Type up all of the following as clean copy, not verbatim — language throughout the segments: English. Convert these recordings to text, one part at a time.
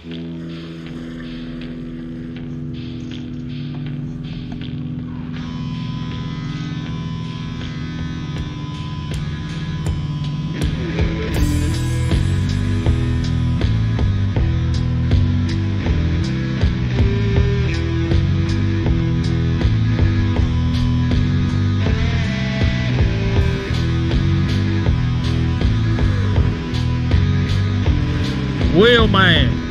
Wheelman.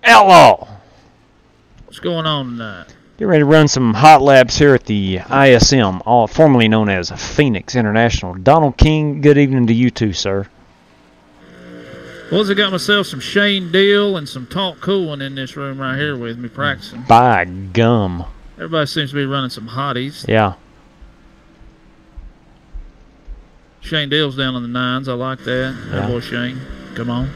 Outlaw. What's going on tonight? Get ready to run some hot laps here at the ISM, formerly known as Phoenix International. Donald King, good evening to you too, sir. Well, I got myself some Shane Deal and some Talk Coolin in this room right here with me practicing. By gum. Everybody seems to be running some hotties. Yeah. Shane Deal's down on the nines. I like that. Yeah. That boy Shane. Come on.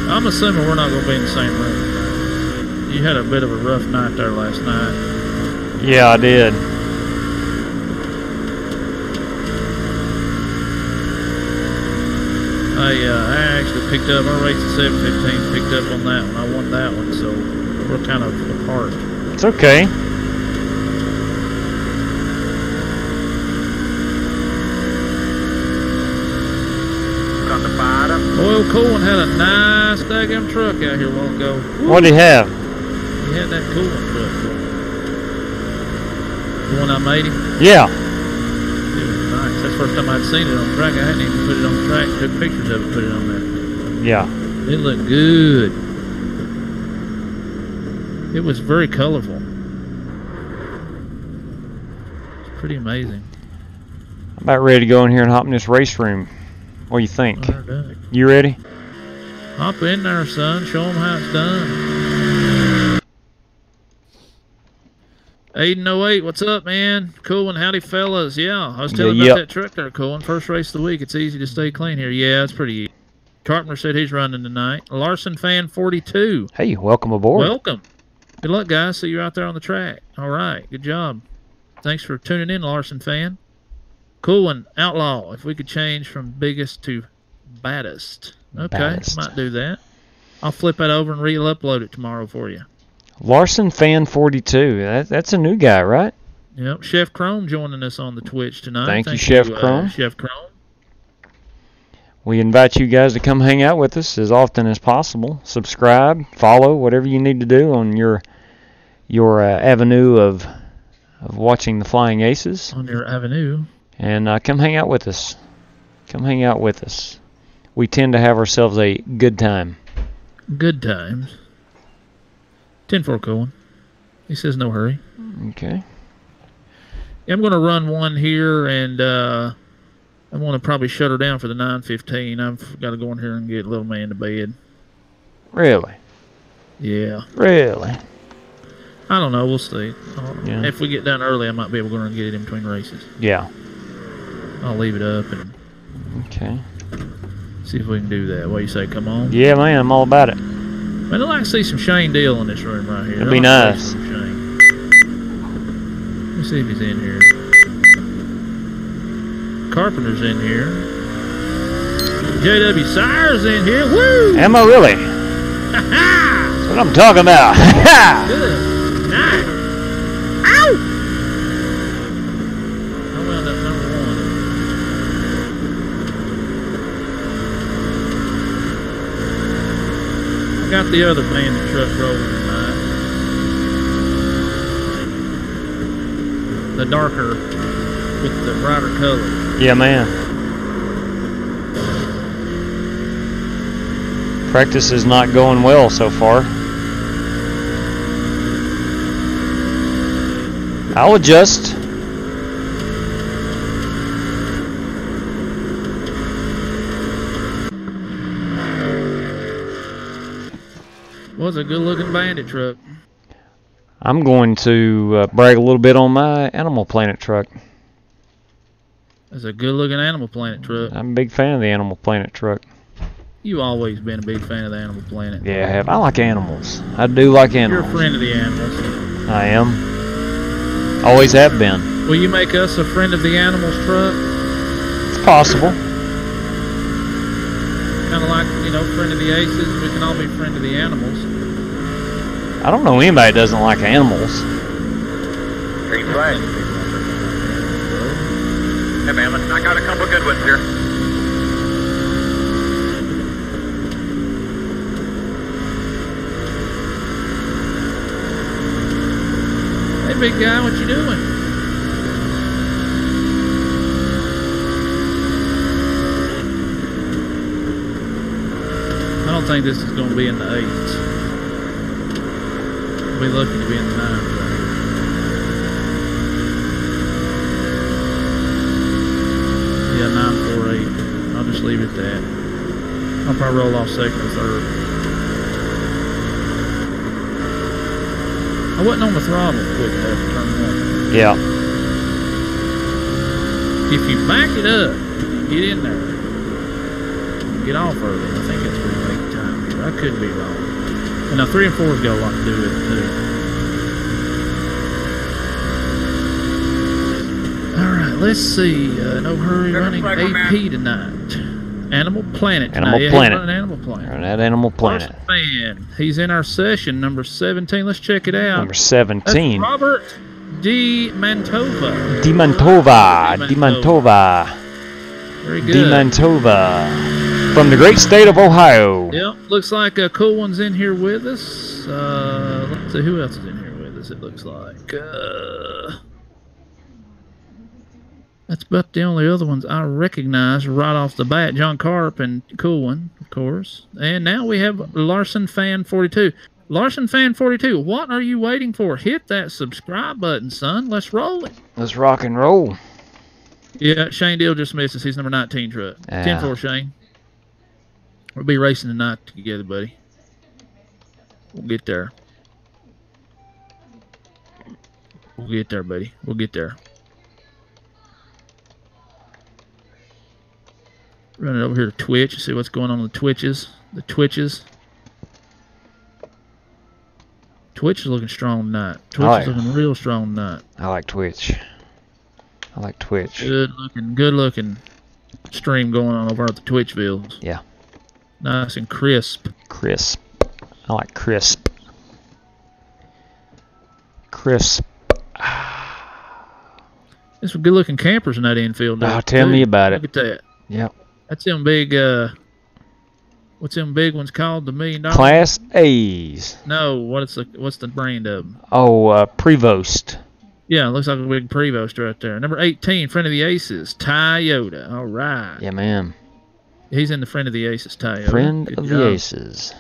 I'm assuming we're not going to be in the same room. You had a bit of a rough night there last night. Yeah, I did. I actually picked up, I raced the 715, picked up on that one. I won that one, so we're kind of apart. It's okay. Got the bottom. Oil Coolin had a nice daggum truck out here a while ago. What did he have? He had that Coolin truck. The one I made him? Yeah. It was nice. That's the first time I'd seen it on the track. I hadn't even put it on the track. Took pictures of it, put it on there. Yeah. It looked good. It was very colorful. It's pretty amazing. I'm about ready to go in here and hop in this race room. What do you think? You ready? Hop in there, son. Show them how it's done. Aiden 08, what's up, man? Coolin, howdy, fellas. Yeah, I was telling you about that truck there, Coolin. First race of the week. It's easy to stay clean here. Yeah, it's pretty easy. Carpenter said he's running tonight. Larson fan 42. Hey, welcome aboard. Welcome. Good luck, guys. See you out there on the track. All right, good job. Thanks for tuning in, Larson fan. Coolin, Outlaw. If we could change from biggest to baddest. Okay, baddest. Might do that. I'll flip that over and re-upload it tomorrow for you. Larson fan 42. That's a new guy, right? Yep. Chef Chrome joining us on the Twitch tonight. Thank you, Chef Chrome. Chef Chrome. We invite you guys to come hang out with us as often as possible. Subscribe, follow, whatever you need to do on your avenue of watching the Flying Aces. On your avenue. And come hang out with us. Come hang out with us. We tend to have ourselves a good time. Good times. 10-4 Coolin. He says no hurry. Okay. Yeah, I'm going to run one here, and I want to probably shut her down for the 9:15. I've got to go in here and get little man to bed. Really? Yeah. Really? I don't know. We'll see. Yeah. If we get done early, I might be able to go and get it in between races. Yeah. I'll leave it up and see if we can do that. What do you say? Come on? Yeah, man. I'm all about it. Man, I'd like to see some Shane Deal in this room right here. That'd be nice. Let me see if he's in here. Carpenter's in here. J.W. Sire's in here. Woo! Am I really? That's what I'm talking about. Good. Nice. Ow! I wound up number 1. I got the other bandit truck rolling tonight. The darker with the brighter color. Yeah, man. Practice is not going well so far. I'll adjust. Was a good looking bandit truck. I'm going to brag a little bit on my Animal Planet truck. It's a good-looking Animal Planet truck. I'm a big fan of the Animal Planet truck. You always been a big fan of the Animal Planet. Yeah, I have. I like animals. I do like animals. You're a friend of the animals. I am. Always have been. Will you make us a friend of the animals truck? It's possible. Kind of like, you know, friend of the aces. We can all be friend of the animals. I don't know anybody that doesn't like animals. Green flag. Hey man, let's knock out a couple good ones here. Hey big guy, what you doing? I don't think this is going to be in the 8s. I'll be lucky to be in the 9s. Yeah, 948. I'll just leave it at that. I'll probably roll off second or third. I wasn't on the throttle quick enough to turn 1. Yeah. If you back it up, get in there, get off early. I think that's where you make the time here. I could be wrong. And now 3 and 4's got a lot to do with it too. Alright, let's see. No hurry running AP tonight. Animal Planet tonight. Animal Yeah, Planet. He's running Animal Planet. Running that Animal Planet. Man, he's in our session, number 17. Let's check it out. Number 17. That's Robert D. Mantova. Dimantova. Very good. Dimantova. From the great state of Ohio. Yep, looks like a cool one's in here with us. Let's see who else is in here with us, it looks like. That's about the only other ones I recognize right off the bat. John Carp and Cool One, of course. And now we have Larson Fan 42. Larson Fan 42, what are you waiting for? Hit that subscribe button, son. Let's roll it. Let's rock and roll. Yeah, Shane Deal just missed us. He's number 19 truck. 10-4, Shane. We'll be racing tonight together, buddy. We'll get there. We'll get there, buddy. We'll get there. Running over here to Twitch. See what's going on with the Twitches. The Twitches. Twitch is looking strong tonight. Twitch is looking real strong tonight. I like Twitch. I like Twitch. Good looking stream going on over at the Twitchvilles. Yeah. Nice and crisp. Crisp. I like crisp. Crisp. There's some good looking campers in that infield. Oh, tell me about it. Look at that. Yep. That's them big, what's them big ones called? The $1 million? Class A's. No, what's the brand of them? Oh, Prevost. Yeah, it looks like a big Prevost right there. Number 18, friend of the Aces, Toyota. All right. Yeah, man. He's in the friend of the Aces, Toyota. Friend of the Aces.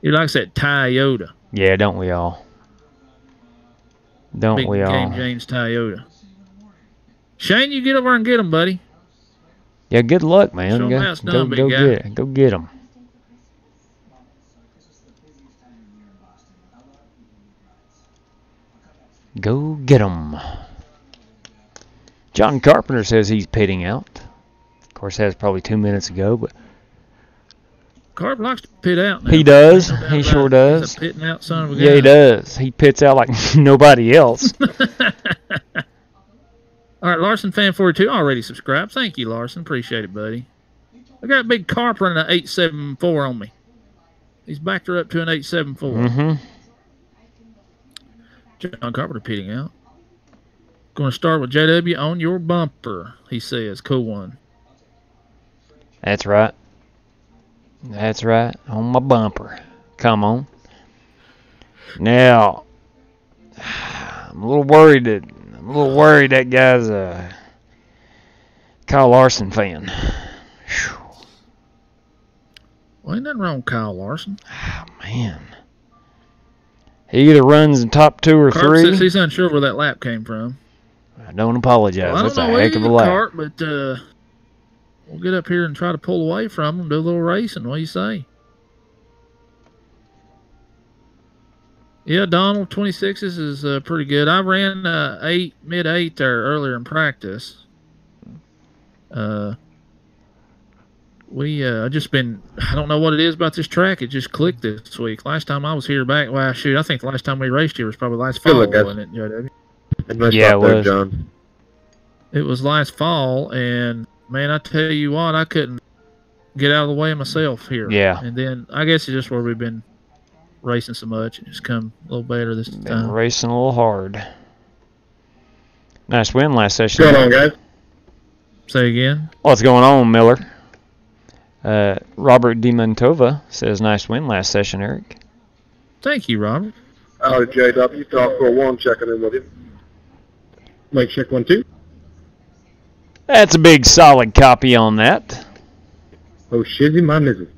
He likes that Toyota. Yeah, don't we all? Don't big we all? Game James Toyota. Shane, you get over and get him, buddy. Yeah, good luck, man. Show him how it's done, big guy. Go get him. Go get him. John Carpenter says he's pitting out. Of course, that's probably 2 minutes ago, but Carp likes to pit out now. He does. He sure does. He's a pitting out son of a gun. Yeah, he does. He pits out like nobody else. All right, Larson Fan 42 already subscribed. Thank you, Larson. Appreciate it, buddy. I got a big Carp running an 874 on me. He's backed her up to an 874. Mm-hmm. John Carpenter pitting out. Going to start with JW on your bumper, he says. Cool one. That's right. That's right. On my bumper. Come on. Now, I'm a little worried that guy's a Kyle Larson fan. Whew. Well, ain't nothing wrong with Kyle Larson. Oh, man. He either runs in top 2 or Carp 3. says he's unsure where that lap came from. I don't apologize. Well, That's a heck of a lap. Carp, but we'll get up here and try to pull away from him, do a little racing. What do you say? Yeah, Donald, 26s is pretty good. I ran mid-8 there earlier in practice. I just been, I don't know what it is about this track. It just clicked this week. Last time I was here back, well, shoot, I think the last time we raced here was probably last fall, wasn't it, JW? Yeah, it was. John. It was last fall, and man, I tell you what, I couldn't get out of the way of myself here. Yeah. And then I guess it's just where we've been racing so much. It's come a little better this time. Racing a little hard. Nice win last session. What's going on, guys? Say again? What's going on, Miller? Robert DiMantova says nice win last session, Eric. Thank you, Robert. JW, talk for 1, checking in with you. Mike, check 1, 2. That's a big solid copy on that. Oh, shizzy my missus.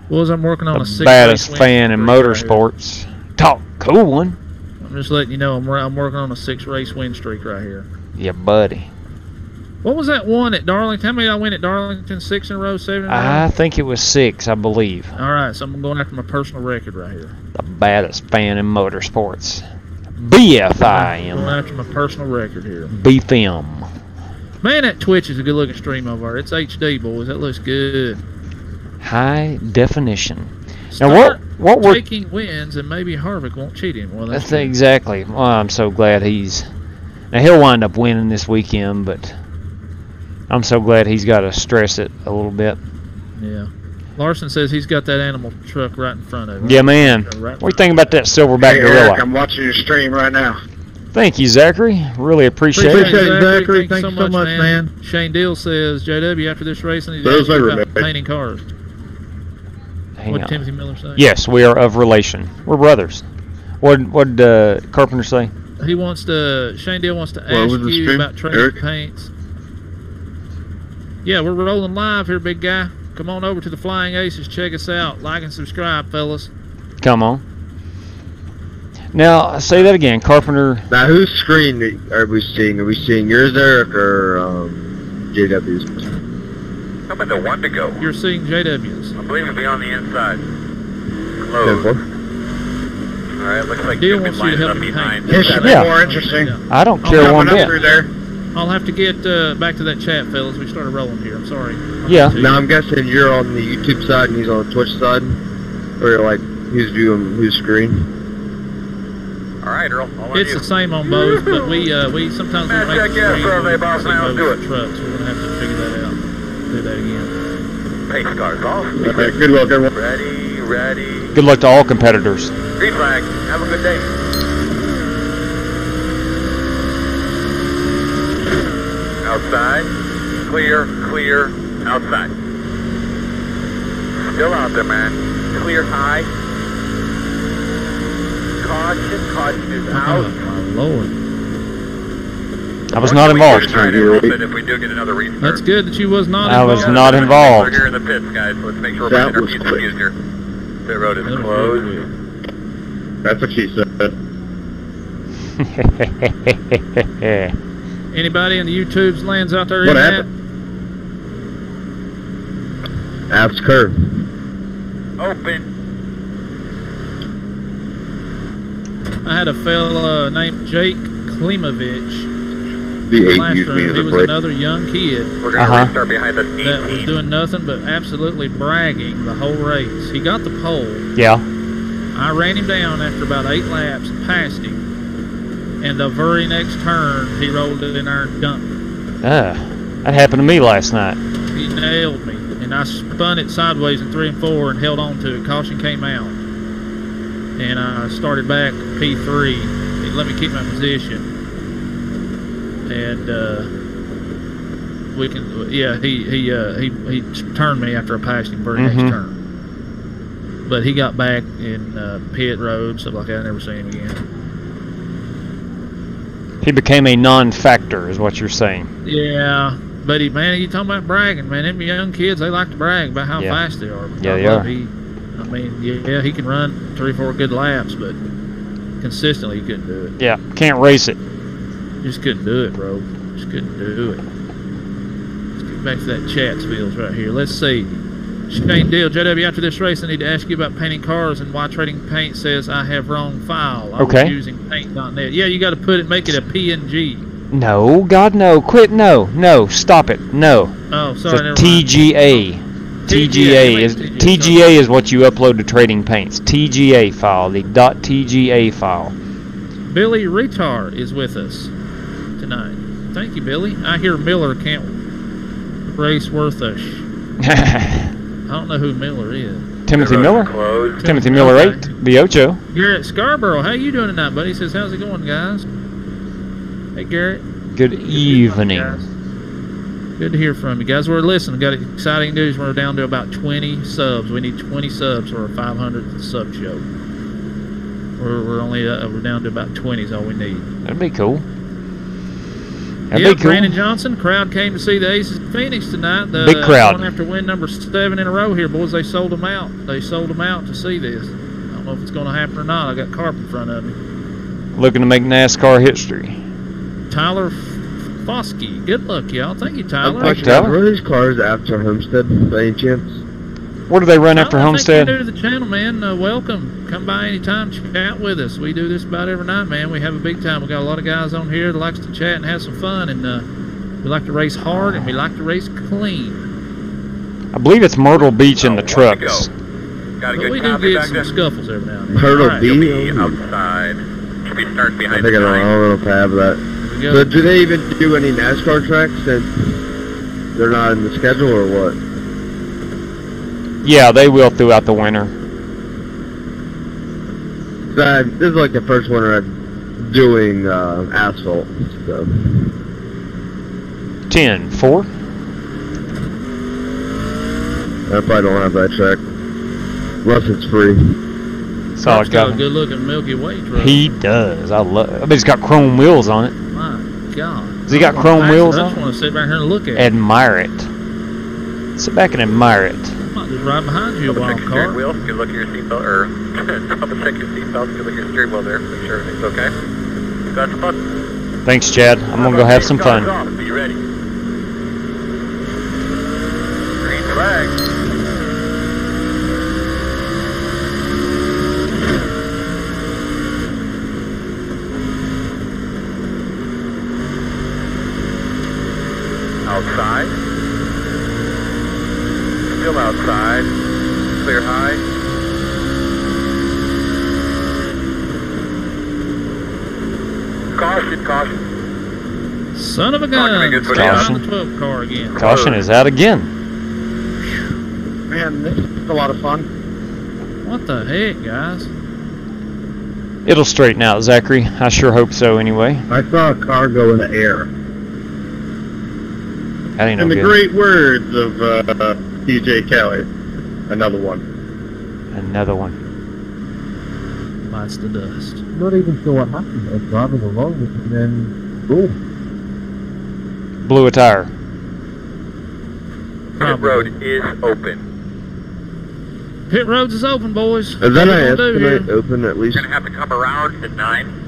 Was I'm working on a The baddest fan in motorsports. Talk, cool one. I'm just letting you know I'm working on a 6-race win streak right here. Yeah, buddy. What was that one at Darlington? How many did I win at Darlington? 6 in a row, 7 in a row? I think it was 6, I believe. All right, so I'm going after my personal record right here. The baddest fan in motorsports. BFIM. Going after my personal record here. BFM. Man, that Twitch is a good-looking stream over there. It's HD, boys. That looks good. High definition. Start Now, what we're taking wins, and maybe Harvick won't cheat him. Well, that's exactly. Well, I'm so glad he's. Now he'll wind up winning this weekend, but I'm so glad he's got to stress it a little bit. Yeah. Larson says he's got that animal truck right in front of him. Yeah, man. What do you think about that silverback gorilla? Eric, I'm watching your stream right now. Thank you, Zachary. Really appreciate it. Zachary. Thanks so much, man. Shane Deal says, JW, after this racing, he's asking about painting cars. What did Timothy Miller say? Yes, we are of relation. We're brothers. What did Carpenter say? He wants to. Shane Deal wants to ask you about trading paints. Yeah, we're rolling live here, big guy. Come on over to the Flying Aces. Check us out. Like and subscribe, fellas. Come on. Now, say that again, Carpenter. Now, whose screen are we seeing? Are we seeing yours, Eric, or JW's? How about the 1 to go? You're seeing JW's. I believe it'll be on the inside. Close. Alright, looks like Deal you've been wants you to lining help up him behind. paint. Yeah, more interesting. Yeah. I don't care one bit. I'll have to get back to that chat, fellas. We started rolling here. I'm sorry. Yeah. Now, I'm guessing you're on the YouTube side and he's on the Twitch side? Or, like, who's viewing whose screen? Alright, Earl. It's the same on both, but we sometimes we make the screen trucks. We're gonna have to figure that out. Do that again. Pace cars off. Okay, good luck, everyone. Ready. Good luck to all competitors. Green flag. Have a good day. Outside. Clear. Outside. Still out there, man. Clear high. Caution is out. Oh, my Lord. I was not involved. If we do get another restart. That's good that you was not I involved. was not involved. We're here in the pits, guys. So let's make sure we're That getting our was pits quick. used here. Pit road is closed. That's what she said. Anybody in the YouTube's lands out there? What in happened? Abs curve. Open. I had a fella named Jake Klimovich. The Last 8 used me round, as he a was break. another young kid We're going to restart behind us. that was 18. doing nothing but absolutely bragging the whole race. He got the pole. Yeah. I ran him down after about 8 laps and passed him. And the very next turn, he rolled it in our dump. That happened to me last night. He nailed me. And I spun it sideways in 3 and 4 and held on to it. Caution came out. And I started back P3. He let me keep my position. And we can, yeah, he turned me after I passed him very next turn. But he got back in pit road, stuff like that. I never seen him again. He became a non-factor, is what you're saying. Yeah, but man, you talking about bragging, man. Them young kids, they like to brag about how fast they are. Yeah, they are. He can run 3 or 4 good laps, but consistently, he couldn't do it. Yeah, can't race it. Just couldn't do it, bro. Just couldn't do it. Let's get back to that chat spills right here. Let's see. Shane Deal, JW, after this race, I need to ask you about painting cars and why Trading Paint says I have wrong file. I was using paint.net. Yeah, you got to put it, make it a PNG. No, God, no. Quit, no, stop it, no. Oh, sorry, it's a TGA. TGA is what you upload to Trading Paints. TGA file, the .tga file. Billy Retar is with us tonight. Thank you, Billy. I hear Miller can't race worth a I don't know who Miller is. Timothy Miller? Timothy Miller 8, the Ocho. Garrett Scarborough, how you doing tonight, buddy? He says, how's it going, guys? Hey, Garrett. Good evening. Good to hear from you guys. We're listening. Got exciting news. We're down to about 20 subs. We need 20 subs for our 500th sub show. We're only we're down to about 20 is all we need. That'd be cool. Yeah, Brandon Johnson. Crowd came to see the Aces of Phoenix tonight. Big crowd. After win number 7 in a row here, boys. They sold them out. They sold them out to see this. I don't know if it's going to happen or not. I got carp in front of me. Looking to make NASCAR history. Tyler Foskey. Good luck, y'all. Thank you, Tyler. Are these cars after Homestead by any chance? Where do they run after Homestead? You're new to the channel, man. Welcome. Come by anytime. Chat with us. We do this about every night, man. We have a big time. We got a lot of guys on here that likes to chat and have some fun. And we like to race hard and we like to race clean. I believe it's Myrtle Beach in the trucks. Got a but we do get some scuffles every now and then. Myrtle Beach? Outside. Should be starting behind I think I don't know if I have that. So do they even do any NASCAR tracks since they're not in the schedule or what? Yeah, they will throughout the winter. This is like the first winter I'm doing asphalt. So. 10-4. I probably don't have that track. Unless it's free. Solid guy. Got a good looking Milky Way truck. He does. I bet he's got chrome wheels on it. My God. Has he got chrome wheels on it? I just want to sit back here and look at it. Admire it. Sit back and admire it. I might just ride behind you a while, car. Wheel. Good look at your seatbelt, or double check your seatbelt. Good look at your steering wheel there. Make sure everything's okay. Got some fun. Thanks, Chad. I'm gonna go have some fun. Be ready. Green flag. Outside. Still outside. Clear high. Caution. Son of a gun. Caution. The 12 car again. Caution is out again. Man, this is a lot of fun. What the heck, guys? It'll straighten out, Zachary. I sure hope so anyway. I saw a car go in the air. That ain't no In the good. great words of DJ Kelly, another one. Another one. Bites the dust. Not even sure what happened. I was driving along and then boom. Blew a tire. Pit road is open. Pit roads is open, boys. Is that an estimate open at least? You're going to have to come around at 9.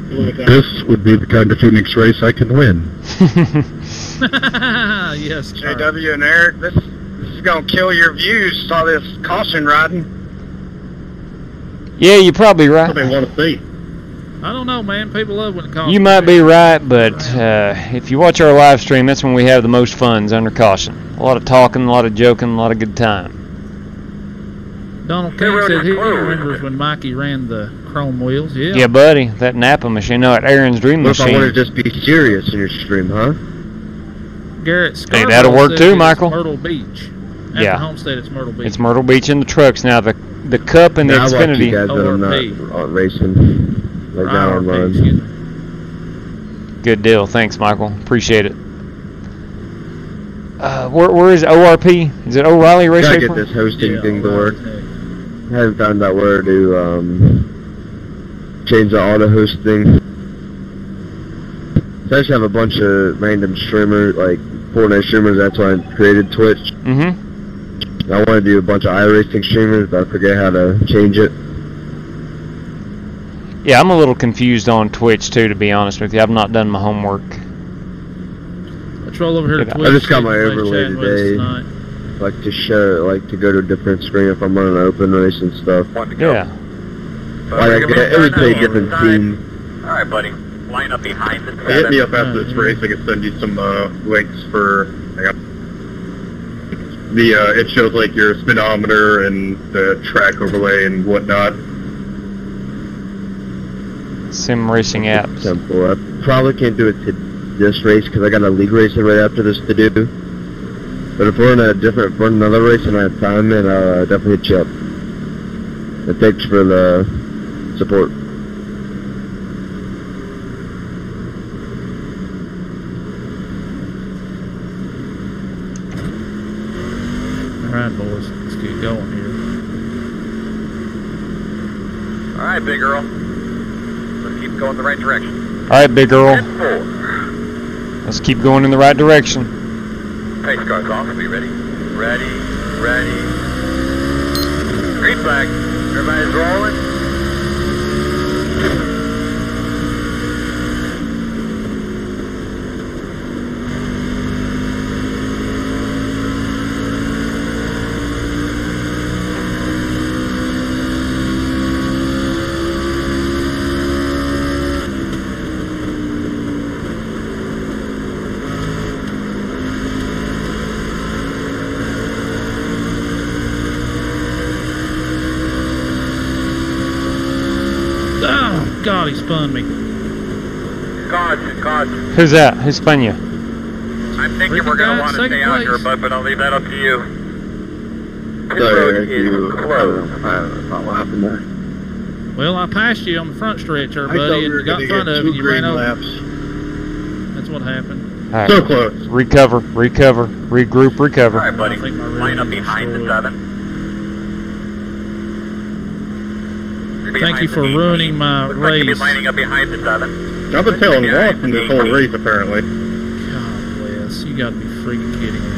This would be the kind of Phoenix race I can win. Yes, sir. JW and Eric, this is going to kill your views, all this caution riding. Yeah, you're probably right. What they want to see. I don't know, man. People love when it calls. You might be right, but if you watch our live stream, that's when we have the most fun, is under caution. A lot of talking, a lot of joking, a lot of good time. Donald King said he remembers when Mikey ran the chrome wheels. Yeah. Yeah, buddy, that Napa machine, no, that Aaron's Dream What if I machine. want to just be serious in your stream, huh? Garrett Scarborough that'll work says too, it's Michael. Myrtle Beach. After Yeah. Homestead, it's Myrtle Beach. It's Myrtle Beach in the trucks. Now, the Cup and the Now I watch you Xfinity. guys that I'm ORP. not racing. Like now I'm IRP, running. excuse me. Good deal. Thanks, Michael. Appreciate it. Where is ORP? Is it O'Reilly Race Gotta Day? get this hosting thing to work. O'Reilly's I haven't found out where to change the auto host thing. So I just have a bunch of random streamers, like Fortnite streamers. That's why I created Twitch. Mm-hmm. I want to do a bunch of iRacing streamers, but I forget how to change it. Yeah, I'm a little confused on Twitch, too, to be honest with you. I've not done my homework. Let's roll over here to I Twitch. just got my Everybody overlay chatting with us today. tonight. like to share, like to go to a different screen if I'm running an open race and stuff. Yeah. Like it would take different teams. All right, buddy. Line up behind the 7. Hit me up after this race. I can send you some links for. It shows like your speedometer and the track overlay and whatnot. Sim racing apps. Simple. I probably can't do it to this race because I got a league race right after this to do. But if we're in another race and I have time, then I'll definitely hit you up. And thanks for the support. Alright, boys, let's get going here. Alright, big girl. Let's keep going the right direction. Alright, big girl. 10-4. Let's keep going in the right direction. Pace car's off. Are we ready? Ready. Green flag. Everybody's rolling. God, he spun me. God. Who's that? Who spun you? I'm thinking we're going to want to stay out here, bud, but I'll leave that up to you. Pit road is closed. I don't know what happened there. Well, I passed you on the front stretch there, buddy, and you got in front of you, you ran over. That's what happened. All right. So close. Recover, regroup, recover. All right, buddy. Line up behind the 7. Thank you for ruining my Looks like you'll be race. lining up behind the 7. I've been telling lost in this whole race apparently. God bless. You gotta be freaking kidding me.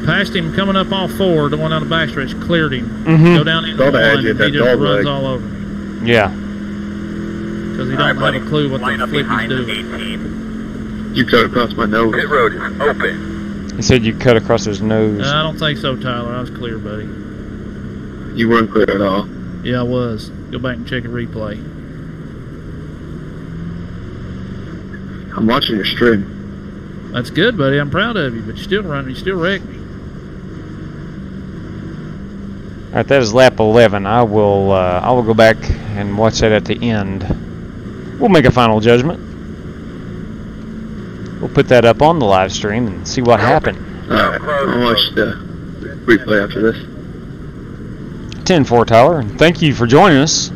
Passed him coming up all 4, the one on the backstretch, cleared him. Go down into Saw the the edge one, of and that he just dog runs leg. all over me. Yeah. Because he All right, don't have buddy. a clue what Line the up flip he's behind the doing. 18. You cut across my nose. Pit road is open. He said you cut across his nose. I don't think so, Tyler. I was clear, buddy. You weren't clear at all. Yeah, I was. Go back and check a replay. I'm watching your stream. That's good, buddy. I'm proud of you, but you're still running. You still wrecked me. All right, that is lap 11. I will go back and watch that at the end. We'll make a final judgment. We'll put that up on the live stream and see what happened. Alright, I'll watch the replay after this. 10-4, Tyler, and thank you for joining us.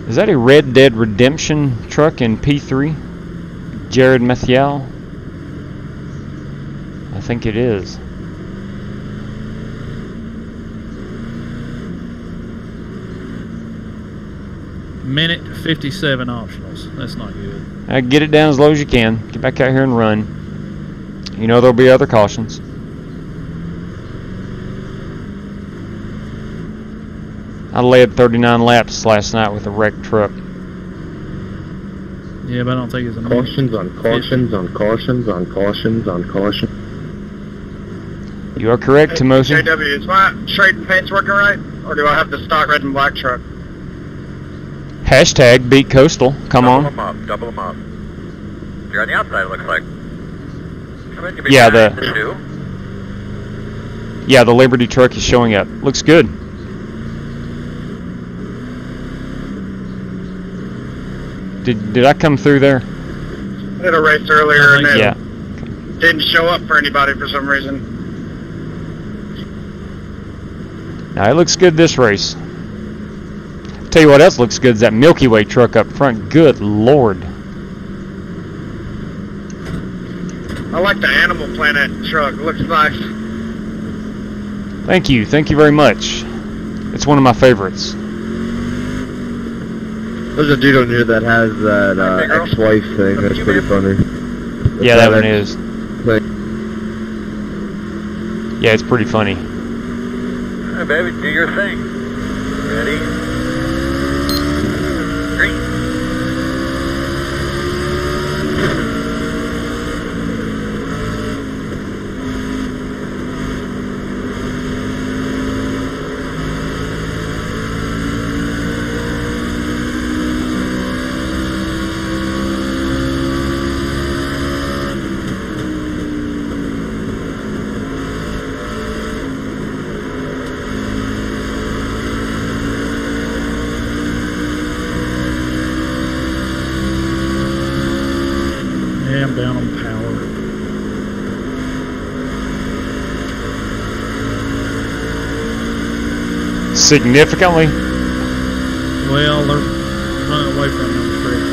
Is that a Red Dead Redemption truck in P3? Jared Mathiel? I think it is. Minute 57 optionals. That's not good. Get it down as low as you can. Get back out here and run. You know there'll be other cautions. I led 39 laps last night with a wrecked truck. Yeah, but I don't think it's a Cautions on cautions on cautions on cautions on caution. You are correct, Timothy. JW, is my straight paints working right? Or do I have the stock red and black truck? Hashtag beat Coastal. Come on. Double them up. You're on the outside, it looks like. Yeah, the Liberty truck is showing up. Looks good. Did I come through there? I did a race earlier and Yeah. it didn't show up for anybody for some reason. Now it looks good this race. Tell you what else looks good is that Milky Way truck up front. Good Lord. I like the Animal Planet truck. It looks nice. Thank you very much. It's one of my favorites. There's a dude on here that has that ex-wife thing. That's pretty funny. Yeah, that one is. Yeah, it's pretty funny. Hey, baby, do your thing. Ready? Green. Yeah, I'm down on power. Significantly? Well, they're running away from me on the street.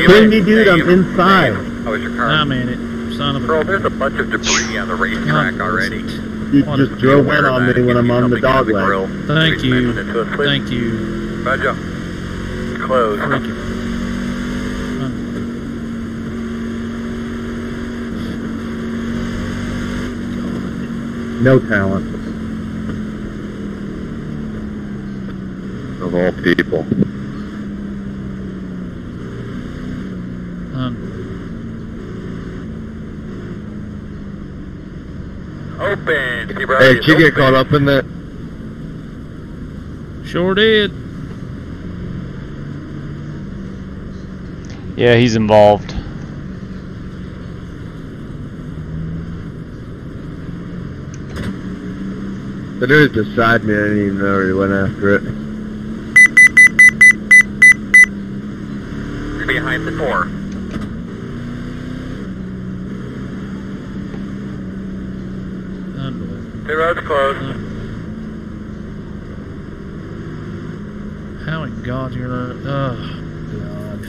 Bring me, dude, I'm inside. How was your car? I'm in it. Son of a... Bro, there's a bunch of debris on the racetrack already. You just drove in on me when I'm on the dog leg. Thank you. Thank you. Roger. Close. Thank you. No talent. Of all people. Open. Hey, did you get caught up in that? Sure did. Yeah, he's involved. The dude beside me, I didn't even know he went after it. You're behind the door. The road's closed. How in God you're not... Oh, God.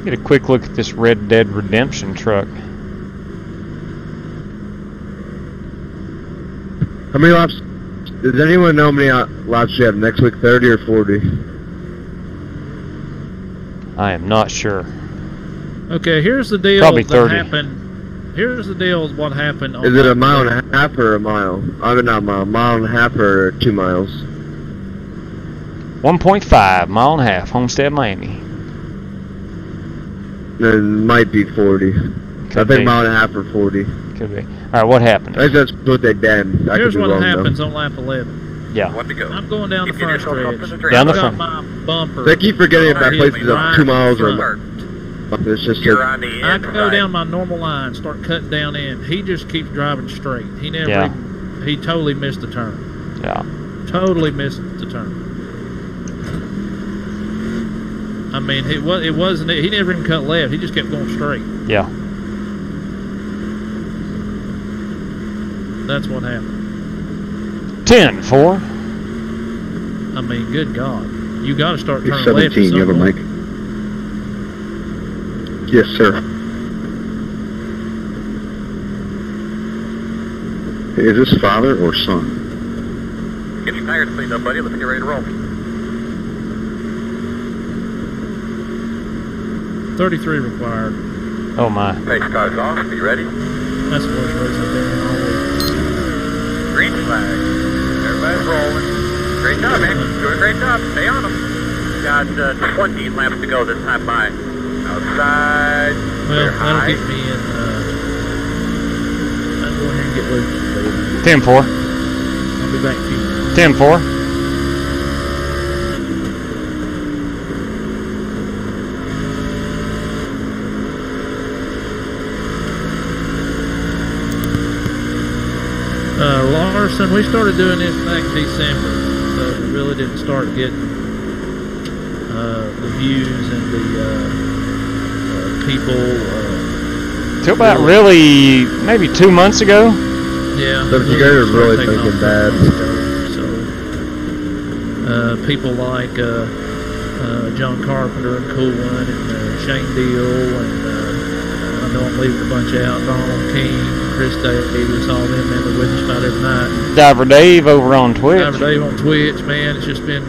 Get a quick look at this Red Dead Redemption truck. How many laps? Does anyone know how many laps you have next week? 30 or 40? I am not sure. Okay, here's the deal Probably that 30. happened. Here's the deal what happened on... Is it a mile and a half or a mile? I mean, not a mile and a half or 2 miles? 1.5, mile and a half, Homestead, Miami. It might be 40. I think mile and a half or 40. Could be. Alright, what happened? I think that's what they did. Here's what happens on lap 11. Yeah. Want to go? I'm going down the front stretch. Down the I've got front. my bumper. They keep forgetting if that hit place me is up right 2 miles in or... front. It's just You're on the I inside. go down my normal line, start cutting down in. He just keeps driving straight. He never even, he totally missed the turn. Yeah. Totally missed the turn. I mean, it wasn't, he never even cut left. He just kept going straight. Yeah. That's what happened. 10-4. I mean, good God. You got to start turning You're left. 17, you have a mic? Yes, sir. Is this father or son? Get your tires cleaned up, buddy. Let's get ready to roll. 33 required. Oh my. Race car's off. Are you ready? That's the worst race I've been in all week. Green flag. Everybody's rolling. Great job, man. Doing a great job. Stay on them. Got 20 laps to go this time by. Outside. Well, that'll get me in. I'm going here and get loose. 10-4. I'll be back to you. 10-4. Emerson, we started doing this back in December, so we really didn't start getting the views and the people. Till about really maybe 2 months ago. Yeah. So you guys are really thinking bad. So, people like John Carpenter and Cool One and Shane Deal and I know I'm leaving a bunch out. Donald King, Chris Davis, all them, man, they're with us about every night. Diver Dave over on Twitch. Diver Dave on Twitch, man, it's just been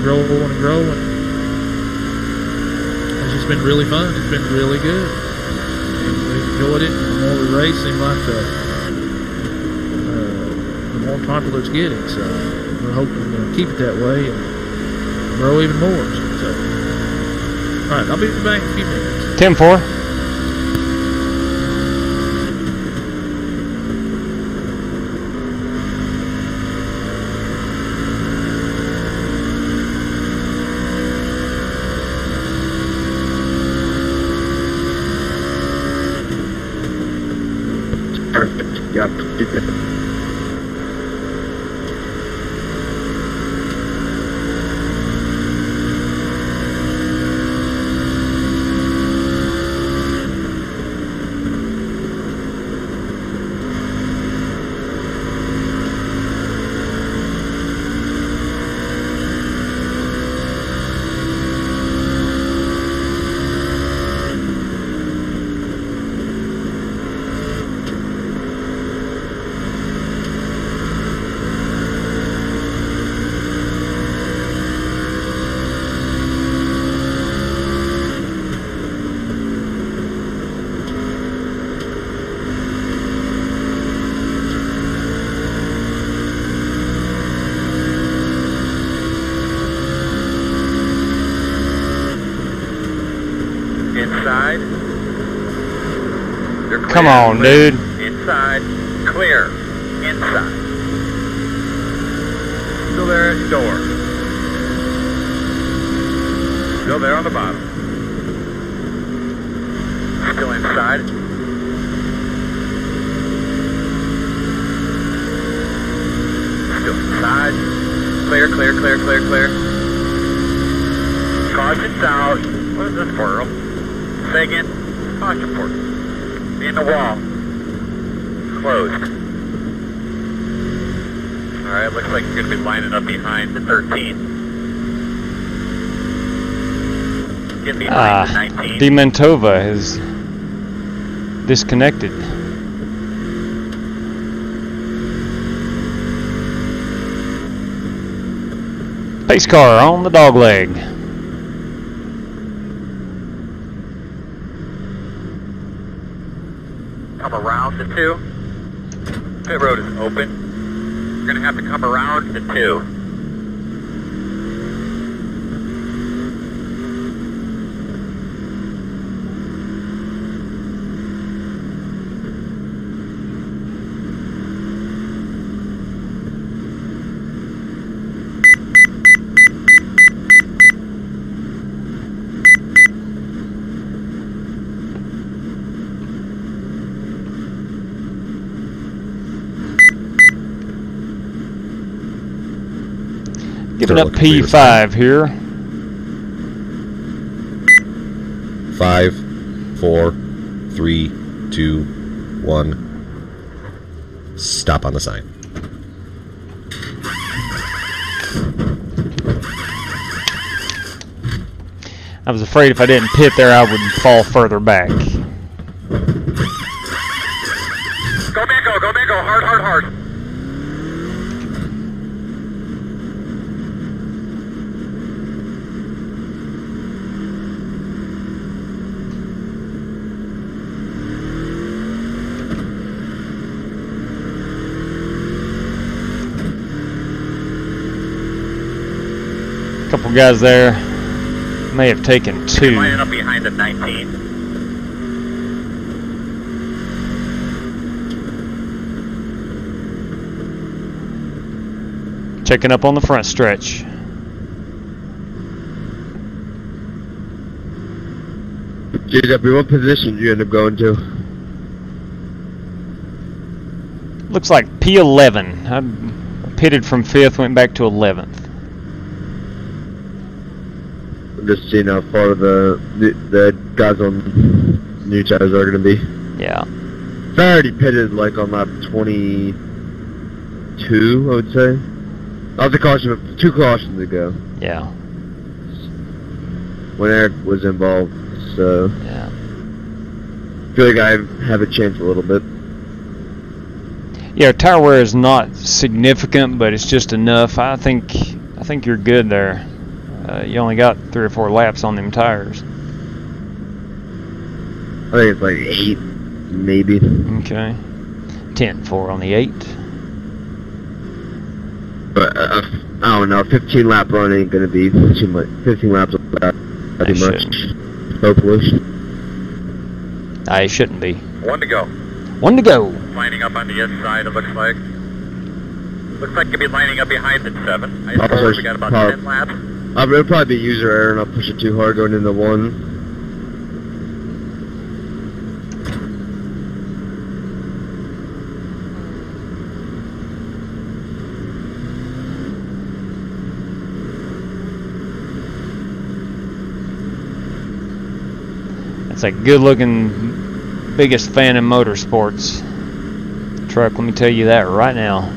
growing and growing. It's just been really fun. It's been really good. And we've enjoyed it. The more we race, seems like the more popular it's getting. So we're hoping to keep it that way and grow even more. So, all right, I'll be back in a few minutes. 10-4. Perfect. Yep. Inside. They're clear. Come on, Clear. dude. Inside. Clear. Inside. Still there at the door. Still there on the bottom. Still inside. Still inside. Clear, clear, clear, clear, clear. Caution's out. What is this for? Say again. Caution port. In the wall. Closed. Alright, looks like you're going to be lining up behind the 13. Get behind the 19. Dementova is disconnected. Pace car on the dog leg. Come around to 2. Pit road is open. You're going to have to come around to 2. Giving up P5 here. 5, 4, 3, 2, 1. Stop on the sign. I was afraid if I didn't pit there, I would fall further back. Go Mingo, go Mingo, hard, hard, hard. Couple guys there may have taken 2. Lining up behind the 19. Checking up on the front stretch. JW, what position did you end up going to? Looks like P11. I pitted from 5th, went back to 11th. I'm just seeing how far the guys on new tires are going to be. Yeah. So I already pitted like on lap 22, I would say. I was a caution, 2 cautions ago. Yeah. When Eric was involved, so Yeah. I feel like I have a chance a little bit. Yeah, tire wear is not significant, but it's just enough. I think you're good there. You only got 3 or 4 laps on them tires. I think it's like 8, maybe. Okay. 10-4 on the 8. But I don't know. 15 lap run ain't gonna be too much. 15 laps of that too much. Hopefully. I shouldn't be. 1 to go. 1 to go. Lining up on the inside, it looks like. Looks like you'll be lining up behind at 7. I suppose we got about 10 laps. It'll probably be user error and I'll push it too hard going into 1. That's a good-looking, biggest fan in motorsports truck. Let me tell you that right now.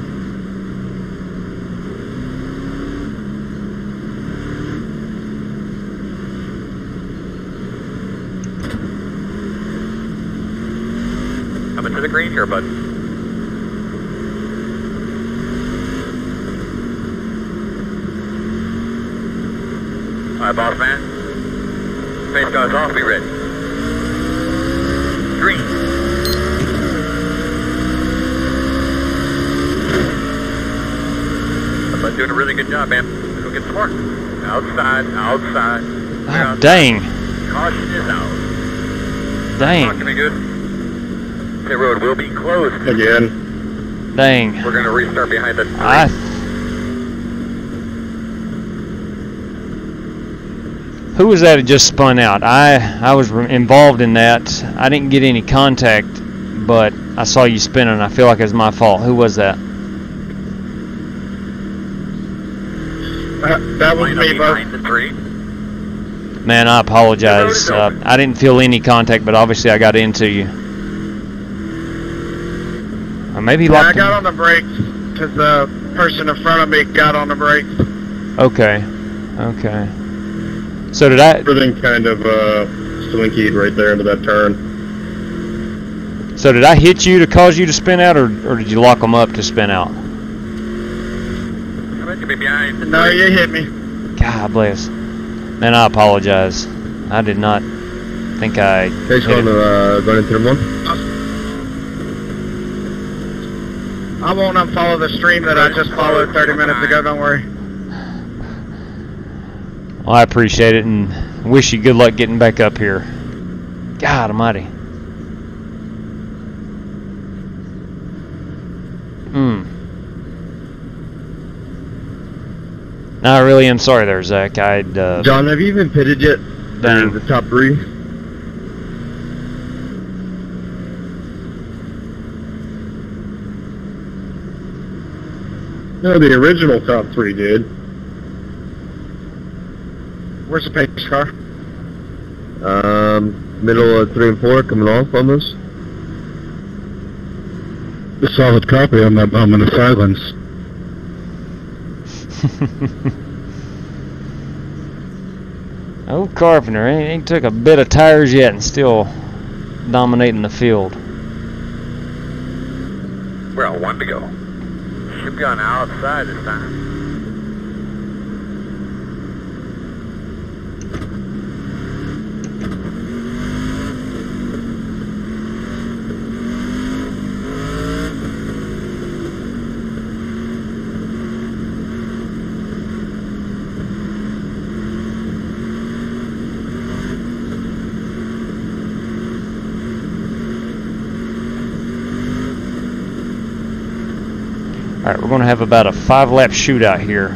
Coming to the green here, bud. Alright, boss man. Face guys off, be ready. Green. But doing a really good job, man. Let's go get some more. Outside. Oh, dang. Caution is out. Dang. Not gonna be good. The road will be closed. Again. Dang. We're gonna restart behind the 3. Who was that just spun out? I was involved in that. I didn't get any contact, but I saw you spinning. I feel like it was my fault. Who was that? That was me, behind the 3. Man, I apologize. I didn't feel any contact, but obviously I got into you. Maybe yeah, I got on the brakes because the person in front of me got on the brakes. Okay. Okay. So did I? Everything kind of slinkied right there into that turn. So did I hit you to cause you to spin out, or did you lock them up to spin out? No, you hit me. God bless. Man, I apologize. I did not think I. Okay, going into the 1. I won't unfollow the stream that I just followed 30 minutes ago, don't worry. Well, I appreciate it and wish you good luck getting back up here. God almighty. No, I really am sorry there, Zach. John, have you even pitted yet? Dang. The top 3? No, the original top 3 did. Where's the pace car? Middle of 3 and 4, coming off almost. A solid copy on that moment of silence. Oh, Carpenter, he took a bit of tires yet and still dominating the field. We're on 1 to go. Should be on the outside this time. Alright, we're going to have about a 5-lap shootout here.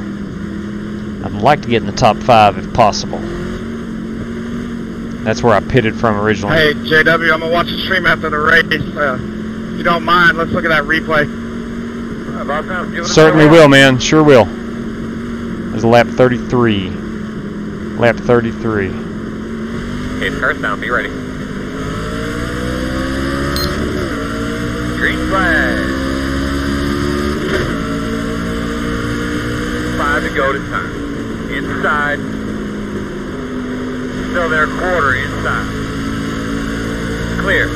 I'd like to get in the top 5 if possible. That's where I pitted from originally. Hey, JW, I'm going to watch the stream after the race. If you don't mind, let's look at that replay. About time. Give it a Certainly go. will, man. Sure will. There's lap 33. Lap 33. Okay, car's down. Be ready. Green flag. 5 to go to time. Inside. Still there, quarter inside. Clear.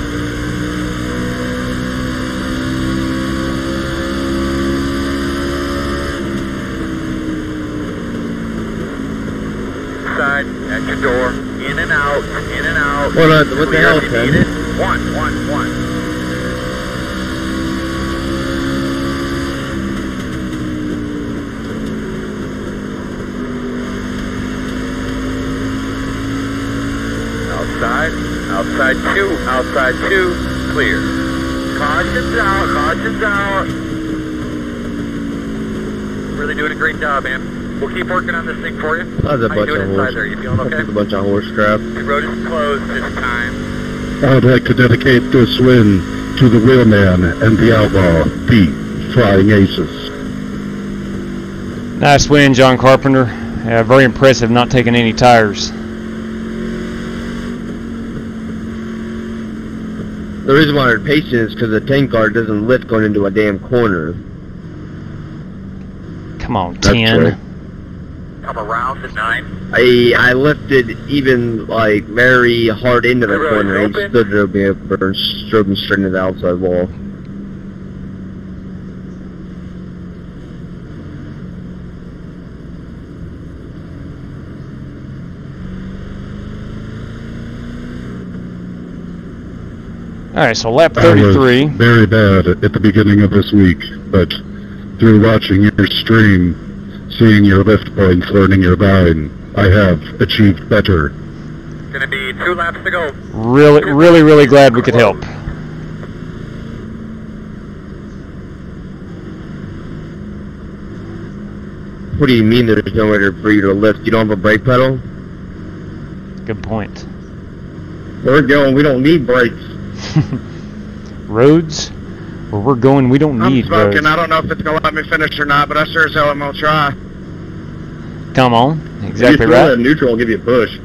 Inside, at your door. In and out, in and out. What the Clear hell, if you Ken? need it. One. Outside two, clear. Caution's out. Really doing a great job, man. We'll keep working on this thing for you. That was a How you bunch doing of inside horse. there? You feeling okay? That's a bunch of horse crap. The road is closed this time. I'd like to dedicate this win to the Wheelman and the Outlaw, Pete, Flying Aces. Nice win, John Carpenter. Very impressive not taking any tires. The reason why they're patient is because the tank car doesn't lift going into a damn corner. Come on, That's 10. right. Come around to 9. I lifted even like very hard into the The road corner. is He open. stood there and strode me straight into the outside wall. Alright, so lap I was 33. very bad at the beginning of this week, but through watching your stream, seeing your lift points, learning your line, I have achieved better. Gonna be 2 laps to go. Really glad we could help. What do you mean there's nowhere for you to lift? You don't have a brake pedal? Good point. We're going, we don't need brakes. Roads? Where we're going, we don't I'm need smoking. roads. I don't know if it's gonna let me finish or not, but I sure as hell am gonna try. Come on. Exactly If you throw right. that neutral, I'll give you a push.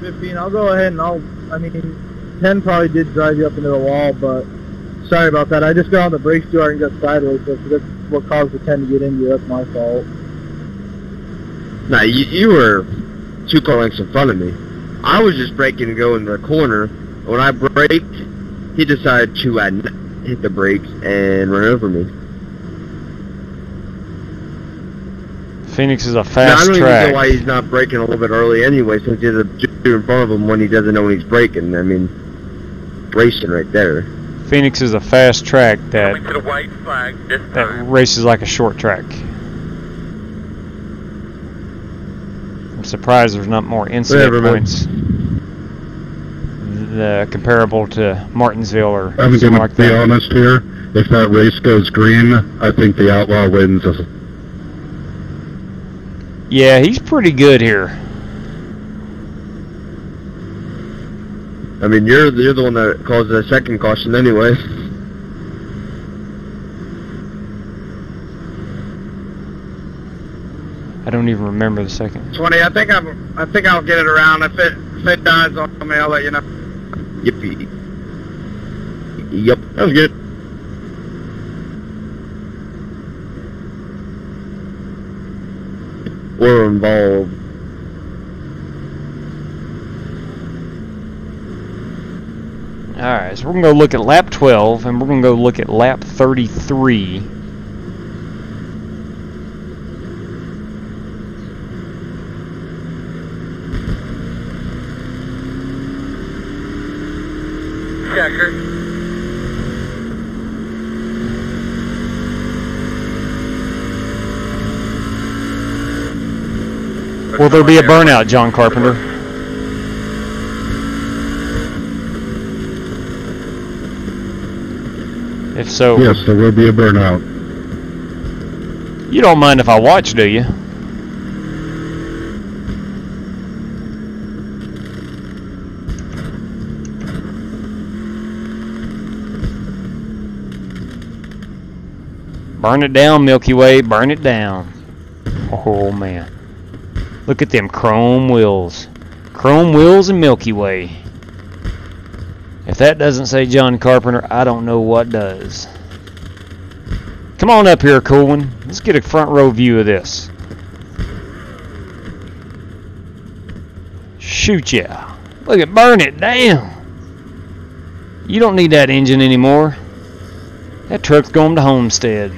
15, I'll go ahead and I mean, 10 probably did drive you up into the wall, but sorry about that. I just got on the brakes too hard and got sideways, so that's what caused the 10 to get into you. That's my fault. Nah, you were 2 car lengths in front of me. I was just braking to go in the corner. When I braked, he decided to hit the brakes and run over me. Phoenix is a Now, I fast don't even track. know why he's not braking a little bit early anyway, since he's a dude in front of him when he doesn't know when he's braking. I mean, racing right there. Phoenix is a fast track that Coming to the white flag this time. races like a short track. I'm surprised there's not more incident Whatever, man. points comparable to Martinsville or I'm something going to like be that. honest here. If that race goes green, I think the Outlaw wins. Yeah, he's pretty good here. I mean, you're the one that caused the second caution anyway. I don't even remember the second. 20. I think I'll get it around. If it dies on me, I'll let you know. Yippee. Yep, that was good. We're involved. Alright, so we're going to go look at lap 12, and we're going to go look at lap 33. Checker. Will there be a burnout, John Carpenter? If so, Yes, there will be a burnout. you don't mind if I watch, do you? Burn it down, Milky Way. Burn it down. Oh, man. Look at them chrome wheels. Chrome wheels and Milky Way. If that doesn't say John Carpenter, I don't know what does. Come on up here, cool one. Let's get a front row view of this. Shoot ya. Look at burn it down. You don't need that engine anymore. That truck's going to Homestead.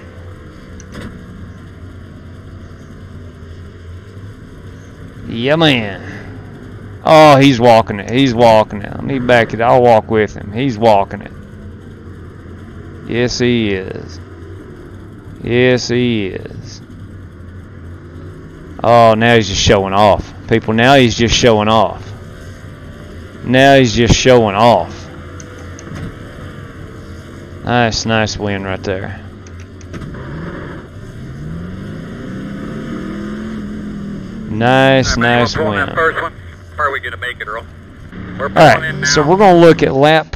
Yeah, man. Oh, he's walking it. He's walking it. Let me back it. I'll walk with him. He's walking it. Yes, he is. Yes, he is. Oh, now he's just showing off. People, now he's just showing off. Now he's just showing off. Nice, nice win right there. Nice, nice win. How are we gonna make it, Earl? Alright, so we're gonna look at lap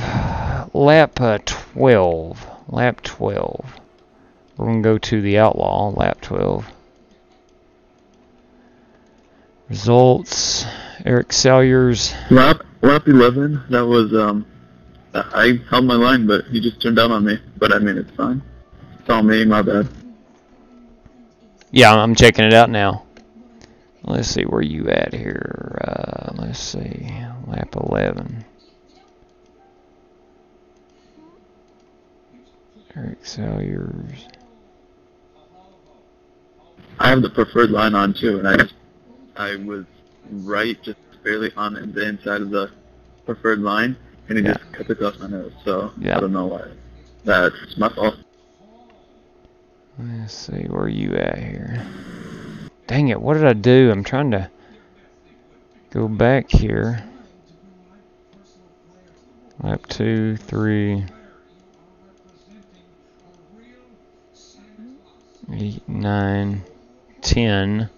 12. Lap 12. We're gonna go to the Outlaw, lap 12. Results. Eric Salyers. Lap 11. That was I held my line, but he just turned down on me. But I mean, it's fine. It's all me. My bad. Yeah, I'm checking it out now. Let's see where you at here. Let's see, lap 11. Eric Salyers. I have the preferred line on too, and I was right, just barely on the inside of the preferred line, and he just cut across my nose. So I don't know why. That's my fault. Let's see where you at here. Dang it, what did I do? I'm trying to go back here. Lap 2, 3, 8, 9, 10.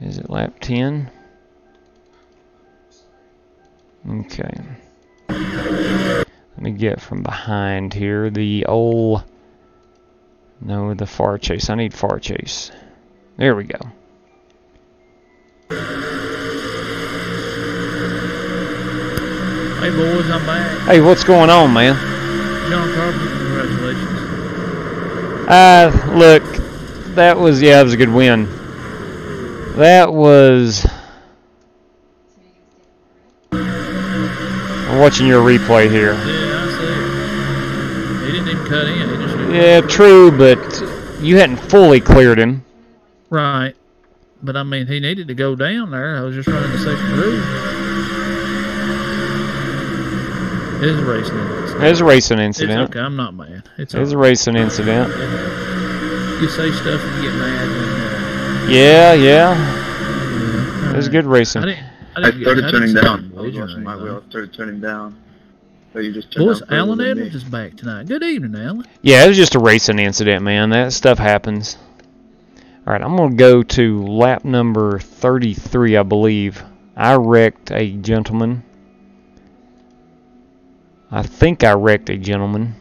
Is it lap 10? Okay. Let me get from behind here. The old... No, the far chase. I need far chase. There we go. Hey boys, I'm back. Hey, what's going on, man? John Carpenter, congratulations. Look, that was it was a good win. That was. I'm watching your replay here. Yeah, I see. He didn't even cut in. He just. Yeah, true, but you hadn't fully cleared him. Right. But I mean, he needed to go down there. I was just running the second route. It is a racing incident. It is a racing incident. It's okay. I'm not mad. It's a racing incident. You say stuff and you get mad. Yeah. It was good racing. I started turning down. I was watching my wheel. I started turning down. So you just turned boys, down Alan Edwards is back tonight. Good evening, Alan. Yeah, it was just a racing incident, man. That stuff happens. Alright, I'm going to go to lap number 33, I believe. I wrecked a gentleman. I think I wrecked a gentleman.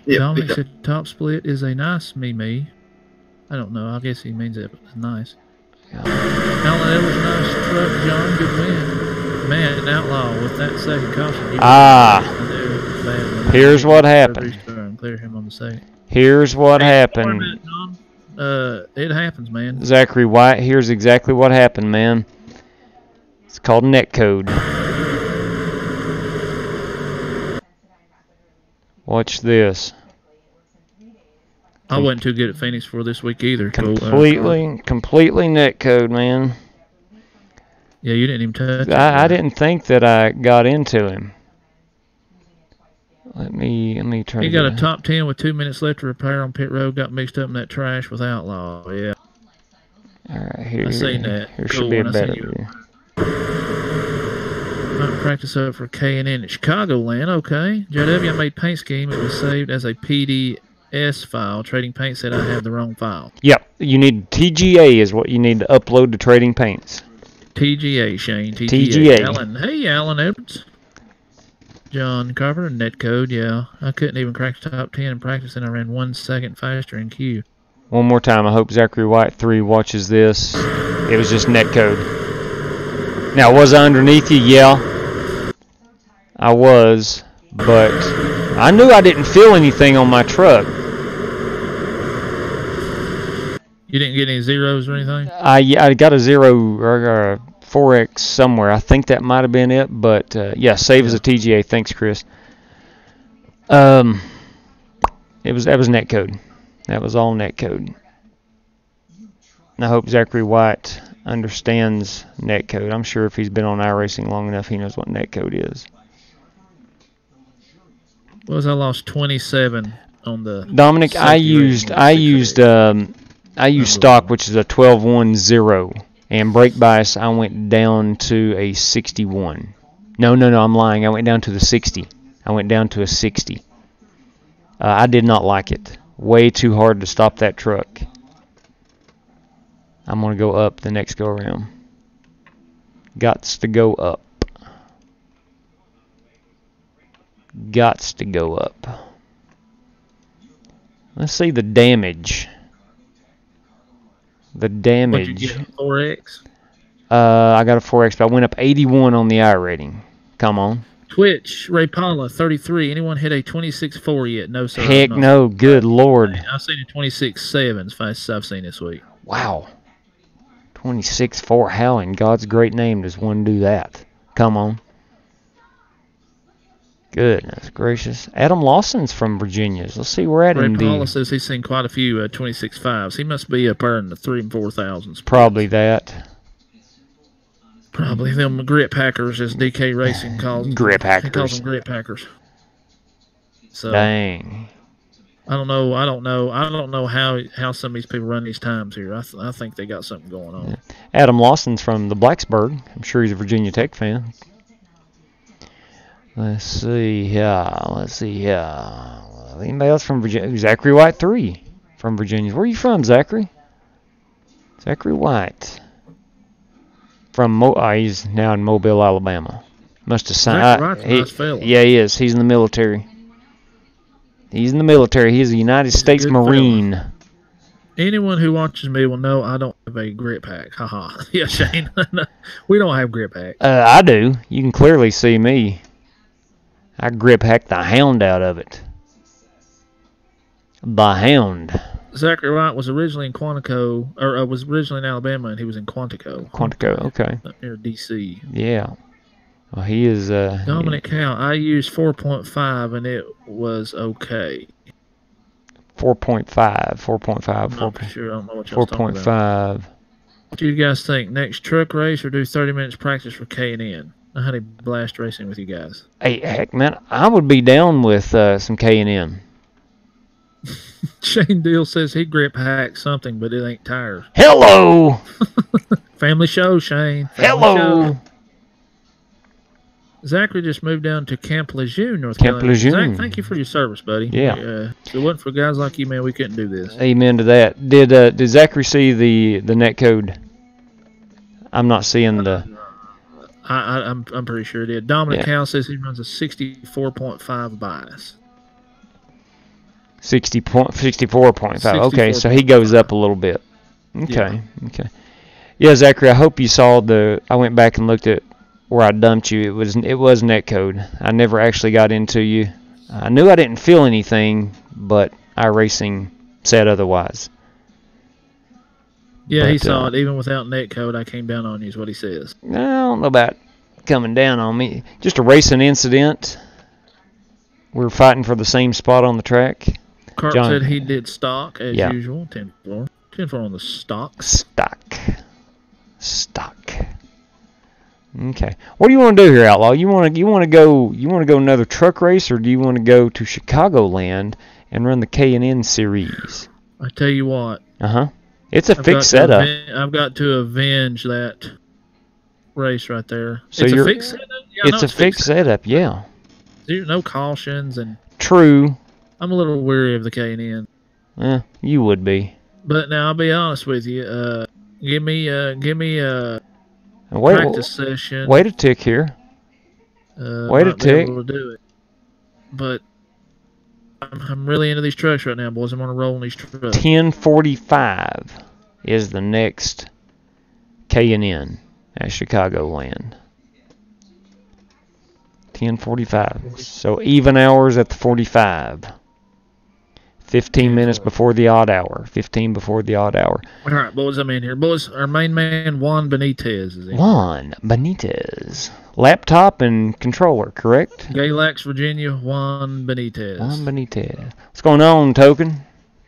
Yeah, Dominic said top split is a nice me. I don't know. I guess he means it was nice. Alan Edwards, nice truck, John. Good win. Man, Outlaw with that second caution. Here's what happened. Clear him on the second. Here's what happened. It happens, man. Zachary White, here's exactly what happened, man. It's called netcode. Watch this. I wasn't too good at Phoenix for this week either. Completely netcode, man. Yeah, you didn't even touch him. I didn't think that I got into him. Let me try. He got a top 10 with 2 minutes left to repair on pit road. Got mixed up in that trash with Outlaw. Yeah. All right, here. I seen that. Here should be a better view. Might practice up for K&N in Chicagoland. Okay. JW, I made paint scheme. It was saved as a PDS file. Trading Paint said I had the wrong file. Yep. You need TGA is what you need to upload to Trading Paints. TGA, Shane. TGA. Alan. Hey, Alan Edwards. John Carpenter, netcode, yeah. I couldn't even crack the top 10 in practice, and I ran 1 second faster in Q. One more time. I hope Zachary White 3 watches this. It was just netcode. Now, was I underneath you? Yeah, I was, but I knew I didn't feel anything on my truck. You didn't get any zeros or anything? I got a 0 or a 4X somewhere. I think that might have been it, but yeah, save as a TGA. Thanks, Chris. That was netcode. That was all netcode. And I hope Zachary White understands netcode. I'm sure if he's been on iRacing long enough, he knows what netcode is. What was I lost 27 on the Dominic, I used stock, which is a 12.10, and brake bias I went down to a 61. No, I'm lying. I went down to the 60. I went down to a 60. I did not like it. Way too hard to stop that truck. I'm going to go up the next go around. Gots to go up. Gots to go up. Let's see the damage. The damage. What'd you get, a 4X? I got a 4X, but I went up 81 on the I rating. Come on. Twitch, Ray Paula, 33. Anyone hit a 26.4 yet? No, sir. Heck no. Good Lord. I've seen a 26.7 as fast as I've seen this week. Wow. 26.4. How in God's great name does one do that? Come on. Goodness gracious. Adam Lawson's from Virginia. Let's see where at Ray in Paula says he's seen quite a few 26.5s. He must be up there in the 3,000 and 4,000s. Probably that. Probably them grit packers, as DK Racing calls them. Grit packers. He calls them grit packers. So dang. I don't know how some of these people run these times here. I think they got something going on. Yeah. Adam Lawson's from the Blacksburg. I'm sure he's a Virginia Tech fan. Let's see here. Anybody else from Virginia? Zachary White 3 from Virginia. Where are you from, Zachary? Zachary White. He's now in Mobile, Alabama. Must have signed. Yeah, he is. He's in the military. He's in the military. He's a United States Marine. Fella. Anyone who watches me will know I don't have a grit pack. Haha. Yeah, Shane. We don't have grit pack. I do. You can clearly see me. I grip hacked the hound out of it. The hound. Zachary White was originally in Quantico, or was originally in Alabama, and he was in Quantico. Quantico, okay. Up near D.C. Yeah. Well, he is... Dominic Howe, I used 4.5, and it was okay. 4.5. 4.5. I'm not sure. I don't know what y'all talking about. 4.5. What do you guys think? Next truck race or do 30 minutes practice for K&N? I had a blast racing with you guys. Hey, heck, man, I would be down with some K&N. Shane Deal says he grip hacked something, but it ain't tires. Hello! Family show, Shane. Hello! Show. Zachary just moved down to Camp Lejeune, North Carolina. Zach, thank you for your service, buddy. Yeah. If it wasn't for guys like you, man, we couldn't do this. Amen to that. Did Zachary see the netcode? I'm not seeing the... I'm pretty sure it did. Dominic Howe says he runs a 64.5 bias. 64.5. Okay, so he goes up a little bit. Okay, okay. Yeah, Zachary, I hope you saw I went back and looked at where I dumped you. It was netcode. I never actually got into you. I knew I didn't feel anything, but iRacing said otherwise. Yeah, he saw it. Even without netcode, I came down on you is what he says. I don't know about coming down on me. Just a racing incident. We were fighting for the same spot on the track. Carp said he did stock, as usual. 10-4. 10-4 on the stock. Stock. Okay. What do you want to do here, Outlaw? You want to go another truck race, or do you want to go to Chicagoland and run the K&N series? I tell you what. It's a fixed setup. I've got to avenge that race right there. So it's a fixed setup? Yeah, it's a fixed setup, yeah. There's no cautions and... True. I'm a little weary of the K&N. You would be. But now I'll be honest with you. Give me a practice session. Wait a tick here. Wait a tick. Able to do it. But I'm really into these trucks right now, boys. I'm going to roll in these trucks. 10:45 is the next K&N at Chicagoland. 10:45. So even hours at the 45. 15 minutes before the odd hour. 15 before the odd hour. All right, boys, I'm in here. Boys, our main man, Juan Benitez, is in. Juan Benitez. Laptop and controller, correct? Galax, Virginia, Juan Benitez. Juan Benitez. What's going on, Token?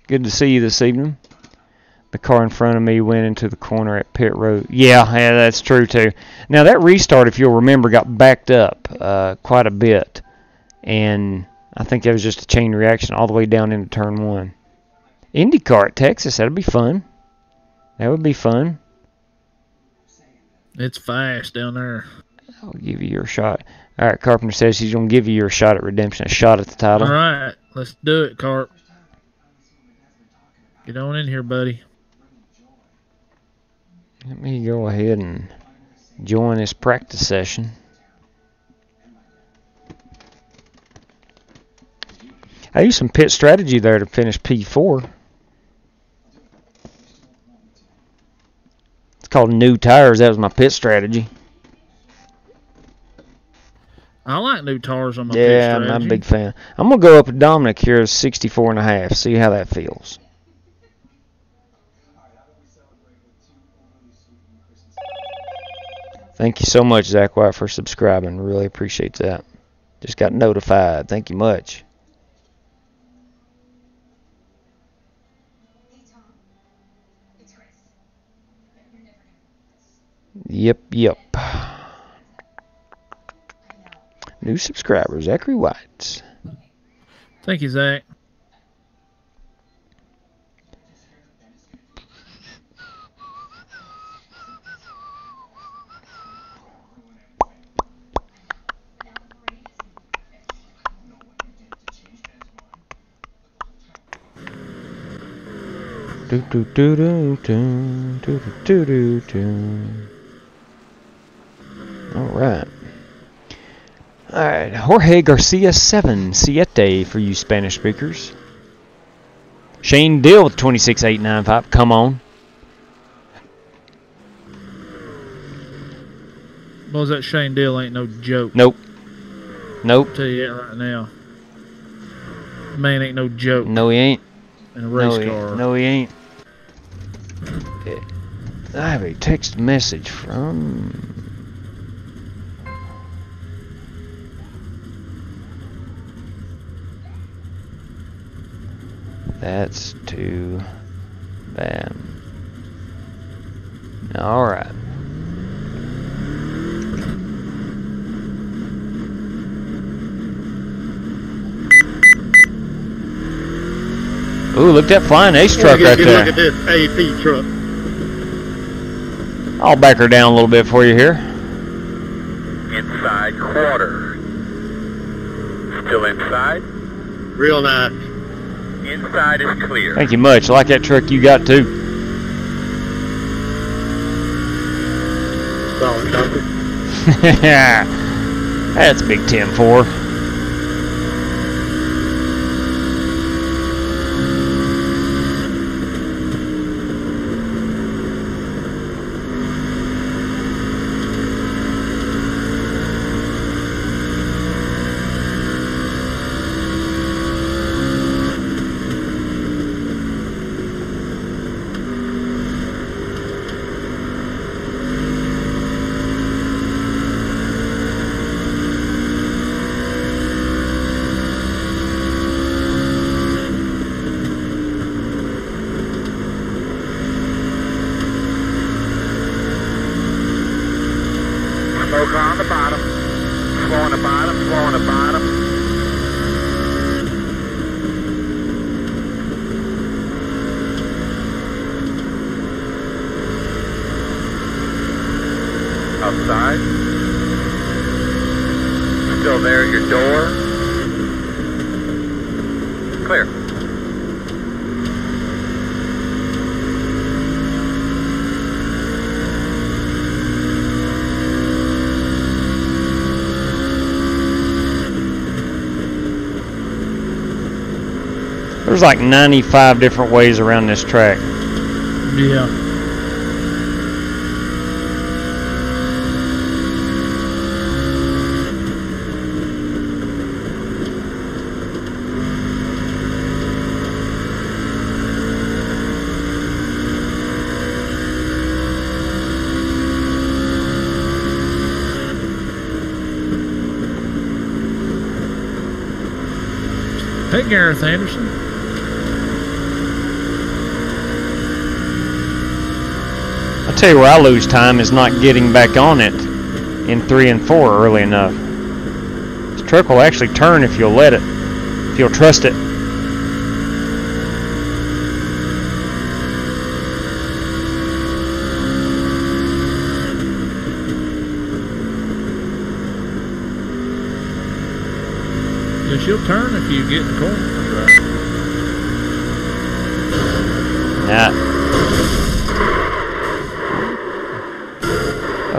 Good to see you this evening. The car in front of me went into the corner at pit road. Yeah, that's true, too. Now, that restart, if you'll remember, got backed up quite a bit. And I think that was just a chain reaction all the way down into turn 1. IndyCar at Texas, that'd be fun. That would be fun. It's fast down there. I'll give you your shot. All right, Carpenter says he's going to give you your shot at redemption, a shot at the title. All right, let's do it, Carp. Get on in here, buddy. Let me go ahead and join this practice session. I used some pit strategy there to finish P4. It's called new tires. That was my pit strategy. I like new tires on my pit strategy. Yeah, I'm a big fan. I'm going to go up with Dominic here at 64.5. See how that feels. Thank you so much, Zach White, for subscribing. Really appreciate that. Just got notified. Thank you much. Yep. New subscriber, Zachary White. Thank you, Zach. All right, Jorge Garcia 7, Siete for you Spanish speakers. Shane Dill with 26.895. Come on. Well, that Shane Dill ain't no joke. Nope. I'll tell you that right now. Man ain't no joke. No, he ain't. In a race car. No, he ain't. I have a text message from... That's too bad. All right. Ooh, look at that flying ace truck right there. Look at this AP truck. I'll back her down a little bit for you here. Inside quarter. Still inside. Real nice. Inside is clear. Thank you much. I like that truck you got too. Solid company. That's Big 10-4. Smoke on the bottom. Slow on the bottom, slow on the bottom. Outside. Still there at your door. Clear. There's like 95 different ways around this track. Yeah. Hey, Gareth Anderson. I'll tell you where I lose time is not getting back on it in 3 and 4 early enough. This truck will actually turn if you'll let it, if you'll trust it. Yeah, she'll turn if you get in the corner. Yeah.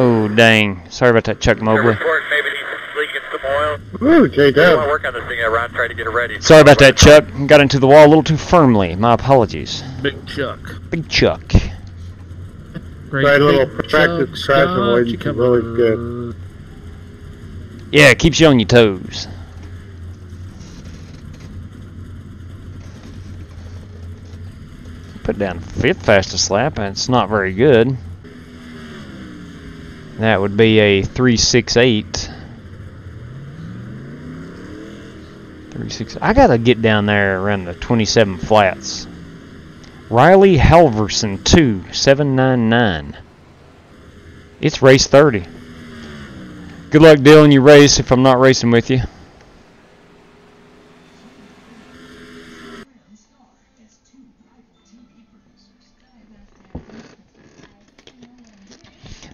Oh, dang. Sorry about that, Chuck Mobley. Maybe he's leaking some oil. Ooh, J-Dub. I want to work on this thing around, trying to get it ready. Sorry about that, Chuck. Got into the wall a little too firmly. My apologies. Big Chuck. Big Chuck. Great Right, a little big practice Chuck, crash Scott, avoidance you is come always over. good. Yeah, it keeps you on your toes. Put down 5th fastest lap, and it's not very good. That would be a 3.68. 3.6. I gotta get down there around the 27 flats. Riley Halverson 2.799. It's race 30. Good luck, Dylan. You race if I'm not racing with you.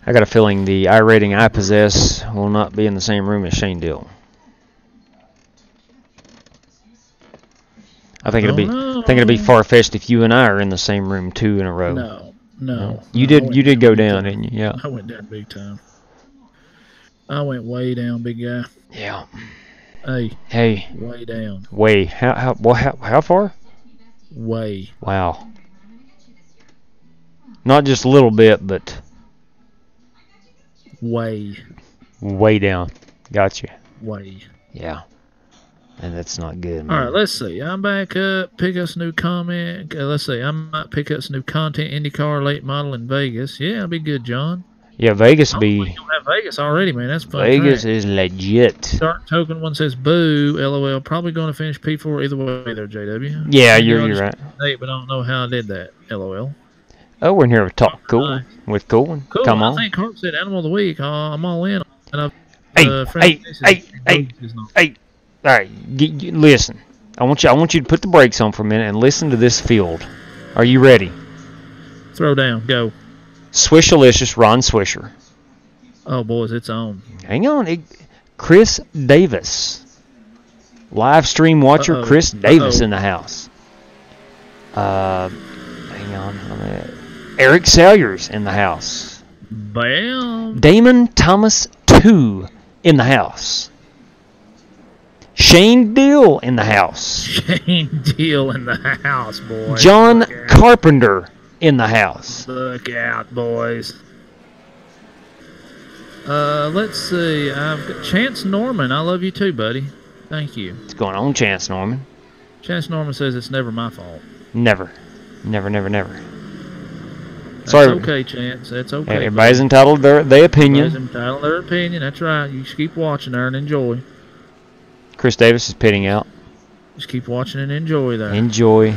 I got a feeling the iRating I possess will not be in the same room as Shane Dill. I think it'll be far-fetched if you and I are in the same room 2 in a row. No. You did go down, didn't you? Yeah. I went down big time. I went way down, big guy. Yeah. Hey. Way down. Way. How far? Way. Wow. Not just a little bit, but way down. Gotcha. Way. Yeah. And that's not good, man. All right, let's see. I'm back up. Pick us a new comment. Let's see. I might pick up some new content. IndyCar late model in Vegas. Yeah, it'll be good, John. Yeah, Vegas You have Vegas already, man. That's fun. Vegas is legit. Start token one says boo. LOL. Probably going to finish P4 either way there, JW. Yeah, you're right. But I don't know how I did that. LOL. Oh, we're in here with Talk Cool. With Cool. Come on. I think Hart said Animal of the Week. I'm all in. And Hey. All right, listen. I want you to put the brakes on for a minute and listen to this field. Are you ready? Throw down. Go. Swishalicious Ron Swisher. Oh, boys, it's on. Hang on. Chris Davis. Live stream watcher Chris Davis in the house. Hang on. Eric Salyers in the house. Bam. Damon Thomas 2 in the house. Shane Dill in the house. Shane Dill in the house, boys. John Carpenter in the house. Look out, boys. Let's see. I've got Chance Norman. I love you too, buddy. Thank you. What's going on, Chance Norman? Chance Norman says it's never my fault. Never. That's sorry. Okay, Chance. That's okay. Everybody's entitled to their opinion. Everybody's entitled to their opinion. That's right. You just keep watching there and enjoy. Chris Davis is pitting out. Just keep watching and enjoy there. Enjoy.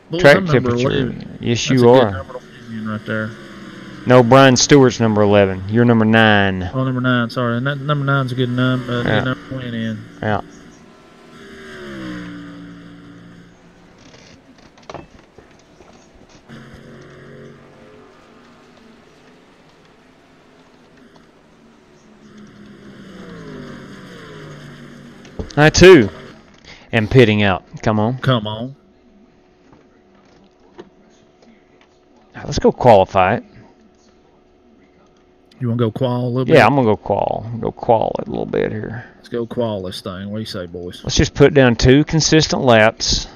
Bulls, track temperature. Yes, you are. Right there. No, Brian Stewart's number 11. You're number 9. Oh, number 9. Sorry. And that number 9's a good number. Number went in. Yeah. I too am pitting out. Come on. Let's go qualify it. You want to go qual a little bit? Yeah, I'm going to go qual. Go qual it a little bit here. Let's go qual this thing. What do you say, boys? Let's just put down 2 consistent laps.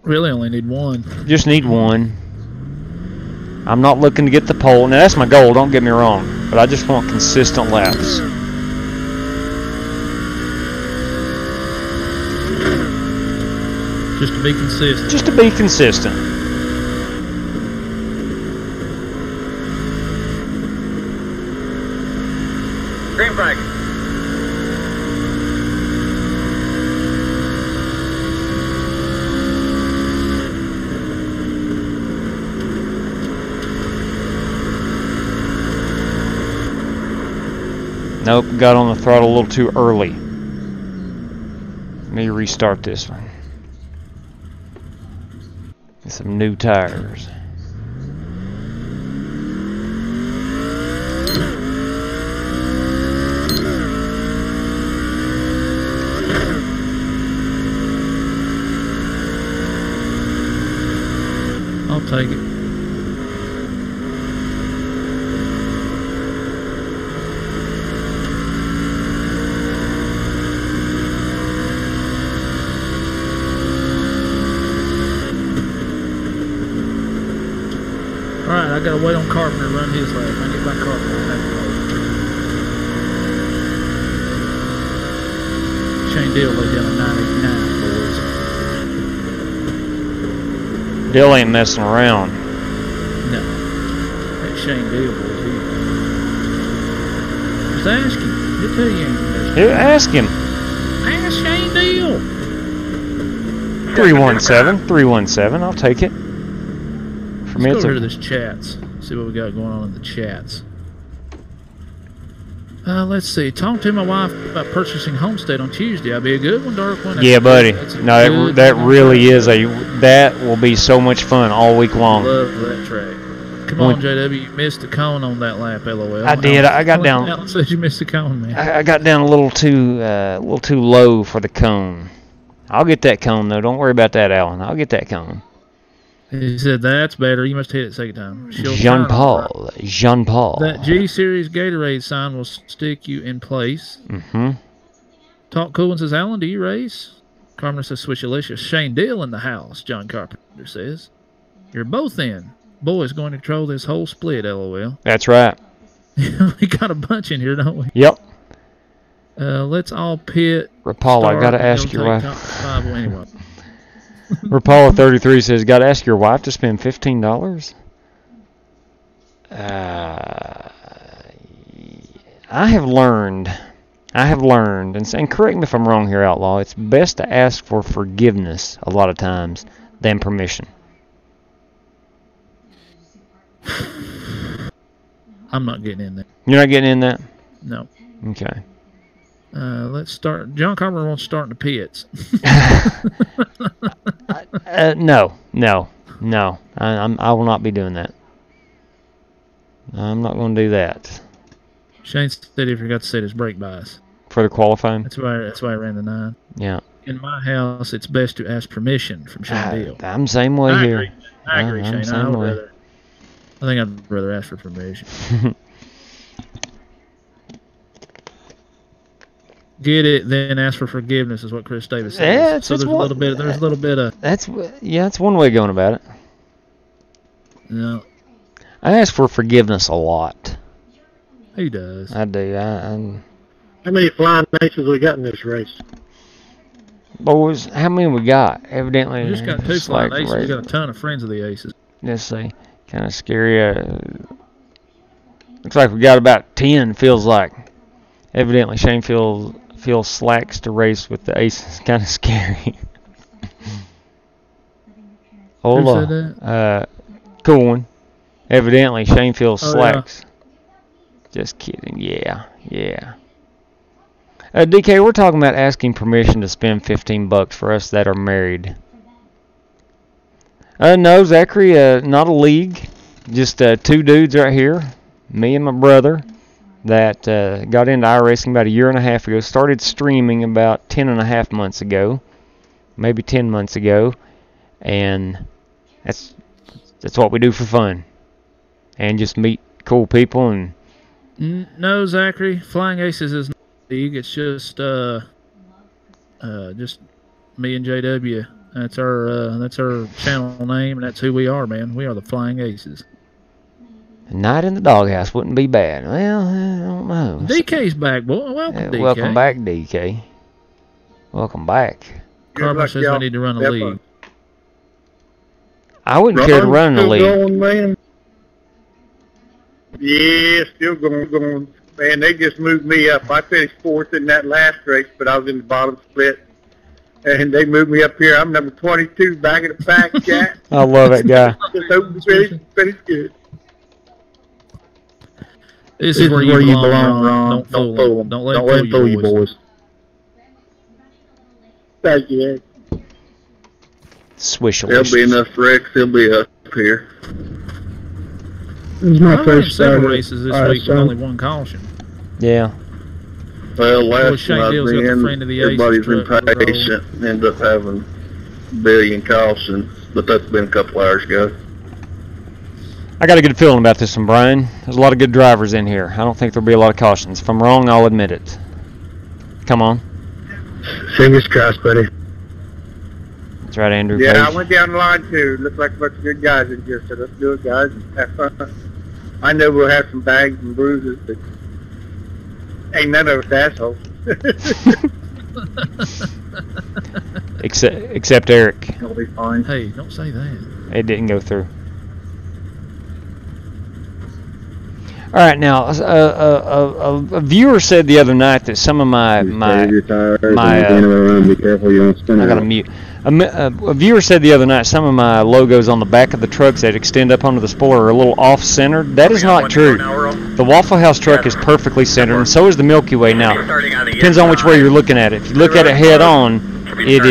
Really only need 1. Just need 1. I'm not looking to get the pole. Now, that's my goal, don't get me wrong. But I just want consistent laps. Just to be consistent. Just to be consistent. Green flag. Nope, got on the throttle a little too early. Let me restart this one. Get some new tires. I'll take it. Alright, I gotta wait on Carpenter to run his lap. I get back Carpenter on that pole. Shane Dill laid down a 989, boys. Dill ain't messing around. No. That Shane Dill, boys, just ask him. He'll tell you ain't messing Here, ask him. Ask Shane Dill. 317, I'll take it. For me, Let's go over to it's this chats. See what we got going on in the chats. Let's see. Talk to my wife about purchasing Homestead on Tuesday. That'll be a good one, Dark one. yeah, buddy. No, that really is that will be so much fun all week long. Love that track. Come on, JW. You missed the cone on that lap, LOL. I did. I got down. Alan says you missed the cone, man. I got down a little too low for the cone. I'll get that cone though. Don't worry about that, Alan. I'll get that cone. He said, that's better. You must hit it second time. Jean-Paul. That G-Series Gatorade sign will stick you in place. Mm-hmm. Talk Cool and says, Alan, do you race? Carmen says, Switchalicious. Shane Dill in the house, John Carpenter says. You're both in. Boy's going to control this whole split, LOL. That's right. We got a bunch in here, don't we? Yep. Let's all pit. Rapala, I got to ask your wife. Anyway. Rapala 33 says, got to ask your wife to spend $15? I have learned, and correct me if I'm wrong here, Outlaw, it's best to ask for forgiveness a lot of times than permission. I'm not getting in there. You're not getting in that? No. Okay. Let's start. John Carpenter wants to start in the pits. No. I will not be doing that. I'm not going to do that. Shane said he forgot to set his brake bias for the qualifying. That's why I ran the 9. Yeah. In my house, it's best to ask permission from Shane Deal. I'm the same way here. I agree, Shane. I think I'd rather ask for permission. Get it, then ask for forgiveness is what Chris Davis says. Yeah, so there's a little bit of that's one way of going about it. No. I ask for forgiveness a lot. He does. I do. How many flying aces we got in this race? Boys, how many we got? Evidently, we just got 2 flying aces. We got a ton of friends of the aces. Let's see. Kind of scary. Looks like we got about 10. Feels like. Evidently, Shane feels slacks to race with the aces. Kind of scary. Hola. Cool one. Evidently, Shane feels slacks. Yeah. Just kidding. Yeah. DK, we're talking about asking permission to spend $15 for us that are married. No, Zachary, not a league. Just 2 dudes right here. Me and my brother that got into iRacing about 1.5 years ago. Started streaming about 10.5 months ago. Maybe 10 months ago. And that's what we do for fun. And just meet cool people and No, Zachary. Flying Aces is not a league. It's just me and JW. That's our channel name, and that's who we are, man. We are the Flying Aces. A night in the doghouse wouldn't be bad. Well, I don't know. DK's back, boy. Welcome, DK. Welcome back, DK. Welcome back. Carver says we need to run a league. I wouldn't care to run a league. Going, man. Yeah, still going. Man, they just moved me up. I finished 4th in that last race, but I was in the bottom split. And they moved me up here. I'm number 22, back of the pack, Jack. I love that guy. Just hope the finish good. This is where you belong, Ron. Don't fool them. Don't let them fool you, boys. Thank you. Swish. There'll be enough wrecks. He'll be up here. This is my first several races this week with only one caution. Yeah. Well, last Shane one I Dale's was got the in, friend of the everybody's Aces been truck patient. Ended up having a billion cautions, but that's been a couple hours ago. I got a good feeling about this one, Brian. There's a lot of good drivers in here. I don't think there'll be a lot of cautions. If I'm wrong, I'll admit it. Come on. Fingers crossed, buddy. That's right, Andrew. Yeah, Page. I went down the line too. Looked like a bunch of good guys in here, so let's do it, guys. Have fun. I know we'll have some bangs and bruises, but ain't none of us assholes. Except Eric. It'll be fine. Hey, don't say that. It didn't go through. All right, now a viewer said the other night that some of my I got to mute. A viewer said the other night some of my logos on the back of the trucks that extend up onto the spoiler are a little off-centered. That is not true. The Waffle House truck is perfectly centered, and so is the Milky Way. Now, depends on which way you're looking at it. If you look at it head on, it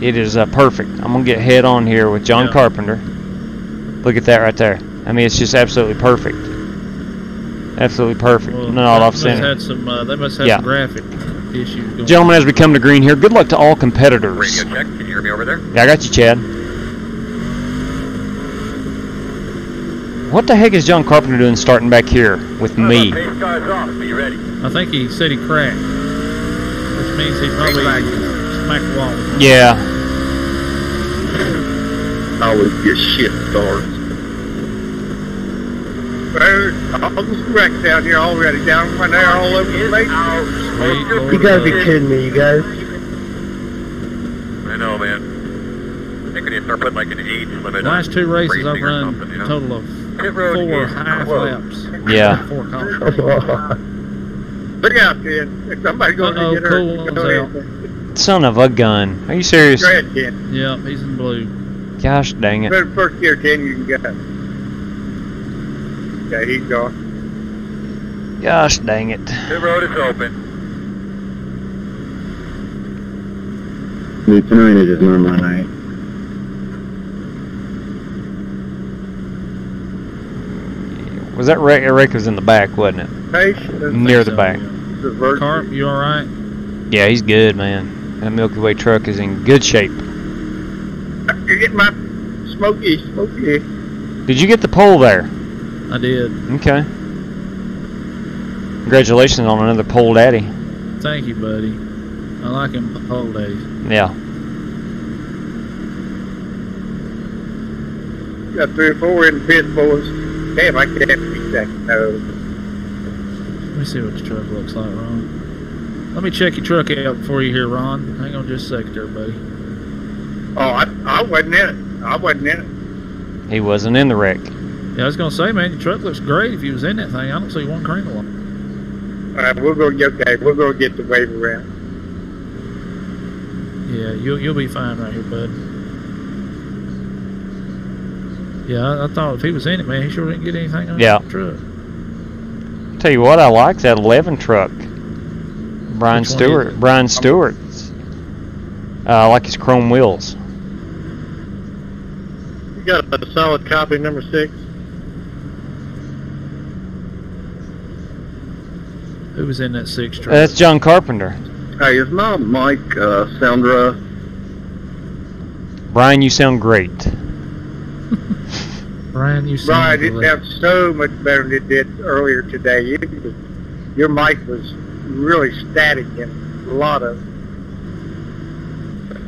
is perfect. I'm gonna get head on here with John Carpenter. Look at that right there. I mean, it's just absolutely perfect. Absolutely perfect. Well, not off center. They must have some graphic issues going Gentlemen, as we come to green here, good luck to all competitors. Radio check. Can you hear me over there? Yeah, I got you, Chad. What the heck is John Carpenter doing starting back here with me? Pace car's off. Are you ready? I think he said he cracked, which means he probably smacked the wall. Yeah. Always get shit started. There's all the wrecks down here already, down right there all over the place. You gotta be kidding me, you guys. I know, man. I think we need to start putting like an age limit. Last two races I've run you know? a total of 4 half laps. Yeah. 4 cautions. Look out, kid. If somebody's going to get hurt, Cool one's go out. ahead. Son of a gun. Are you serious? Go ahead, Ken. Yep, he's in blue. Gosh dang it. First gear, Ken, you can go. Okay, he's gone. Gosh dang it. The road is open. Tonight is not my night. Was that Rick was in the back, wasn't it? Near the back. Carp, you alright? Yeah, he's good, man. That Milky Way truck is in good shape. You're getting my smoky. Did you get the pole there? I did. Okay. Congratulations on another pole daddy. Thank you, buddy. I like him all days. Yeah. Got 3 or 4 in the pit, boys. Damn, I can't beat that nose. Let me see what your truck looks like, Ron. Let me check your truck out before you hear Ron. Hang on just a second there, buddy. Oh, I wasn't in it. He wasn't in the wreck. Yeah, I was going to say, man, your truck looks great if you was in that thing. I don't see one crinkle on it. All right, we'll go get the wave around. Yeah, you'll be fine right here, bud. Yeah, I thought if he was in it, man, he sure didn't get anything on the truck. Tell you what, I like that 11 truck. Brian Stewart. I like his chrome wheels. You got a solid copy, number 6. Who was in that 6 truck? That's John Carpenter. Hey, is my mic sound rough? Brian, you sound great. Brian, you Brian, it sounds so much better than it did earlier today. Your mic was really static and a lot of.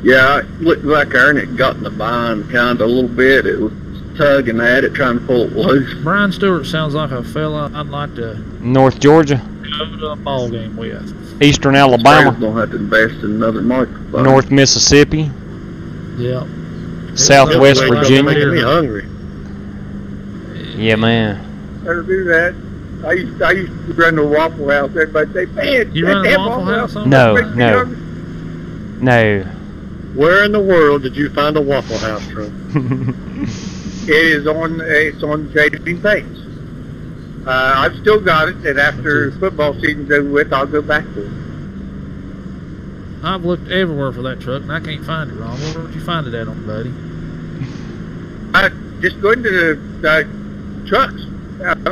Yeah, it looked like Ernie got in the bind kind of a little bit. It was tugging at it, trying to pull it loose. Brian Stewart sounds like a fella I'd like to North Georgia. Go to a ball game with. Eastern Alabama. Don't have to invest in another microphone. North Mississippi. Yeah. Southwest Virginia. Making me hungry. Yeah, man. Better do that. I used to run the Waffle House. Everybody say, man, you run a Waffle House? No. Where in the world did you find a Waffle House from? It's on Trading Paints. I've still got it, and after football season's over with, I'll go back to it. I've looked everywhere for that truck, and I can't find it, Ron. Where would you find it at, buddy? Just go into the trucks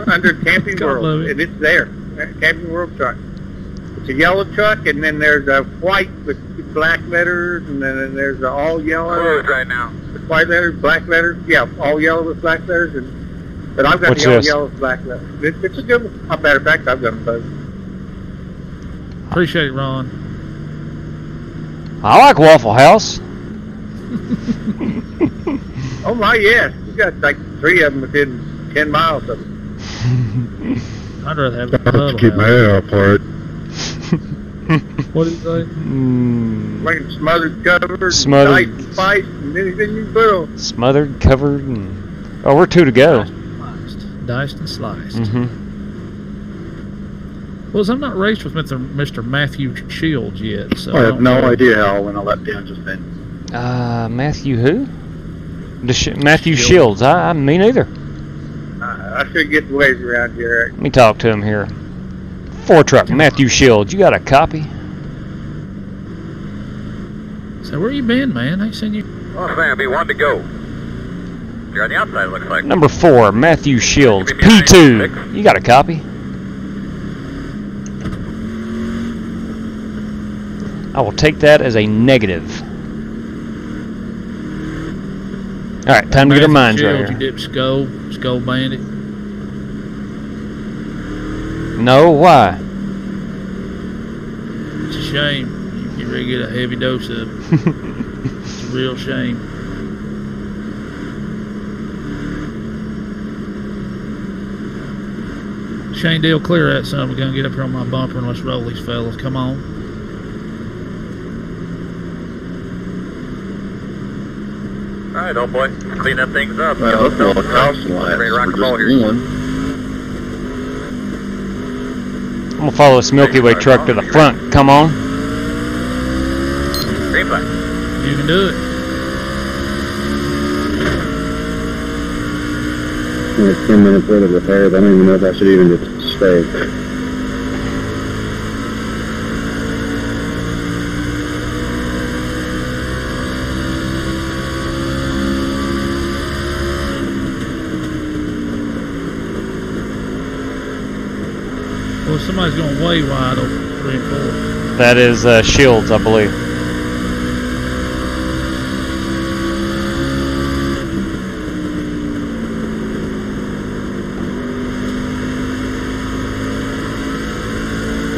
under Camping World, and it's there. Camping World truck. It's a yellow truck, and then there's a white with black letters, and then there's a all yellow. Closed right now. White letters, black letters. Yeah, all yellow with black letters. But I've got What's the all this? yellow with black letters. It's a good one. Matter of fact, I've got them both. Appreciate it, Ron. I like Waffle House. Oh my, yes. You got like 3 of them within 10 miles of it. I'd rather have I have to keep my eye out for it. What did you say? Like smothered, covered, Smothered. diced, spiced, and anything you put on. Smothered, covered, and... Oh, we're 2 to go. Diced and sliced. Mm-hmm. Well, I'm not raced with Mr. Matthew Shields yet, so I have no idea how I went on that down just then. Matthew who? Matthew Shields. Me neither. I should get the ways around here, Eric. Let me talk to him here. 4-truck, Matthew Shields. You got a copy? So where you been, man? I seen you. Well, Sam, be 1 to go. You're on the outside, it looks like. Number 4, Matthew Shields. P2. You got a copy? I will take that as a negative. All right, time to get our minds right You here. dip Skull Bandit. No, why? It's a shame. You really get a heavy dose of it. It's a real shame. Shane Dale, clear that son. We're gonna get up here on my bumper and let's roll these fellas. Come on. All right, old boy. Clean up things up. Well, that's all the cost Ready to rock the ball here. I'm gonna follow this Milky Way truck to the front. Come on. Green flag. You can do it. It's 10 minutes later with her. I don't even know if I should even just stay. Well, somebody's going way wide over 3 and 4. That is Shields, I believe.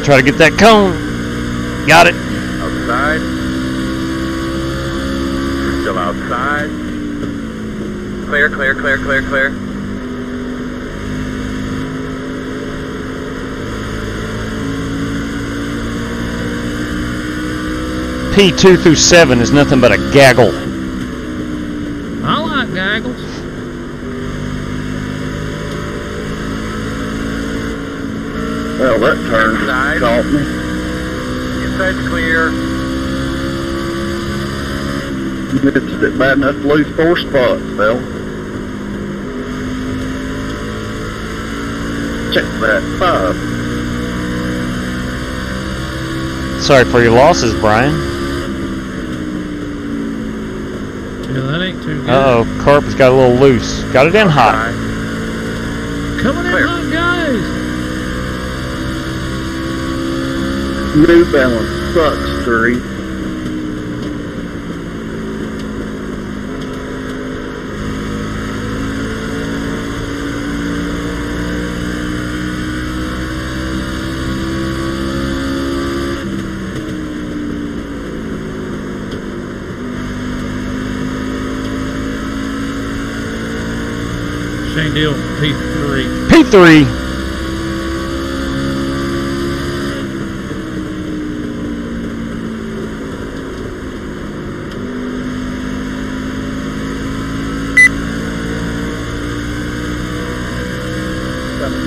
Try to get that cone. Got it. Outside. Still outside. Clear, clear, clear, clear, clear. P2 through 7 is nothing but a gaggle. I like gaggles. Well, that turn Inside. caught me. Inside's clear. Missed it bad enough to lose 4 spots, Phil. Check that 5. Sorry for your losses, Brian. Yeah, that ain't too good. Uh-oh, carpet's got a little loose. Got it in hot. Coming in Clear. hot, guys. New Balance sucks, 3. Shane Deal, P3. P3.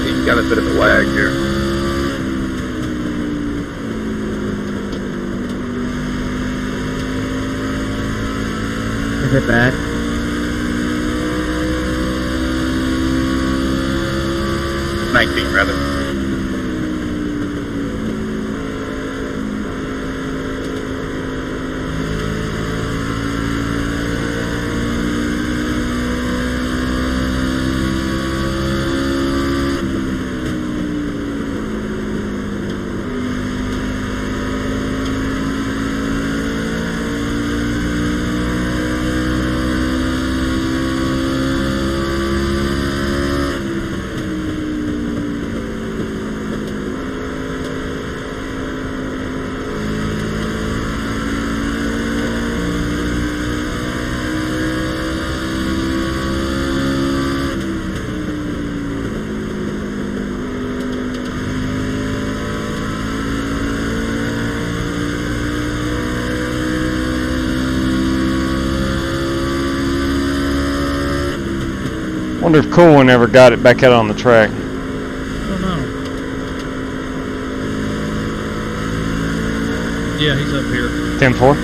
He's got a bit of a lag here. Is it bad? Rather. Wonder if Coolin ever got it back out on the track. I don't know. Yeah, he's up here. 10-4.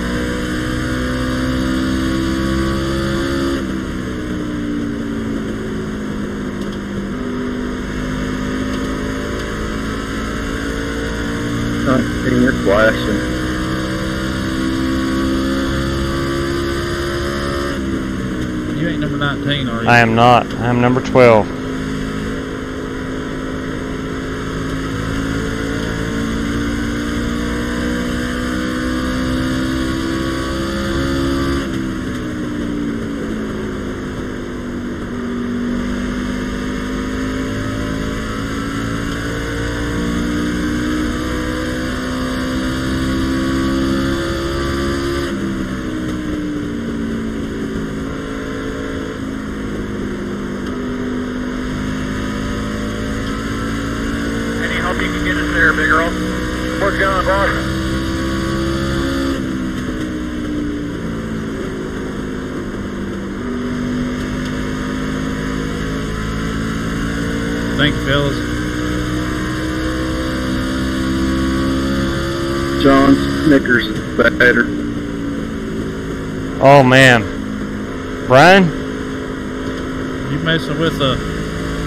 You're flashing. You ain't number 19, are you? I am not. I am number 12. Thank you, fellas. John Snickers is better. Oh man, Brian? You messing with a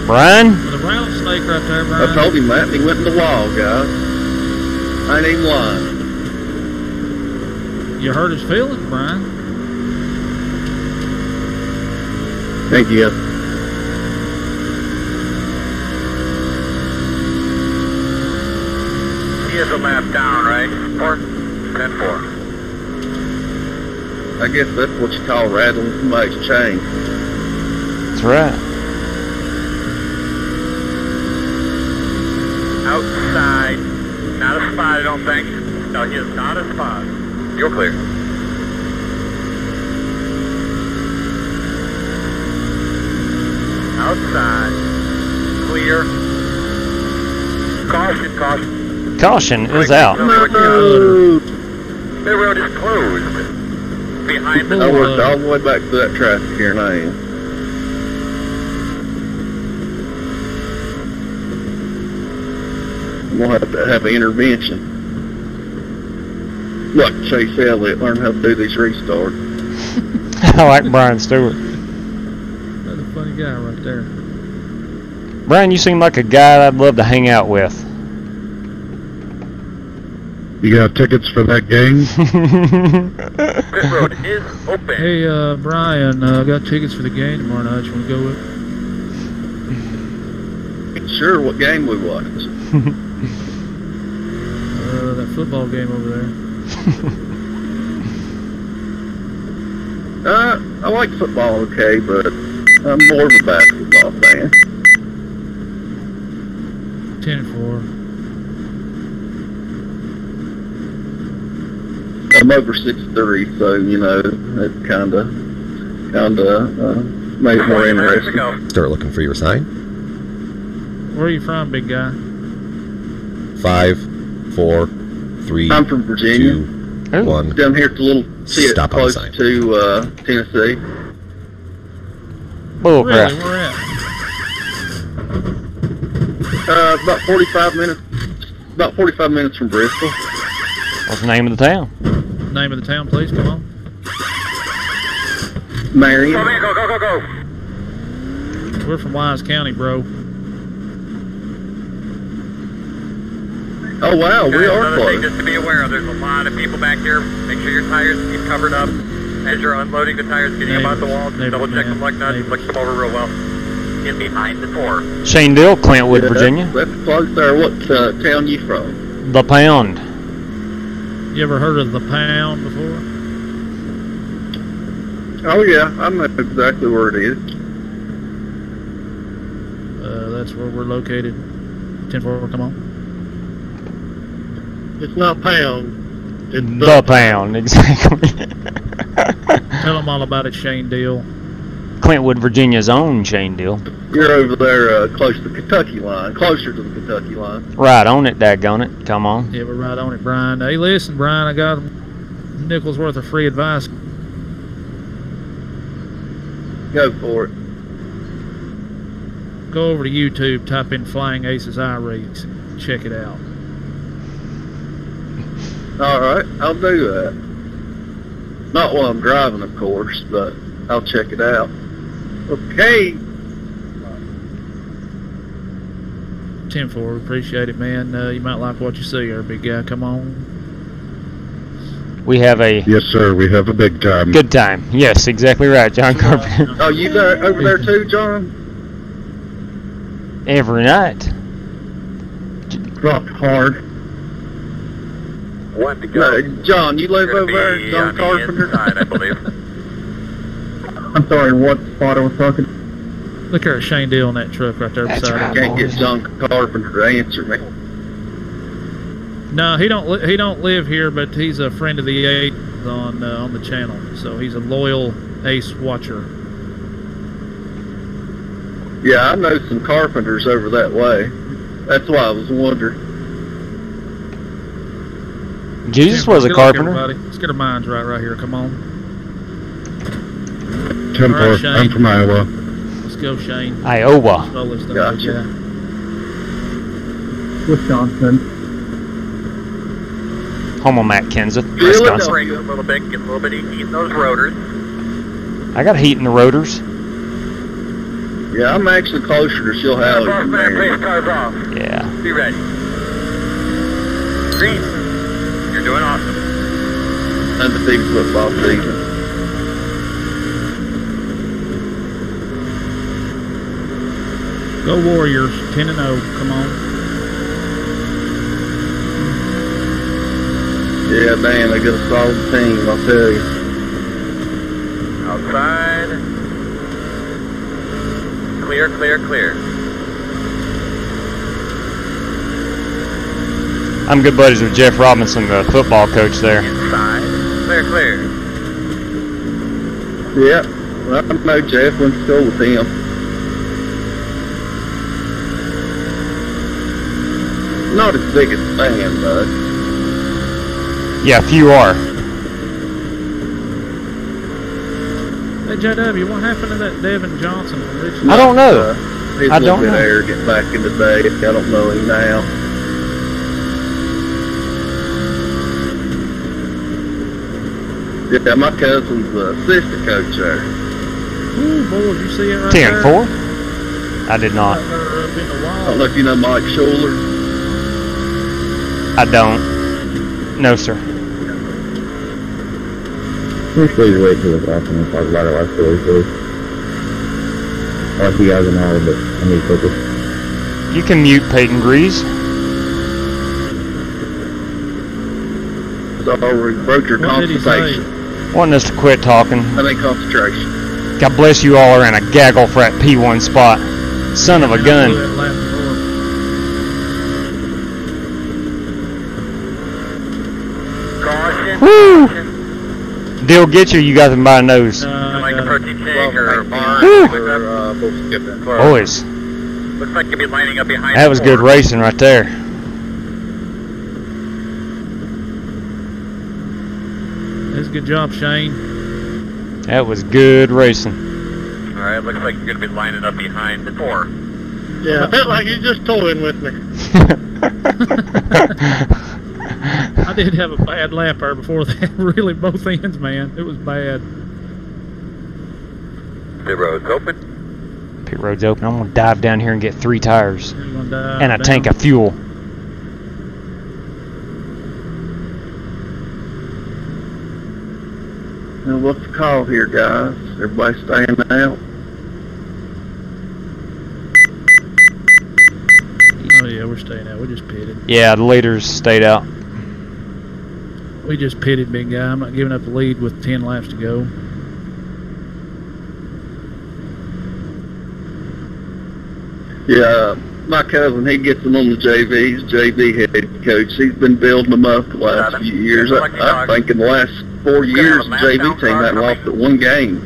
rattlesnake right there, Brian? I told him that, and he went in the wall, guys. I ain't even lying. You hurt his feelings, Brian. Thank you. He is a lap down, right? 10-4. I guess that's what you call rattling somebody's chain. That's right. Outside. Not a spot, I don't think. No, he is not a spot. You're clear. Outside. Clear. Caution, caution. Caution is out. The road is closed. Behind the I worked all the way back to that traffic here, and I am. We'll have to have an intervention. Look, Chase Elliott, learn how to do these restarts. I like Brian Stewart. That's a funny guy right there. Brian, you seem like a guy I'd love to hang out with. You got tickets for that gang? Pit road is open. Hey, Brian, I got tickets for the game tomorrow night. You want to go with? Sure, what game we watch? That football game over there. I like football, okay, but I'm more of a basketball fan. 10-4. I'm over 6'3", so you know it's kind of make it more interesting. Start looking for your sign. Where are you from, big guy? 5, 4, 3. I'm from Virginia. 2, 1. Down here, it's a little Stop on the close sign. to Tennessee. Bull crap. Really? Where at? About 45 minutes. About 45 minutes from Bristol. What's the name of the town? Name of the town, please. Come on. Marion. Go, man, go. We're from Wise County, bro. Oh wow, we are Another thing close. just to be aware of, there's a lot of people back here. Make sure your tires keep covered up. As you're unloading the tires, getting them out the wall, just double check them like that, look them over real well. Get behind the 4. Shane Dill, Clintwood, Yeah, Virginia. That's close there. What town you from? The Pound. You ever heard of the Pound before? Oh yeah, I know exactly where it is. That's where we're located. 10-4, come on. It's not pound. It's The Pound, exactly. Tell them all about it, Shane Deal. Clintwood, Virginia's own Shane Dill. You're over there close to the Kentucky line, closer to the Kentucky line. Right on it, daggone it. Come on. Yeah, we're right on it, Brian. Hey, listen, Brian, I got a nickel's worth of free advice. Go for it. Go over to YouTube, type in Flying Aces iRacing. Check it out. All right, I'll do that. Not while I'm driving, of course, but I'll check it out. Okay. 10-4, appreciate it, man. You might like what you see here, big guy. Come on. We have a Yes, sir. We have a big time. good time. Yes, exactly right, John Carpenter. Oh, you there over there too, John? Every night. Dropped hard. 1 to go. No, John, you live Gonna over there, be John on the Carpenter? inside, I believe. I'm sorry, what spot I was talking? Look here at Shane Deal in that truck right there That's beside right. him. Can't get John Carpenter to answer me. No, he don't live here, but he's a friend of the Ace on the channel. So he's a loyal Ace watcher. Yeah, I know some carpenters over that way. That's why I was wondering. Jesus was a Good luck, carpenter. everybody. Let's get our minds right here. Come on. 10-4. All right, Shane. I'm from Iowa. Let's go, Shane. Iowa. Roll this thing, Gotcha. big guy. Wisconsin. Home of Matt Kenseth, Really? Wisconsin. Brake a little bit, get a little bit of heat in those rotors. I got heat in the rotors. Yeah, I'm actually closer to Shillhalley Boss than man, Marion. please, cars off. Yeah. Be ready. Green. You're doing awesome. That's the big football season. Go Warriors. 10-0. Come on. Yeah, man, they got a solid team, I'll tell you. Outside. Clear, clear, clear. I'm good buddies with Jeff Robinson, the football coach there. Inside. Clear, clear. Yeah, well, I know Jeff went to school with him. Not as big as Sam, though. Yeah, few are. Hey, JW, what happened to that Devin Johnson from Richmond? I don't know. He's I a little don't bit know. arrogant back in the day. I don't know him now. Yeah, my cousin's the assistant coach there. Ooh, boy, did you see it right 10-4? I did not. Right there up in the I wall. don't know if you know Mike Schuler. I don't. No, sir. Please wait till this afternoon and talk about it like story, please. I'll see you guys in an hour, but I need to focus. You can mute Peyton Grease. Sorry, broke your What did he say? constipation. Wanting us to quit talking. I mean concentration. God bless you all are in a gaggle for that P1 spot. Son of a gun. Caution. Woo! Caution. Dill get you got them by the nose. Oh my protein shake or bar. Boys. Looks like you'll be lining up behind. That was good racing right there. That's a good job, Shane. That was good racing. All right, looks like you're going to be lining up behind the 4. Yeah, I felt like you just toying with me. I did have a bad lap there before that. Really, both ends, man. It was bad. Pit road's open. Pit road's open. I'm going to dive down here and get 3 tires. And a down. tank of fuel. Now, what's the call here, guys? Everybody staying out? Oh, yeah, we're staying out. We just pitted. Yeah, the leaders stayed out. We just pitted, big guy. I'm not giving up the lead with 10 laps to go. Yeah, my cousin, he gets them on the JV. He's JV head coach. He's been building them up the last few years. I think in the last 4 years, the JV team hadn't lost at one game.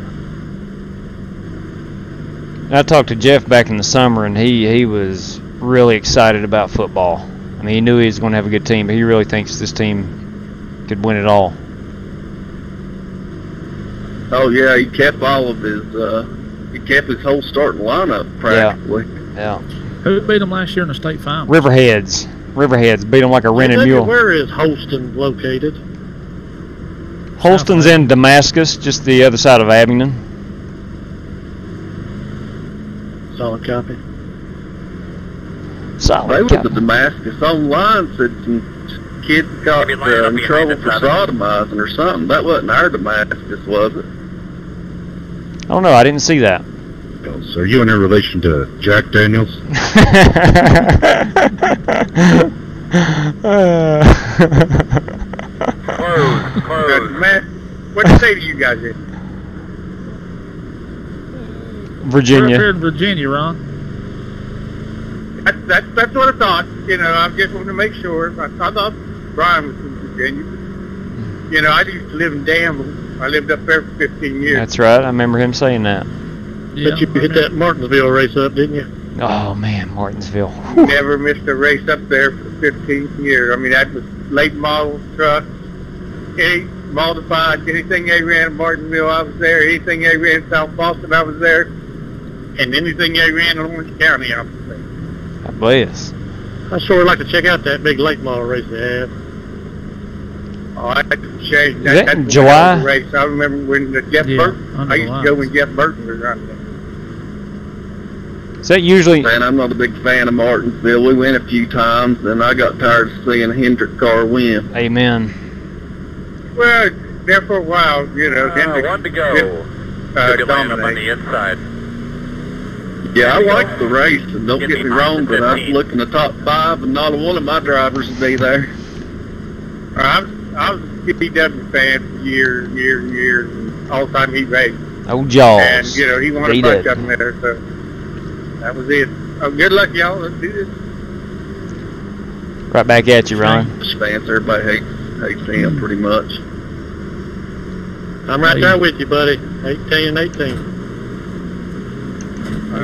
I talked to Jeff back in the summer, and he was really excited about football. I mean, he knew he was going to have a good team, but he really thinks this team could win it all. Oh yeah, he kept all of his he kept his whole starting lineup practically. Yeah. Who beat them last year in the state final? Riverheads beat them like a rented mule. Where is Holston located? Holston's in Damascus, just the other side of Abingdon. Solid copy. Solid They were the Damascus online said some kids got in trouble for sodomizing or something. That wasn't our Damascus, was it? I don't know. I didn't see that. So are you in relation to Jack Daniels? Close. Matt, what state are you guys in? Virginia. We're here in Virginia, Ron. That's what I thought. You know, I just wanted to make sure. I thought Brian was from Virginia. You know, I used to live in Danville. I lived up there for 15 years. That's right. I remember him saying that. Yeah, But you hit that Martinsville race up, didn't you? Oh, man, Martinsville. Never missed a race up there for 15 years. I mean, that was late model trucks, any modified, anything they ran in Martinsville, I was there. Anything they ran in South Boston, I was there. And anything they ran in Orange County, I was there. I bless. I sure would like to check out that big late model race they have. Oh, I had to change Is that that. in That's July? the race. I remember when Jeff Burton, I used to go when Jeff Burton was running it. Is that usually... Man, I'm not a big fan of Martinsville. We went a few times, and I got tired of seeing a Hendrick car win. Amen. Well, there for a while, you know. One to go. You'll be lining up on the inside. Yeah, I like the race, and don't get me wrong, but I'm looking at the top 5, and not one of my drivers would be there. I was a PW fan for years, and all the time he raced. Oh, Jaws. And, you know, he won a bunch of them there, so that was it. Oh, good luck, y'all. Let's do this. Right back at you, Ron. Fans, everybody hates him pretty much. I'm right there with you, buddy. 18. I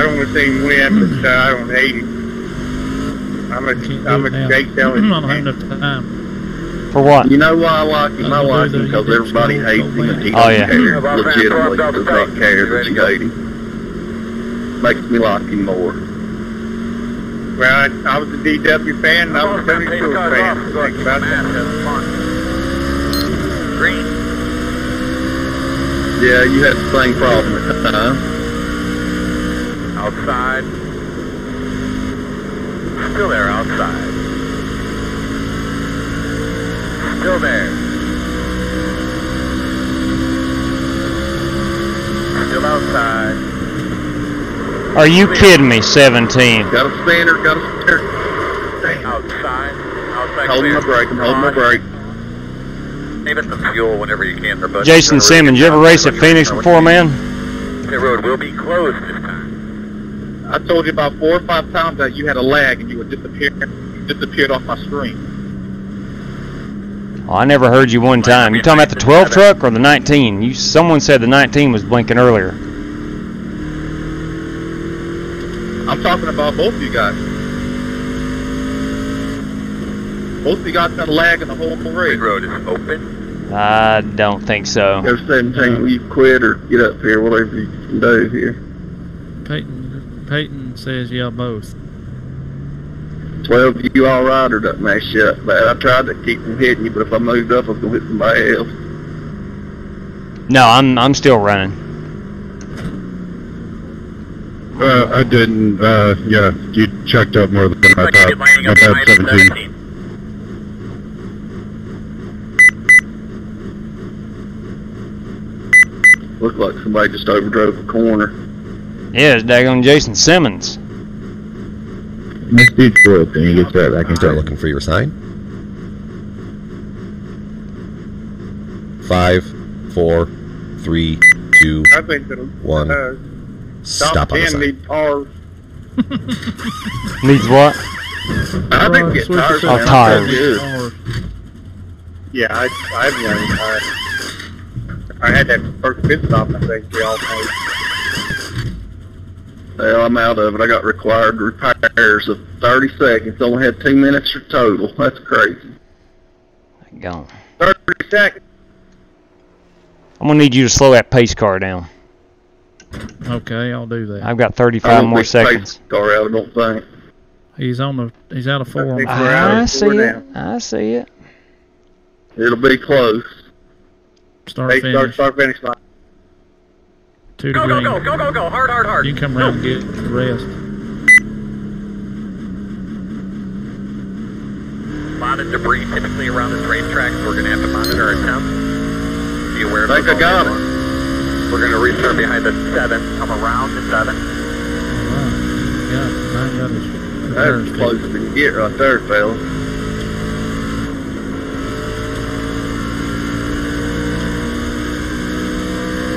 don't want to see him win, but I don't hate him. I'm a Jake Ellis I don't have enough time. For what? You know why I like him? I like him because everybody hates him and he doesn't care. Legitimately does not care that you hate him. Makes me like him more. Well, I was a DW fan and I was a Tony Stewart fan. Think about that. Green. Yeah, you had the same problem at the time. Outside. Still there, outside. Still there. Still outside. Are you kidding me? 17. Got a spinner, Outside. Holding my brake, I'm holding my brake. Save it some fuel whenever you can for budget. Jason Simmons, you ever race at Phoenix before, man? The road will be closed this time. I told you about 4 or 5 times that you had a lag and you would disappear off my screen. Well, I never heard you one time. You talking about the 12 truck or the 19? Someone said the 19 was blinking earlier. I'm talking about both of you guys. Both of you guys got a lag in the whole race. Road is open. I don't think so. Go 17, will you quit or get up here, whatever you can do here. Peyton says yeah, both. 12, you alright or doesn't mess you up bad? I tried to keep from hitting you, but if I moved up, I was going to hit somebody else. No, I'm still running. I didn't, yeah, you checked up more than I thought. My bad, 17. Looked like somebody just overdrove the corner. Yeah, it's daggone Jason Simmons. This dude's good. Then you get that, I can start looking for your sign. 5, 4, 3, 2, I think 1. Stop on the sign. Need tires. Needs what? I didn't get tires. Oh, tires. Yeah, I haven't got any tires. I had that first pit stop, I think, they all paid. Well, I'm out of it. I got required repairs of 30 seconds. Only had 2 minutes for total. That's crazy. Gone. 30 seconds. I'm going to need you to slow that pace car down. Okay, I'll do that. I've got 35 more seconds. Car out, I don't think. He's out of 4. I see it. I see it. It'll be close. Start finish. Start finish line. 2 to Go, green. go, go, go, go, hard, hard, hard. You can come around and get the rest. A lot of debris typically around this racetrack, so we're going to have to monitor our temps. Be aware of I think I got it. We're going to restart behind the 7. Come around the 7. That's as close as we can get right there, fellas.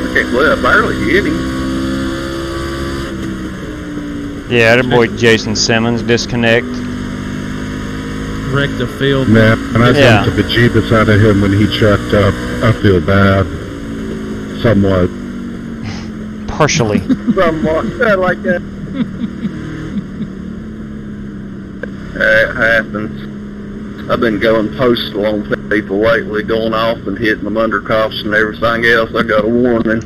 I can't believe I barely hit him. Yeah, that boy Jason Simmons disconnect. Wrecked the field. Man, and I think the bejeebus out of him when he checked up. I feel bad. Somewhat. Partially. Somewhat. I like that. It happens. I've been going postal on people lately, going off and hitting them undercuffs and everything else. I got a warning.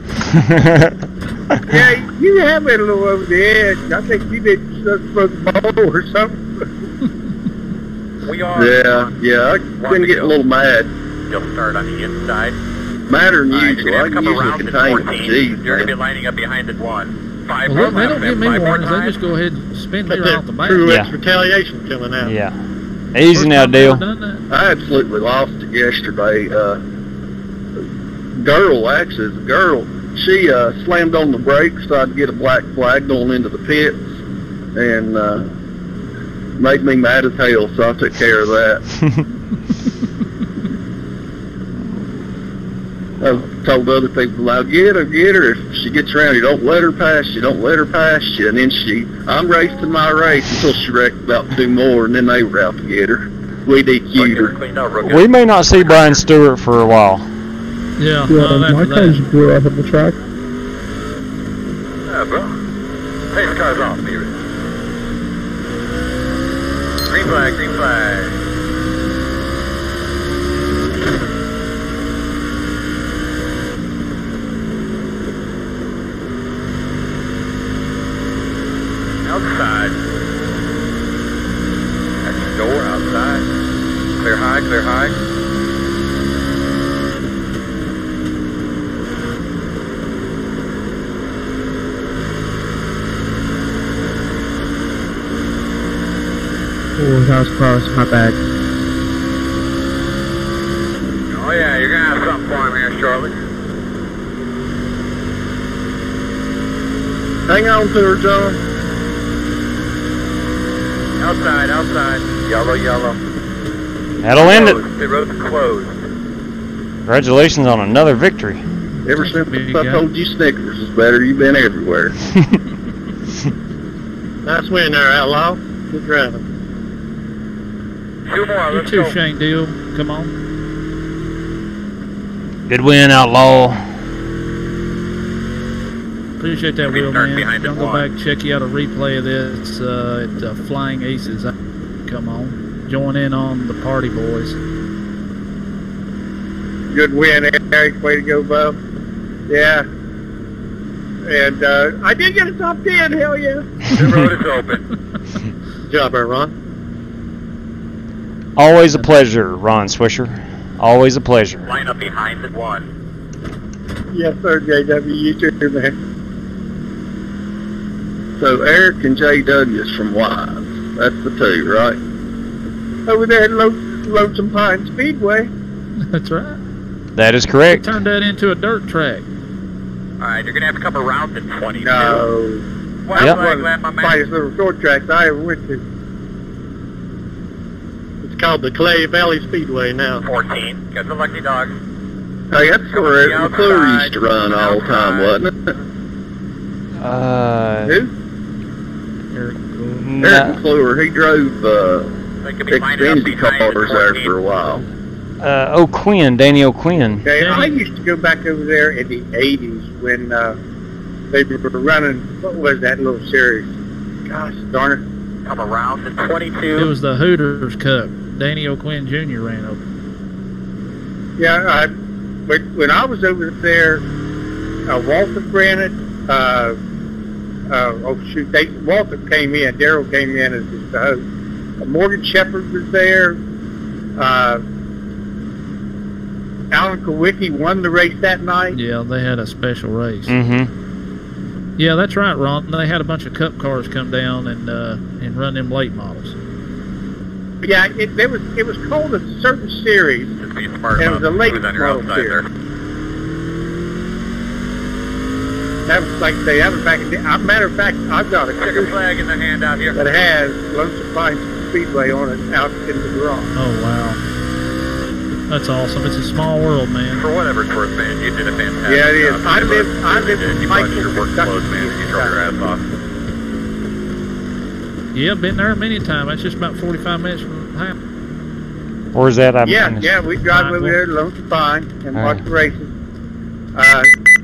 Yeah, you have been a little over the edge. I think you did something for the ball or something. We are. Yeah, I've been getting a little mad. You'll start on the inside. Madder than usual. You're I going to come can usually around at contain 14. it. Jeez, You're going to be man. lining up behind the 1. 5 Well, they don't give me warnings. They just go ahead and spin me right off the bat. Truex retaliation coming out. Yeah. Easy now, Dale. I absolutely lost it yesterday. Girl, actually, the girl, she slammed on the brakes so I'd get a black flag going into the pits, and made me mad as hell, so I took care of that. I've told other people, I'll get her. If she gets around, you don't let her pass you, don't let her pass you. And then I'm racing my race until she wrecked about 2 more, and then they were out to get her. We DQ'd her. We may not see Brian Stewart for a while. Yeah, my car's blew up at the track. Yeah, bro. Take the cars off, baby. Green flag, green flag. Outside. Exit door, outside. Clear high, clear high. Oh, that was close. My bad. Oh yeah, you're gonna have something for him here shortly. Hang on to her, John. Outside, outside. Yellow, yellow. That'll end it. The road's closed. Congratulations on another victory. Ever since I told you Snickers is better, you've been everywhere. Nice win there, Outlaw. Good driving. 2 more, You let's too, go. Shane Deal. Come on. Good win, Outlaw. Appreciate that, Will, man. Don't go back, check you out a replay of this at Flying Aces. Come on. Join in on the party, boys. Good win, Eric. Way to go, bub. Yeah. And I did get a top 10. Hell yeah. The road is open. Good job, Ron. Always a pleasure, Ron Swisher. Always a pleasure. Line up behind the 1. Yes, sir, JW. You too, man. So Eric and JW is from Wise. That's the two, right? Over there at Lonesome Pine Speedway. That's right. That is correct. Turned that into a dirt track. Alright, you're going to have to come around in 22. No. Well, Yep. I'm glad my The man. finest little short tracks I ever went to. It's called the Clay Valley Speedway now. 14. Got the lucky dog. Hey, that's where Eric McClure used to run all the time, wasn't it? Who? Eric McClure, he drove They could be lining up Xfinity behind cars the there 14. for a while. O'Quinn, Danny O'Quinn. Okay, I used to go back over there in the 80s when they were running, what was that little series? Gosh darn it. Come around in 22. It was the Hooters Cup. Danny O'Quinn Jr. ran over. Yeah, when I was over there, Walter ran it. Walter came in. Darryl came in as the host. Morgan Shepherd was there. Alan Kowicki won the race that night. Yeah, they had a special race. Mm-hmm. Yeah, that's right, Ron. They had a bunch of Cup cars come down and run them late models. Yeah, it was called a certain series. Just be smart And it was a late who's on your model outside series. there. That was like I say, that was back in the matter of fact, I've got a Checker flag in the hand out here. that has Lonesome Pine Speedway on it out in the garage. Oh, wow. That's awesome. It's a small world, man. For whatever it's worth, man, you did a fantastic Yeah, it is. job. I live You in punched your work Kentucky. close, man. You drove your ass off. Yeah, been there many times. That's just about 45 minutes from the house. Where's that? Yeah, we drive over there to Lonesome Pine and watch the races.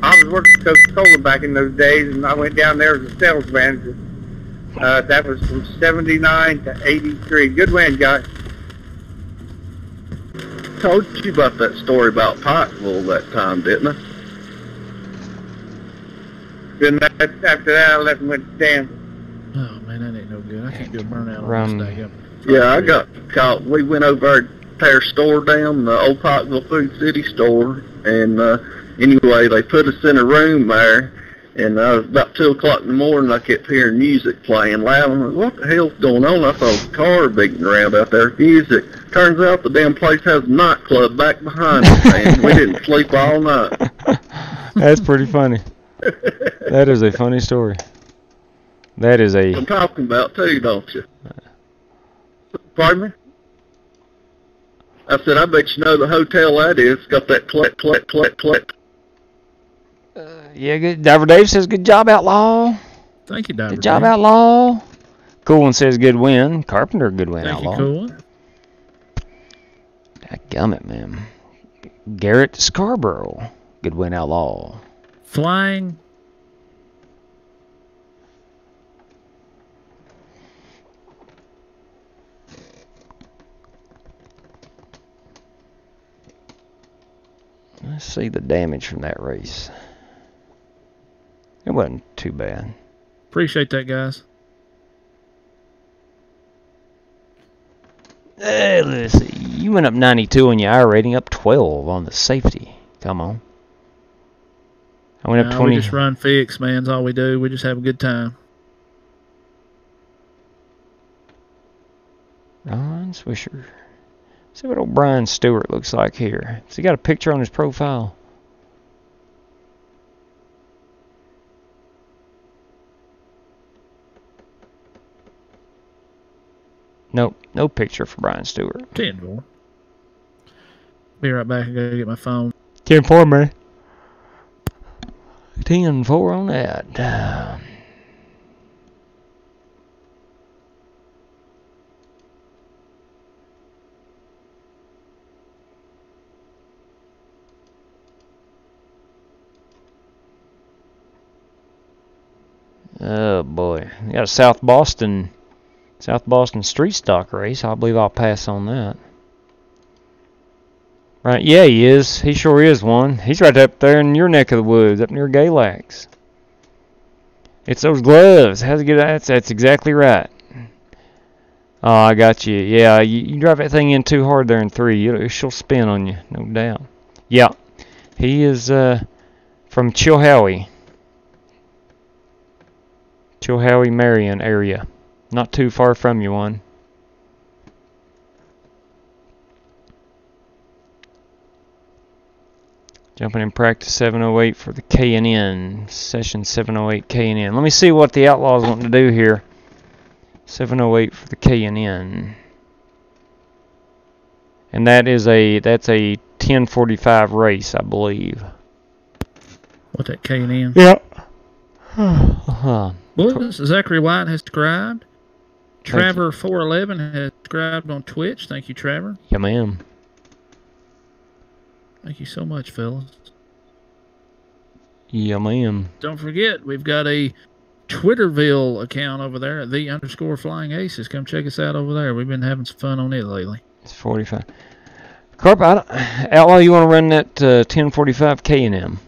I was working for Coca-Cola back in those days, and I went down there as a sales manager. That was from 79 to 83. Good win, guys. Told you about that story about Pikeville that time, didn't I? Then after that, I left and went to Danville. Oh, man, that ain't no good. I can't do a burnout Rum. on this day. Yeah, I got caught. We went over to tear a store down, the old Pikeville Food City store, and anyway, they put us in a room there, and it was about 2 o'clock in the morning. I kept hearing music playing loud. I'm like, what the hell's going on? I thought it was a car beating around out there. Music. Turns out the damn place has a nightclub back behind us, man. We didn't sleep all night. That's pretty funny. That is a funny story. That is a... I'm talking about too, don't you? Pardon me? I said, I bet you know the hotel that is. It's got that click, click, click, click. Yeah, good. Diver Dave says, good job, Outlaw. Thank you, Diver Good job, Dave. Outlaw. Cool One says, good win. Carpenter, good win, Thank Outlaw. you, Cool One. Dadgummit, man. Garrett Scarborough, good win, Outlaw. Flying. Let's see the damage from that race. It wasn't too bad. Appreciate that, guys. Let's see. You went up 92 on your I rating, up 12 on the safety. Come on. I went up 20. We just run fix, man. That's all we do. We just have a good time. Ron Swisher. See what old Brian Stewart looks like here. Has he got a picture on his profile? Nope, no picture for Brian Stewart. 10-4. Be right back. I gotta get my phone. 10-4, man. 10-4 on that. Oh boy, we got a South Boston street stock race. I believe I'll pass on that. Right? Yeah, he is. He sure is one. He's right up there in your neck of the woods, up near Galax. It's those gloves. How's it get that? That's exactly right. Oh, I got you. Yeah, you drive that thing in too hard there in 3. She'll spin on you, no doubt. Yeah, he is from Chilhowie, Marion area. Not too far from you, one. Jumping in practice 708 for the K&N. Session 708 K&N. Let me see what the Outlaws want to do here. 708 for the K&N. And that's a 10:45 race, I believe. What, that K&N? Yeah. Well, Zachary White has subscribed. Trevor 411 has subscribed on Twitch. Thank you, Trevor. Yeah, ma'am. Thank you so much, fellas. Yeah, ma'am. Don't forget, we've got a Twitterville account over there at _Flying Aces. Come check us out over there. We've been having some fun on it lately. It's 45. Carp, Outlaw, you want to run that 10:45 K&M?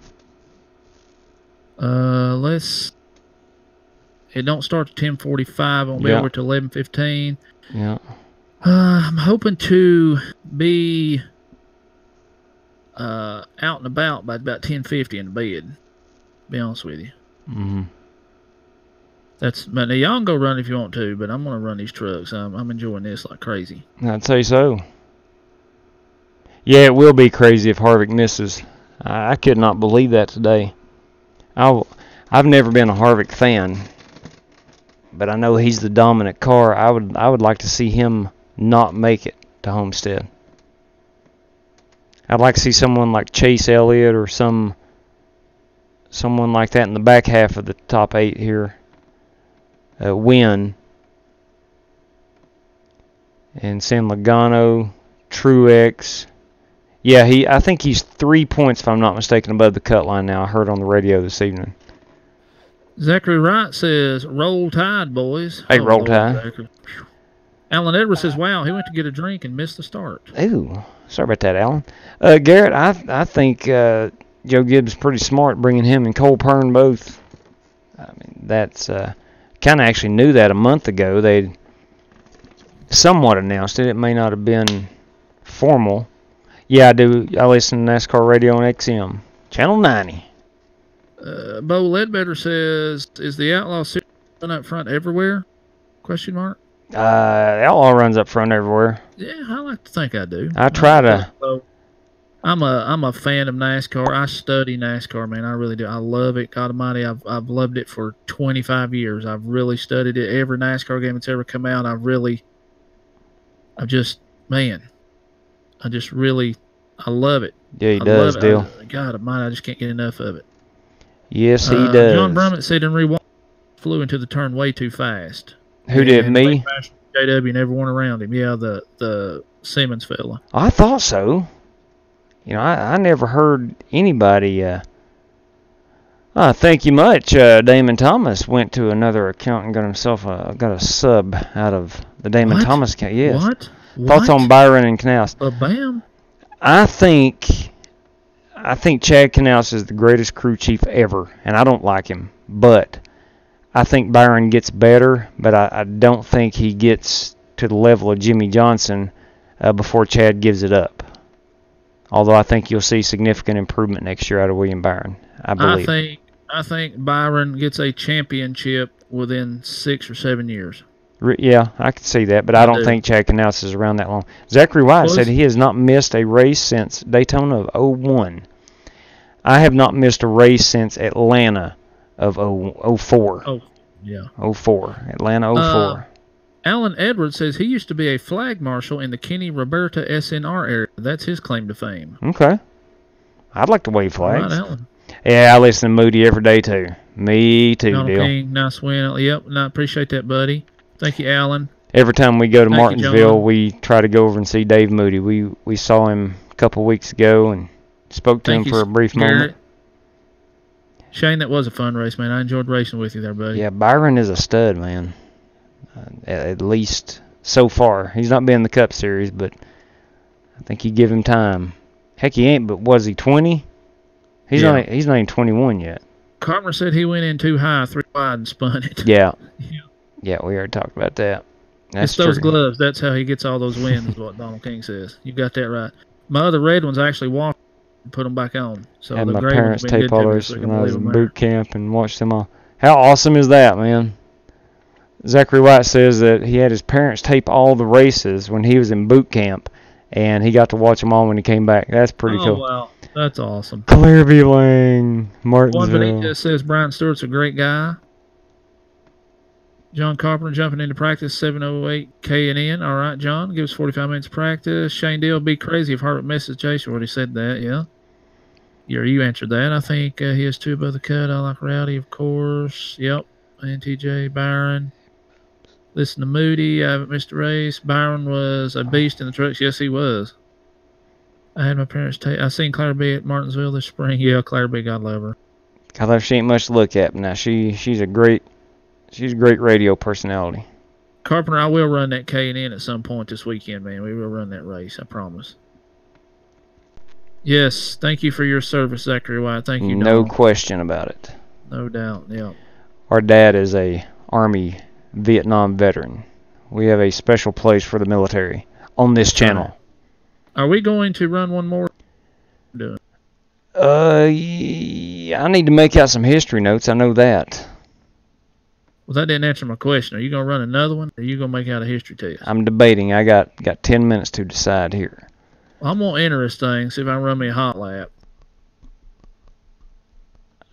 Let's. It don't start at 10:45. Won't be over till 11:15. Yeah. I'm hoping to be out and about by about 10:50 in bed. To be honest with you. Mm-hmm. But now y'all can go run if you want to, but I'm gonna run these trucks. I'm enjoying this like crazy. I'd say so. Yeah, it will be crazy if Harvick misses. I could not believe that today. I've never been a Harvick fan, but I know he's the dominant car. I would like to see him not make it to Homestead. I'd like to see someone like Chase Elliott or someone like that in the back half of the top 8 here win. And San Logano, Truex. Yeah, I think he's 3 points, if I'm not mistaken, above the cut line now. I heard on the radio this evening. Zachary Wright says, "Roll Tide, boys." Hey, Roll Tide. Alan Edwards says, "Wow, he went to get a drink and missed the start." Ooh, sorry about that, Alan. Garrett, I think Joe Gibbs is pretty smart bringing him and Cole Pern both. I mean, that's kind of actually knew that a month ago. They somewhat announced it. It may not have been formal. Yeah, I do. I listen to NASCAR radio on XM, Channel 90. Bo Ledbetter says, "Is the Outlaw Series run up front everywhere?" Question mark. Outlaw runs up front everywhere. Yeah, I like to think I do. I try to. I'm a fan of NASCAR. I study NASCAR, man. I really do. I love it. God Almighty, I've loved it for 25 years. I've really studied it. Every NASCAR game that's ever come out, I love it. Yeah, he does, Dale. God Almighty, I just can't get enough of it. Yes, he does. John Brummett said in Rewatch, flew into the turn way too fast. Who did, me? JW and everyone around him. Yeah, the Simmons fella. I thought so. You know, I never heard anybody. Thank you much. Damon Thomas went to another account and got himself got a sub out of the Damon Thomas account. Yes. What? Thoughts on Byron and Knaus? Bam. I think Chad Knaus is the greatest crew chief ever, and I don't like him, but I think Byron gets better, but I don't think he gets to the level of Jimmy Johnson before Chad gives it up. Although I think you'll see significant improvement next year out of William Byron, I believe. I think Byron gets a championship within 6 or 7 years. Yeah, I can see that, but I don't think Chad Knaus is around that long. Zachary White said he has not missed a race since Daytona of 01. I have not missed a race since Atlanta of 04. Oh, yeah. 04. Atlanta 04. Alan Edwards says he used to be a flag marshal in the Kenny Roberta SNR area. That's his claim to fame. Okay. I'd like to wave flags. Right, Alan. Yeah, I listen to Moody every day, too. Me too, Donald Dale. King, nice win. Yep, I appreciate that, buddy. Thank you, Alan. Every time we go to Martinsville, we try to go over and see Dave Moody. We saw him a couple weeks ago and spoke to him for a brief moment. Shane, that was a fun race, man. I enjoyed racing with you there, buddy. Yeah, Byron is a stud, man. At least so far. He's not been in the Cup Series, but I think you give him time. Heck, he ain't, but was he 20? He's not even 21 yet. Carpenter said he went in too high, 3 wide, and spun it. Yeah. Yeah, we already talked about that. That's it's those true. gloves. That's how he gets all those wins, is what Donald King says. You got that right. My other red ones actually washed and put them back on. So had the my gray parents ones been tape good all to me, those so we when can I was leave in them there. boot camp and watched them all. How awesome is that, man? Zachary White says that he had his parents tape all the races when he was in boot camp, and he got to watch them all when he came back. That's pretty cool. Oh, wow. That's awesome. Clareby Lang, One Martinsville. Benitez says Brian Stewart's a great guy. John Carpenter jumping into practice, 7:08 K&N. All right, John, give us 45 minutes of practice. Shane Deal would be crazy if Harvick misses. Jason already said that, yeah. You answered that. I think he has 2 above the cut. I like Rowdy, of course. Yep. And TJ Byron. Listen to Moody. I haven't missed a race. Byron was a beast in the trucks. Yes, he was. I had my parents take. I seen Claire B at Martinsville this spring. Yeah, Claire B, God love her. God love, she ain't much to look at, but now she's a great radio personality. Carpenter, I will run that K&N at some point this weekend, man. We will run that race, I promise. Yes, thank you for your service, Zachary White. Thank you, No Donald. question about it. No doubt, yeah. Our dad is a Army Vietnam veteran. We have a special place for the military on this channel. Are we going to run one more? Yeah, I need to make out some history notes. I know that. Well, that didn't answer my question. Are you going to run another one, or are you going to make out a history test? I'm debating. I got 10 minutes to decide here. Well, I'm going to enter this thing, see if I can run me a hot lap.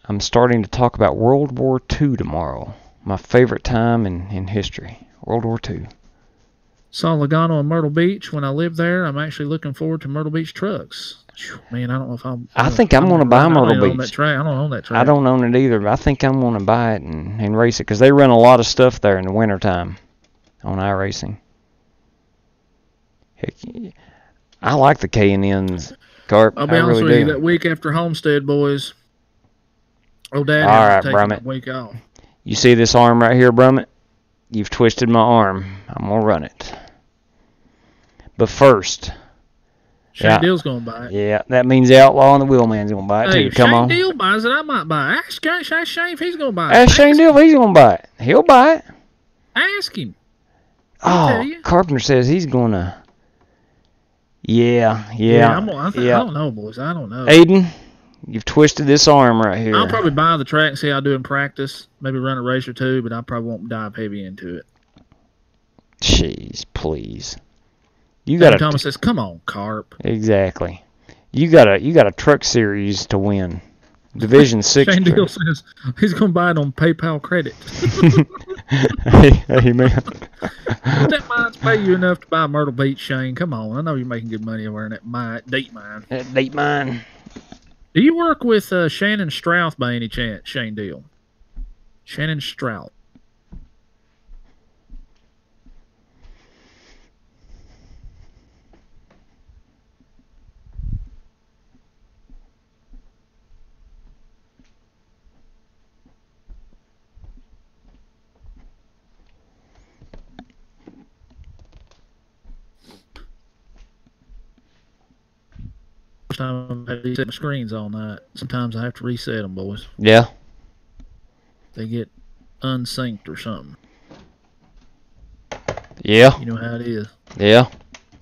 I'm starting to talk about World War II tomorrow. My favorite time in history. World War II. Saw Logano in Myrtle Beach when I lived there. I'm actually looking forward to Myrtle Beach trucks. Man, I don't know if I think I'm going to buy Myrtle Beach. That track. I don't own that track. I don't own it either, but I think I'm going to buy it and race it because they run a lot of stuff there in the wintertime on iRacing. Heck, I like the K&Ns, Carp. I'll be honest with you, that week after Homestead, boys. Oh, Dad, all right, taking that week off. You see this arm right here, Brummett? You've twisted my arm. I'm going to run it. But first... Shane Deal's going to buy it. Yeah, that means the Outlaw and the Wheelman's going to buy it too. Come on. Shane Deal buys it, I might buy it. Ask Shane if he's going to buy it. Ask Shane Deal if he's going to buy it. He'll buy it. Ask him. Oh, Carpenter says he's going to... Yeah. I don't know, boys. I don't know. Aiden, you've twisted this arm right here. I'll probably buy the track and see how I do in practice. Maybe run a race or two, but I probably won't dive heavy into it. Jeez, please. You got Thomas says, "Come on, Carp." Exactly. You got a truck series to win. Division 6. Shane Deal says he's going to buy it on PayPal credit. hey man. That mine's pay you enough to buy Myrtle Beach, Shane. Come on. I know you're making good money over in that deep mine. That deep mine. Do you work with Shannon Strouth by any chance, Shane Deal? Shannon Strouth. Time I reset my screens all night. Sometimes I have to reset them, boys. Yeah. They get unsynced or something. Yeah. You know how it is. Yeah.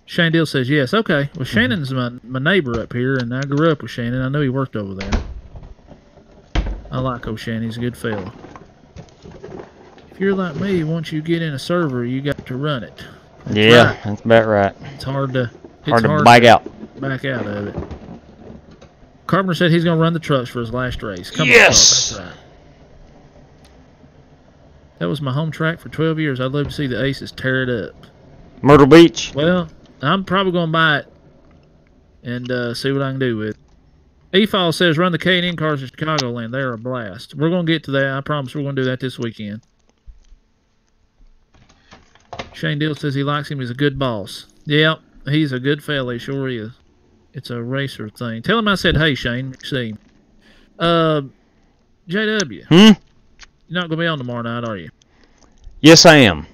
Shane Deal says yes. Okay. Well, Shannon's my neighbor up here, and I grew up with Shannon. I know he worked over there. I like old Shannon. He's a good fella. If you're like me, once you get in a server, you got to run it. That's about right. It's hard to back out. Back out of it. Carpenter said he's going to run the trucks for his last race. Come on, yes! That's right. That was my home track for 12 years. I'd love to see the Aces tear it up. Myrtle Beach? Well, I'm probably going to buy it and see what I can do with it. E-File says run the K&N cars in Chicagoland. They're a blast. We're going to get to that. I promise we're going to do that this weekend. Shane Deal says he likes him. He's a good boss. Yep, he's a good fella. He sure is. It's a racer thing. Tell him I said, hey, Shane. See. JW. Hmm? You're not going to be on tomorrow night, are you? Yes, I am.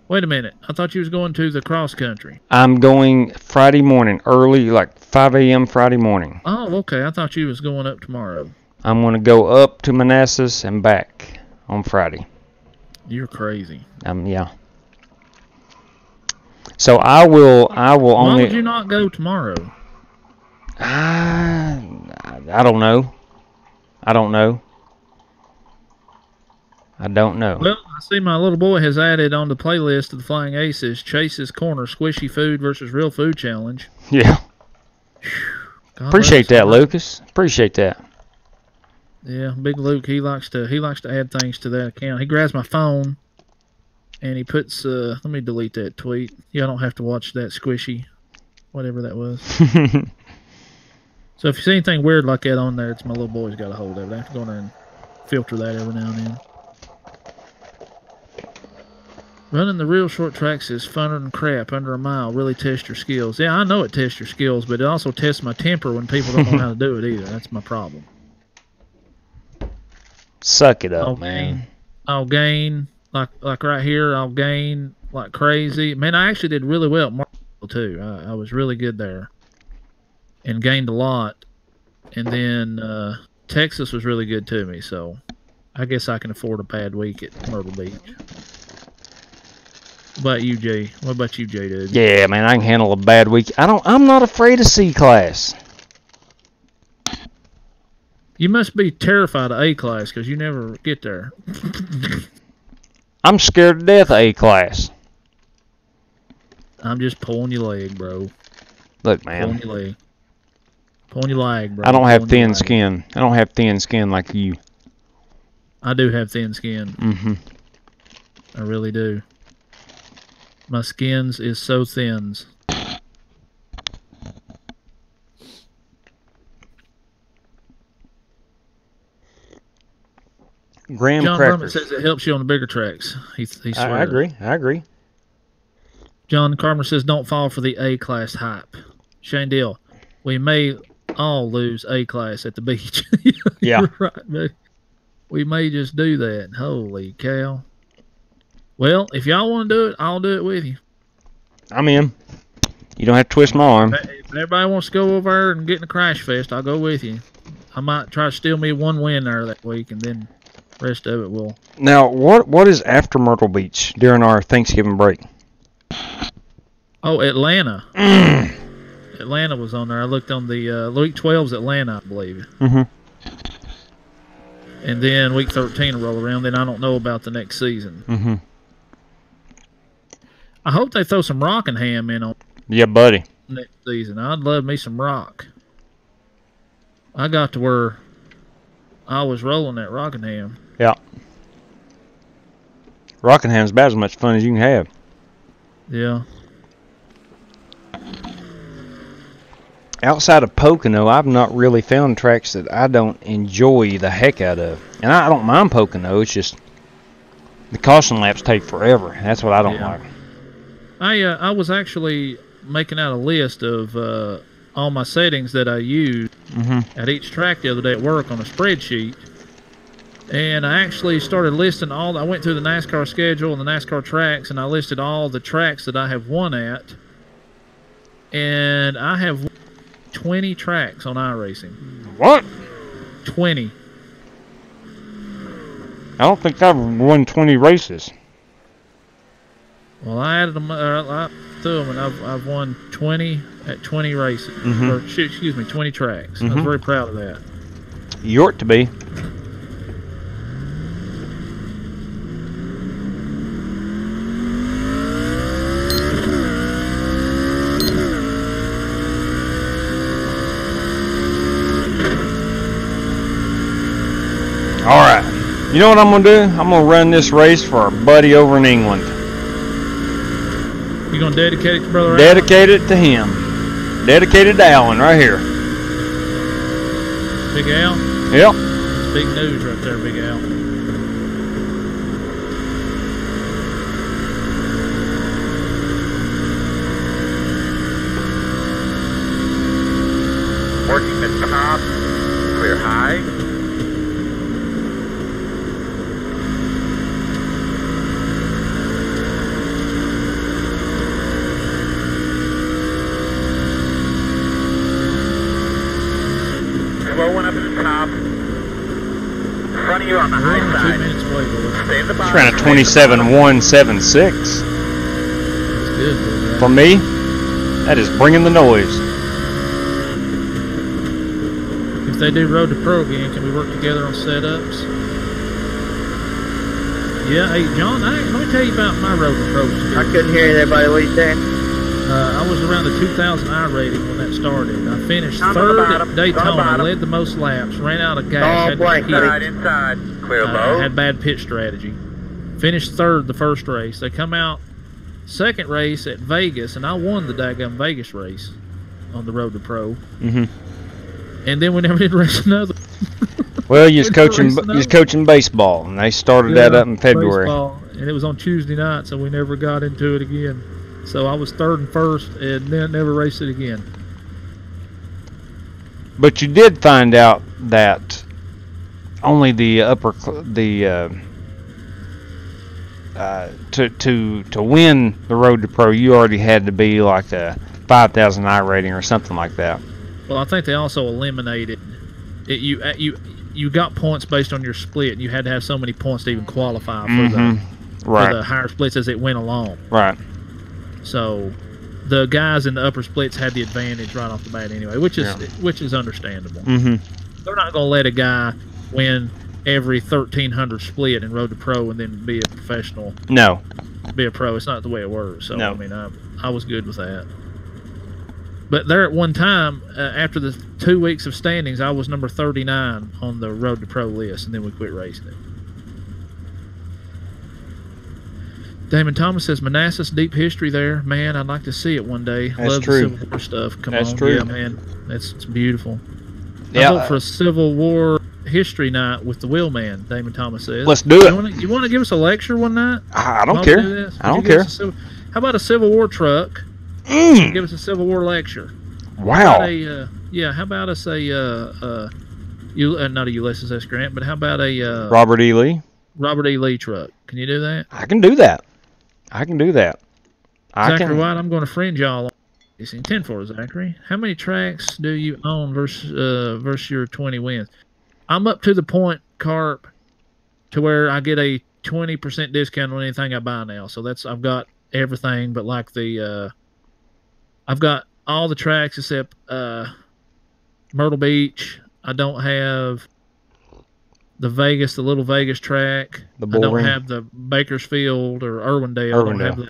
Wait a minute. I thought you was going to the cross country. I'm going Friday morning, early, like 5 a.m. Friday morning. Oh, okay. I thought you was going up tomorrow. I'm going to go up to Manassas and back on Friday. You're crazy. Yeah. So I will only... Why would you not go tomorrow? I don't know. I don't know. Well, I see my little boy has added on the playlist of the Flying Aces Chase's Corner Squishy Food versus Real Food Challenge. Yeah. Appreciate that, Lucas. Appreciate that. Yeah, Big Luke, he likes to add things to that account. He grabs my phone and he puts let me delete that tweet. Yeah, I don't have to watch that squishy, whatever that was. So if you see anything weird like that on there, it's my little boy's got a hold of it. I have to go in there and filter that every now and then. Running the real short tracks is funner than crap. Under a mile, really test your skills. Yeah, I know it tests your skills, but it also tests my temper when people don't know how to do it either. That's my problem. Suck it up, man. I'll gain, like right here, I'll gain like crazy. Man, I actually did really well at Martinsville, too. I was really good there and gained a lot. And then Texas was really good to me, so I guess I can afford a bad week at Myrtle Beach. What about you, Jay? What about you, Jay, dude? Yeah, man, I can handle a bad week. I'm not afraid of C class. You must be terrified of A class because you never get there. I'm scared to death of A class. I'm just pulling your leg, bro. Look, man. Pulling your leg. Pulling your leg, bro. I don't have thin skin. I don't have thin skin like you. I do have thin skin. Mm-hmm. I really do. My skins is so thins. Graham John crackers. Carmen says it helps you on the bigger tracks. He swears. I agree. John Carmen says don't fall for the A class hype. Shane Deal, we may all lose A class at the beach. Yeah. You're right, man. We may just do that. Holy cow. Well, if y'all want to do it, I'll do it with you. I'm in. You don't have to twist my arm. If everybody wants to go over there and get in a crash fest, I'll go with you. I might try to steal me one win there that week, and then the rest of it will. Now, what is after Myrtle Beach during our Thanksgiving break? Oh, Atlanta. Atlanta was on there. I looked on the week 12's Atlanta, I believe. Mm-hmm. And then week 13 will roll around. Then I don't know about the next season. Mm-hmm. I hope they throw some Rockingham in on Yeah, buddy. next season. I'd love me some rock. I got to where I was rolling at Rockingham. Yeah. Rockingham's about as much fun as you can have. Yeah. Outside of Pocono, I've not really found tracks that I don't enjoy the heck out of. And I don't mind Pocono. It's just the caution laps take forever. That's what I don't like. I was actually making out a list of all my settings that I use at each track the other day at work on a spreadsheet. And I actually started listing I went through the NASCAR schedule and the NASCAR tracks, and I listed all the tracks that I have won at. And I have 20 tracks on iRacing. What? 20. I don't think I've won 20 races. Well, I added them I threw them, and I've won 20 at 20 races. Or, excuse me, 20 tracks. I was very proud of that. You ought to be. All right. You know what I'm going to do? I'm going to run this race for our buddy over in England. You going to dedicate it to Brother Alan? Dedicate it to him. Dedicated to Alan right here. Big Al? Yep. That's big news right there, Big Al. Working the top. Clear high. front of you on the high side. 2 minutes away, boys. Stay in the box. He's ran a 27.176. That's good, boys. For me, that is bringing the noise. If they do Road to Pro again, can we work together on setups? Yeah, hey, John, let me tell you about my Road to Pro experience. I couldn't hear anybody. What you saying? I was around the 2,000 iRating when that started. I finished third at Daytona, led the most laps, ran out of gas. Inside. Clear low. I had bad pit strategy. Finished third the first race. They come out second race at Vegas, and I won the daggum Vegas race on the Road to Pro. Mm-hmm. And then we never did race another. Well, you was coaching baseball, and they started that up in February. Baseball, and it was on Tuesday night, so we never got into it again. So I was third and first, and then never raced it again. But you did find out that only to win the Road to Pro, you already had to be like a 5,000 iRating or something like that. Well, I think they also eliminated it. You got points based on your split, and you had to have so many points to even qualify for the higher splits as it went along. Right. So the guys in the upper splits had the advantage right off the bat anyway, which is understandable. Mm-hmm. They're not going to let a guy win every 1,300 split in Road to Pro and then be a professional. No. Be a pro. It's not the way it works. So no. I mean, I was good with that. But there at one time, after the 2 weeks of standings, I was number 39 on the Road to Pro list, and then we quit racing it. Damon Thomas says, Manassas, deep history there. Man, I'd like to see it one day. That's Love true. the Civil War stuff. Come That's on. true. Yeah, man. It's beautiful. Yeah. I vote for a Civil War history night with the Wheelman, Damon Thomas says. Let's do it. You want to give us a lecture one night? I don't care. I don't care. How about a Civil War truck? Give us a Civil War lecture. Wow. How about us not a Ulysses S. Grant, but how about a Robert E. Lee? Robert E. Lee truck. Can you do that? I can do that. Zachary White, I'm going to friend y'all on 10-4, Zachary. How many tracks do you own versus your 20 wins? I'm up to the point, Carp, to where I get a 20% discount on anything I buy now. So I've got everything, but like I've got all the tracks except Myrtle Beach. I don't have the Little Vegas track. I don't have the Bakersfield or Irwindale.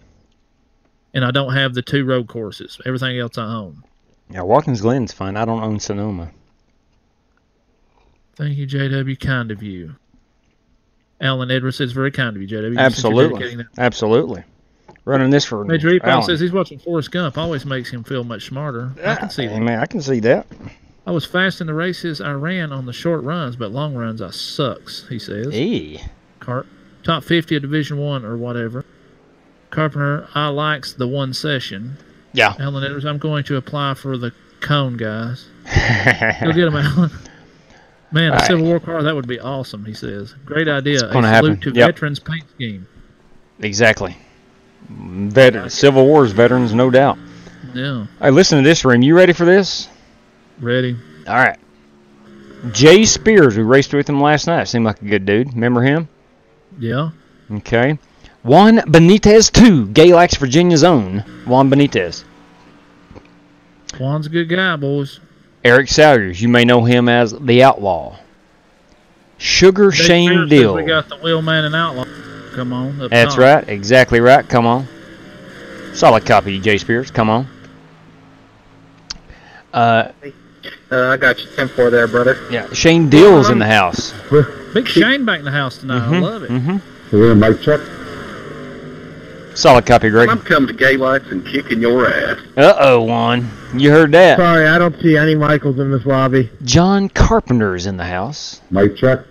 And I don't have the 2 road courses. Everything else I own. Yeah, Watkins Glen's fine. I don't own Sonoma. Thank you, JW. Kind of you. Alan Edwards says very kind of you, JW. Absolutely. Running this for Major E-Paul says he's watching Forrest Gump. Always makes him feel much smarter. I can see that. Man, I can see that. I was fast in the races I ran on the short runs, but long runs I sucks, he says. Hey. Top 50 of Division 1 or whatever. Carpenter, I likes the one session. Yeah. Alan Edwards, I'm going to apply for the cone, guys. Go get them, Alan. Man, a Civil War car, that would be awesome, he says. Great idea. A salute to veterans paint scheme. Exactly. Civil War's veterans, no doubt. Yeah. Hey, listen to this, Reem. You ready for this? Ready. All right. Jay Spears, we raced with him last night. Seemed like a good dude. Remember him? Yeah. Okay. Juan Benitez 2, Galax, Virginia's own Juan Benitez. Juan's a good guy, boys. Eric Salyers, you may know him as the Outlaw. Sugar Shane Dill. We got the Wheelman and Outlaw. Come on. That's top. Right. Exactly right. Come on. Solid copy, Jay Spears. Come on. I got you 10-4 there, brother. Yeah. Shane Dill's in the house. Big Shane back in the house tonight. I love it. We're in mic check. Solid copy, Greg. I'm coming to Galax and kicking your ass. Uh-oh, Juan. You heard that. Sorry, I don't see any Michaels in this lobby. John Carpenter's in the house. Mic check.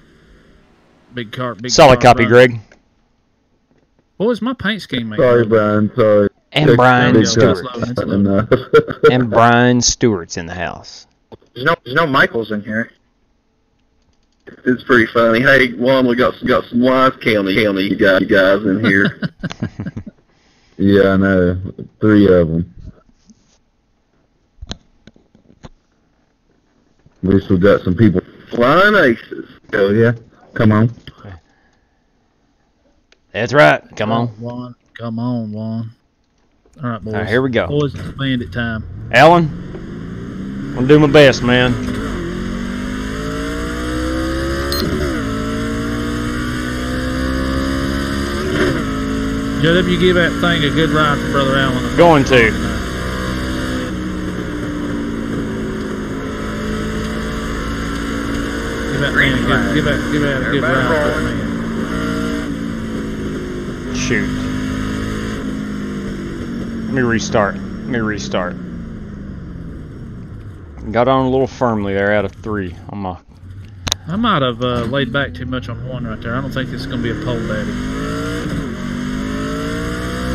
Big car. Solid copy, Greg. What was my paint scheme, man? Sorry, Brian. Sorry. And Brian Stewart. And Brian Stewart's in the house. There's no Michaels in here. It's pretty funny. Hey, Juan, we got some wise county you guys in here. Yeah, I know. 3 of them. At least we got some people flying aces. Oh, yeah. Come on. That's right. Come on. Juan. Come on, Juan. All right, boys. All right, here we go. Boys, it's bandit time. Alan, I'm going to do my best, man. JW, give that thing a good ride for Brother Alan. Going to. Give that a good ride for that man. Shoot. Let me restart. Got on a little firmly there out of 3 on my... I might have laid back too much on 1 right there. I don't think it's going to be a pole daddy.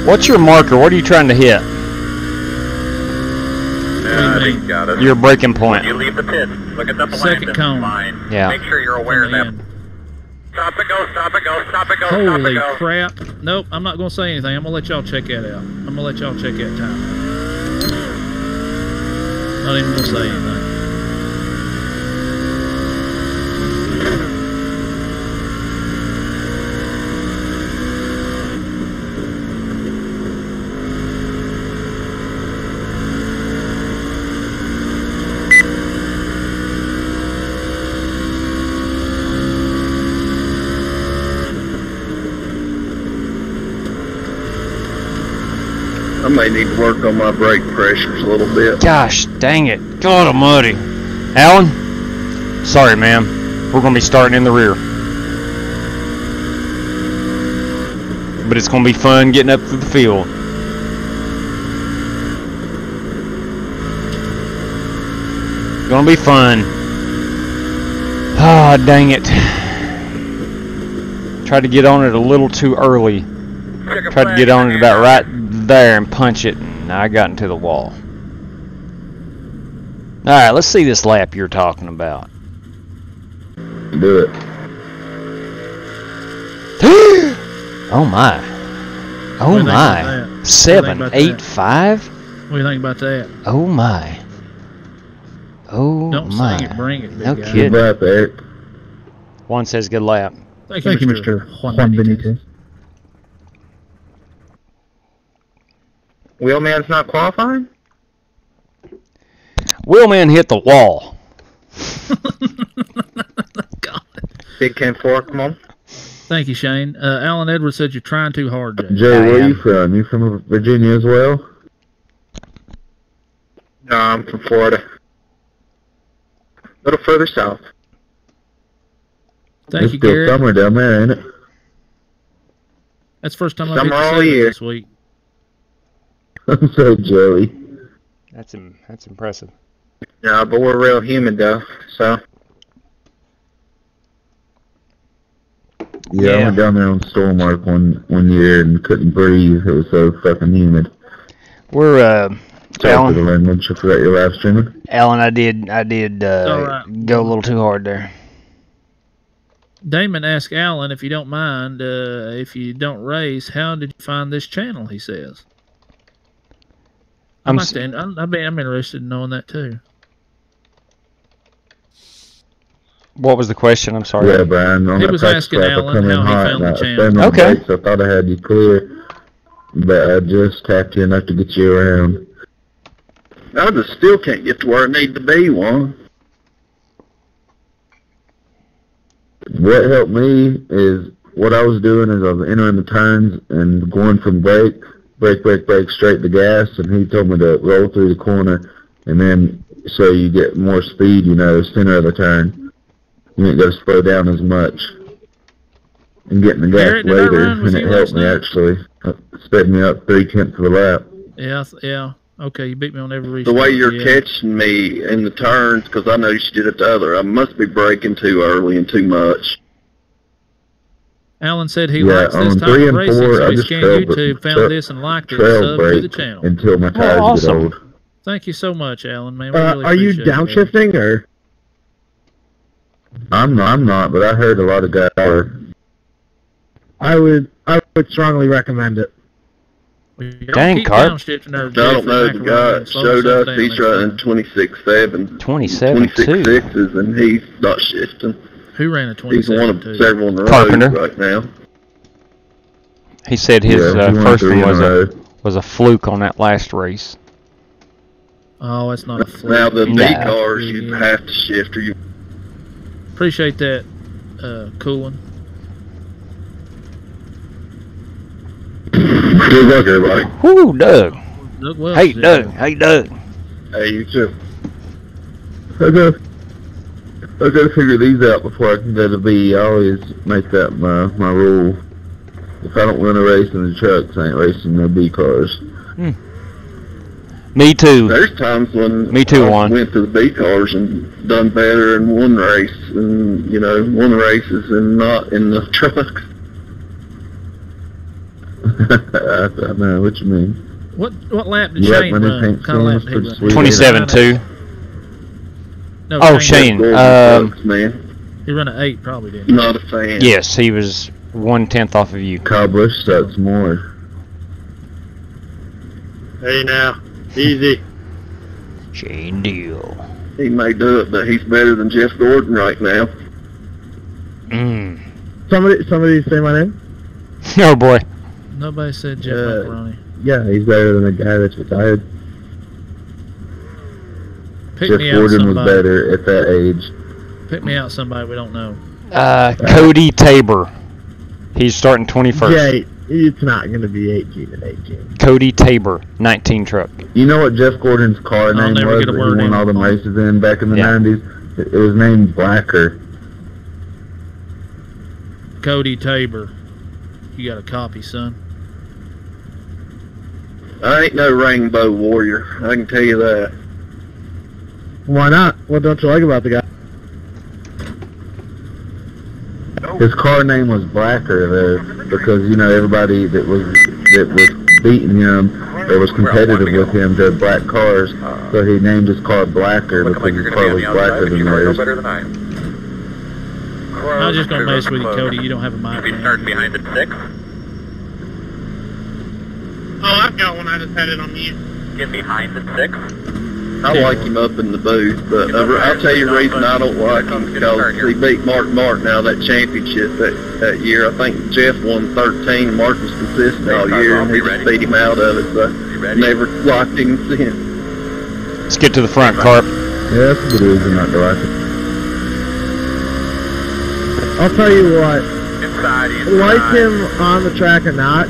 What's your marker? What are you trying to hit? I think you got it. Your breaking point. When you leave the pit, look at the second cone line. Yeah. Make sure you're aware of that. Stop and go, stop and go, stop and go, stop and Holy go. crap. Nope, I'm not going to say anything. I'm going to let y'all check that out. I'm going to let y'all check that time. Not even going to say anything. I may need to work on my brake pressures a little bit. Gosh, dang it. God almighty. Alan? Sorry, ma'am. We're going to be starting in the rear. But it's going to be fun getting up through the field. Going to be fun. Ah, dang it. Tried to get on it a little too early. Tried to get on it about right there and punch it, and I got into the wall. Alright, let's see this lap you're talking about. Do it. Oh my. Oh my. 785? What do you think about that? Oh my. Oh Don't my. sing it, bring it, big No guy. kidding. Good lap, Eric. One says good lap. Thank you, Mr. Juan Benitez. Wheelman's not qualifying? Wheelman hit the wall. Big 10-4, come on. Thank you, Shane. Alan Edwards said you're trying too hard, Jay. Jay, where are you from? You from Virginia as well? No, I'm from Florida. A little further south. Thank It's you, still Garrett. summer down there, ain't it? That's the first time I've Summer hit all the year. this week. I'm so jelly. That's impressive. Yeah, but we're real humid though, so. Yeah, I went down there on storm arc one year and couldn't breathe. It was so fucking humid. We're Sorry for the language. I forgot your live streaming. Alan, I did right. go a little too hard there. Damon asked Alan, if you don't mind, if you don't race, how did you find this channel, he says. I'm interested in knowing that too. What was the question? I'm sorry. Yeah, Brian. On He that was practice asking lap, I Alan come in how he hot found and the I channel. stayed on Okay. brakes. I thought I had you clear, but I just tapped you enough to get you around. I just still can't get to where I need to be, Juan. What helped me is what I was doing is I was entering the turns and going from brake straight to gas, and he told me to roll through the corner, and then so you get more speed, you know, center of the turn. You ain't got to slow down as much and getting the gas Garrett, did I later, run with and it you helped last me night? actually. It sped me up 3/10 of the lap. Yeah. Okay, you beat me on every The restart. way you're yeah. catching me in the turns, because I noticed you did it the other, I must be braking too early and too much. Alan said he Yeah, likes this on type 3 of and racing, 4, so I he just scanned trail YouTube, found this, and liked it, trail sub to the brake channel. until my tires awesome. get old. Thank you so much, Alan, man. We really Are you appreciate it, man. downshifting or? I'm not, but I heard a lot of guys are. I would strongly recommend it. Don't Dang, keep Carp. downshifting there, I don't know, the guy showed us, he's running 26.7, 27.2. 26.6s, and he's not shifting. Who ran a He's one of 27-2? several in a row Carpenter. right now. He said his first one was a fluke on that last race. Oh, it's not a fluke. Now the B Nah. cars, you have to shift or you. Appreciate that, cool one. Good luck, everybody. Whoo, Doug. Doug Wells Hey, is in Doug. there. Hey, Doug. Hey, you too. I gotta figure these out before I can go to B. I always make that my rule. If I don't win a race in the trucks, I ain't racing no B cars. Me too. There's times when Me too, I Juan. went to the B cars and done better in one race and, you know, won races and not in the trucks. I know what you mean. What lap did You like Shane my new run? paint What kind of lap scheme? did he It's run? pretty sweet. 27-2. No, Oh, Shane. Sucks, man. He ran an 8 probably, didn't he? Not a fan. Yes, he was 1/10 off of you. Kyle Busch sucks more. Hey now, easy. Shane Deal. He may do it, but he's better than Jeff Gordon right now. Somebody say my name? Oh boy. Nobody said Jeff Macaroni. Yeah, he's better than a guy that's retired. Pick Jeff me out Gordon was somebody. better at that age. Pick me out somebody we don't know. Cody Tabor. He's starting 21st. Jay, it's not going to be 18 and 18. Cody Tabor, 19 truck. You know what Jeff Gordon's car name never was get a that he word won in. all them races in back in the Yeah. 90s? It was named Blacker. Cody Tabor. You got a copy, son. I ain't no rainbow warrior. I can tell you that. Why not? What don't you like about the guy? His car name was Blacker though, because you know everybody that was beating him or was competitive with him drove black cars, so he named his car Blacker because his car was blacker than theirs. better than I am. I'm just going to mess with you, Cody. You don't have a mic. Be starting behind the 6. Oh, I've got one. I just had it on mute. Get behind the 6. I like him up in the booth, but I'll tell you the reason I don't like him because he beat Mark out of that championship that year. I think Jeff won 13. Mark was consistent all year, and he just beat him out of it. So never liked him since. Let's get to the front, Carp. Yeah, that's a good reason not to like it. I'll tell you what, Inside, like him on the track or not,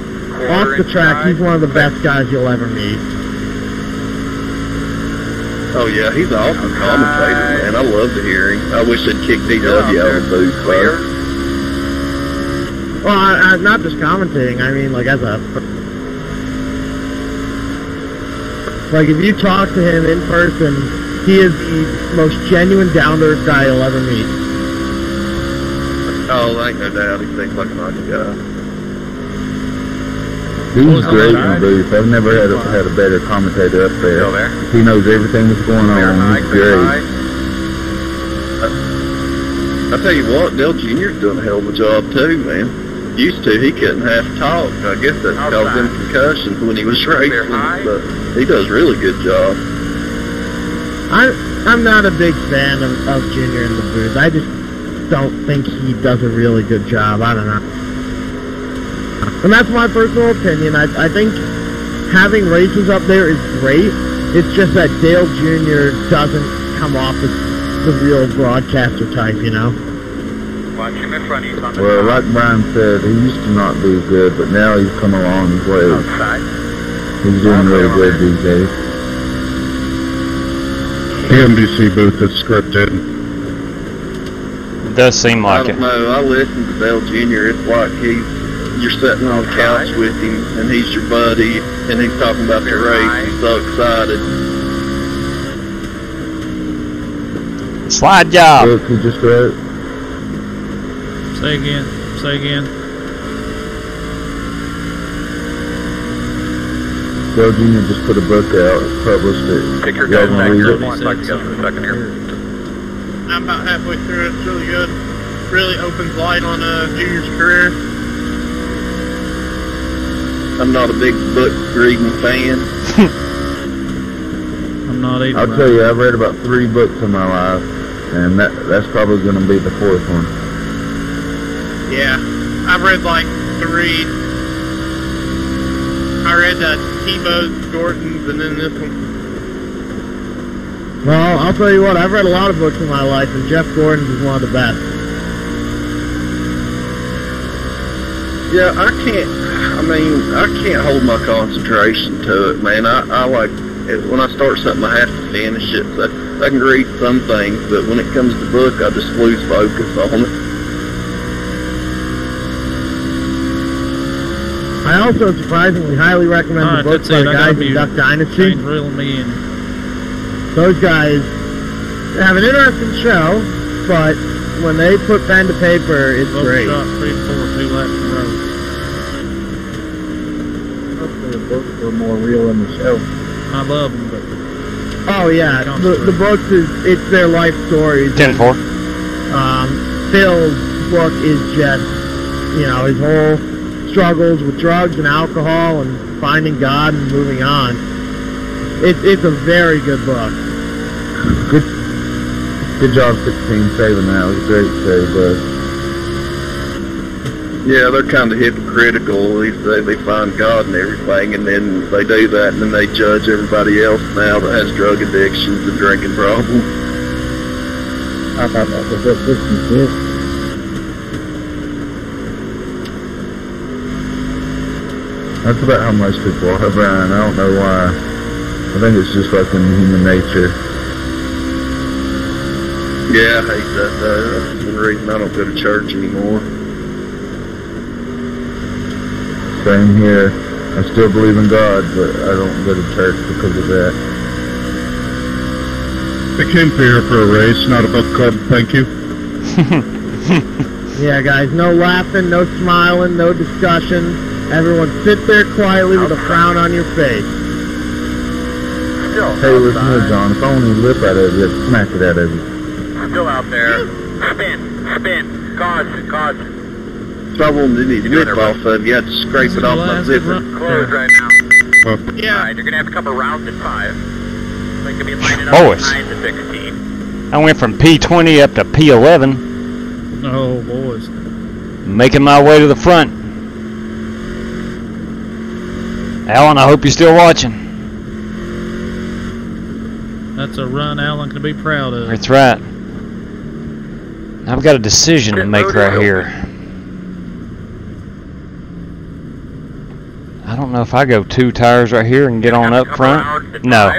off the track, he's one of the best guys you'll ever meet. Oh yeah, he's an awesome commentator, man. I love to hear him. I wish they'd kick DW out of the booth. Well, I'm not just commentating, I mean like as a... Like if you talk to him in person, he is the most genuine down-to-earth guy you'll ever meet. Oh, there ain't no doubt. He seems like a nice guy. He's great in the booth. I've never had a better commentator up there. He knows everything that's going on. He's great. I tell you what, Dale Jr.'s doing a hell of a job too, man. Used to, he couldn't half talk. I guess that's caused him concussions when he was racing, but he does a really good job. I'm not a big fan of Junior in the booth. I just don't think he does a really good job. I don't know. And that's my personal opinion. I think having races up there is great. It's just that Dale Jr. doesn't come off as the real broadcaster type, you know? Watching in front, he's on the Well, like Brian said, he used to not be good, but now he's come along his way. outside. He's doing really good these days. The NBC booth is scripted. It does seem I like don't it. know. I listen to Dale Jr. It's like you're sitting on the couch with him, and he's your buddy, and he's talking about the race. He's so excited. Slide job. Look, he just wrote. Say again. Say again. Dale Jr. just put a book out, published it. Pick your Y'all guys wanna back read here. it? One second, just a second here. I'm about halfway through it. It's really good. Really opens light on Junior's career. I'm not a big book reading fan. I'm not either. I'll tell you, I've read about 3 books in my life, and that's probably going to be the 4th one. Yeah, I've read like 3. I read Tebow's, Jordan's, and then this one. Well, I'll tell you what, I've read a lot of books in my life, and Jeff Gordon's is one of the best. Yeah, I can't hold my concentration to it, man. I like it. When I start something, I have to finish it. So I can read some things, but when it comes to book, I just lose focus on it. I also surprisingly highly recommend the books by the guys in Duck Dynasty. Reeling me in. Those guys have an interesting show, but when they put pen to paper, it's great. Shot 3 to 4, 2 laps in a row. Hopefully the books were more real than the show. I love them, but... Oh yeah, the books it's their life stories. 10-4. Phil's book is just, you know, his whole struggles with drugs and alcohol and finding God and moving on. It's a very good book. Good job 16 saving that. It was a great save, bud. Yeah, they're kind of hypocritical. They say they find God and everything, and then they do that, and then they judge everybody else now that has drug addictions and drinking problems. I thought that was a good good. That's about how most people are, Brian. I don't know why. I think it's just fucking human nature. Yeah, I hate that though. That's the reason I don't go to church anymore. Same here. I still believe in God, but I don't go to church because of that. I came here for a race, not a book club, thank you. Yeah, guys, no laughing, no smiling, no discussion. Everyone sit there quietly with a frown on your face. Hey, listen here, John. If I want to lip out of you, I'd smack it out of you. Still out there. Spin. Cause. Trouble and need to nip off of you. You have to scrape it off my zipper. Close right now. Yeah. Alright, you're going to have a couple rounds at 5. So you can be lining up Boys. 9 to 16. I went from P20 up to P11. Oh, boys. Making my way to the front. Alan, I hope you're still watching. That's a run Alan can be proud of. That's right. I've got a decision to make right here. I don't know if I go 2 tires right here and get on up front. No.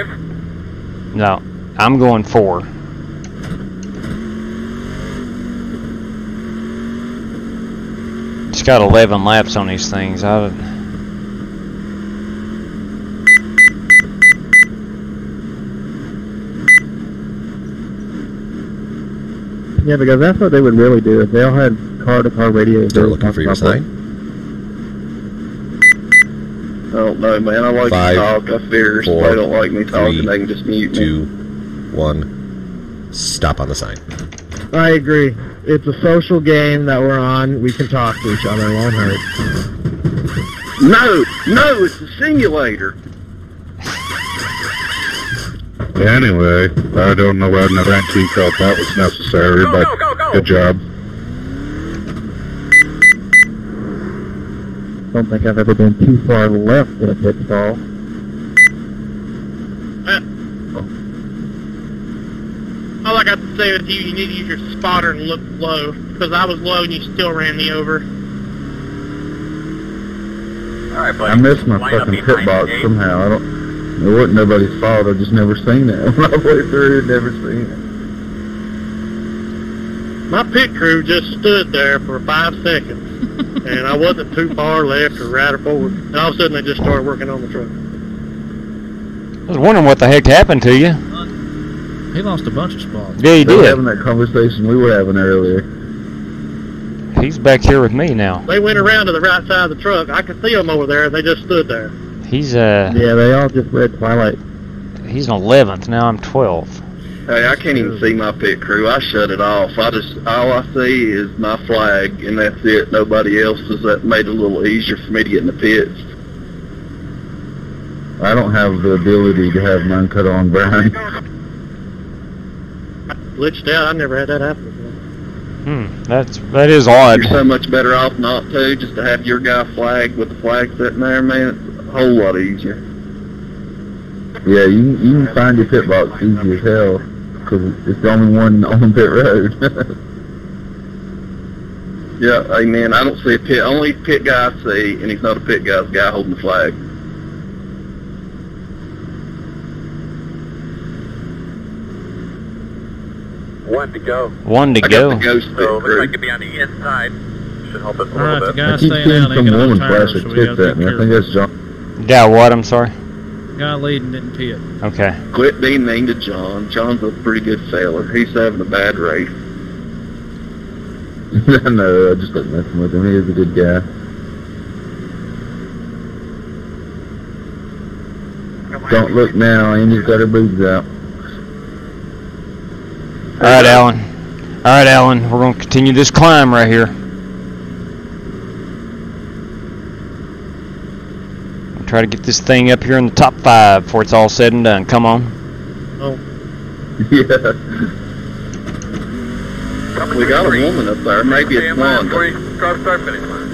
No. I'm going 4. It's got 11 laps on these things. Yeah, because that's what they would really do if they all had car-to-car radios. They're looking for your sign. I don't know, man. I like to talk. I figure if they don't like me talking, they can just mute me. 2, 1. Stop on the sign. I agree. It's a social game that we're on. We can talk to each other. It won't hurt. No, it's a simulator. Anyway, I don't know why Naranki felt that was necessary, but good job. Don't think I've ever been too far left in a pit stall. All I got to say is you need to use your spotter and look low, because I was low and you still ran me over. Alright, buddy. I missed my fucking pit box somehow. It wasn't nobody's fault. I just never seen it. When I went through, never seen it. My pit crew just stood there for 5 seconds, and I wasn't too far left or right or forward. And all of a sudden, they just started working on the truck. I was wondering what the heck happened to you. He lost a bunch of spots. Yeah, he They were did. having that conversation we were having earlier. He's back here with me now. They went around to the right side of the truck. I could see them over there. They just stood there. He's Yeah, they all just read Twilight. he's an 11th. Now I'm 12th. Hey, I can't even see my pit crew. I shut it off. All I see is my flag, and that's it. Nobody else has. That made it a little easier for me to get in the pits. I don't have the ability to have mine cut on, Brian. I glitched out. I never had that happen before. That is odd. You're so much better off not to, just to have your guy flagged with the flag sitting there, man. It's a whole lot easier. Yeah, you can find your pit box easy as hell, because it's the only one on pit road. Yeah, amen. I don't see a pit. Only pit guy I see, and he's not a pit guy, is the guy holding the flag. One to go. One to go. I got the ghost pit So it looks crew. like it'd be on the inside. Should help us a Alright, little the bit. I guy's keep staying seeing down. They some got woman no flash tires, a so we tip gotta at be me. I think careful. that's John. Yeah, what? I'm sorry. Guy leading didn't pit. Okay. Quit being mean to John. John's a pretty good sailor. He's having a bad race. No, I just like messing with him. He is a good guy. Don't look now, Amy's got her boobs out. Alright, Alan. Alright, Alan. We're going to continue this climb right here. I'll try to get this thing up here in the top 5 before it's all said and done. Come on. Oh. Yeah. We got a woman up there. Maybe it's Wanda. Before you cross start finish line.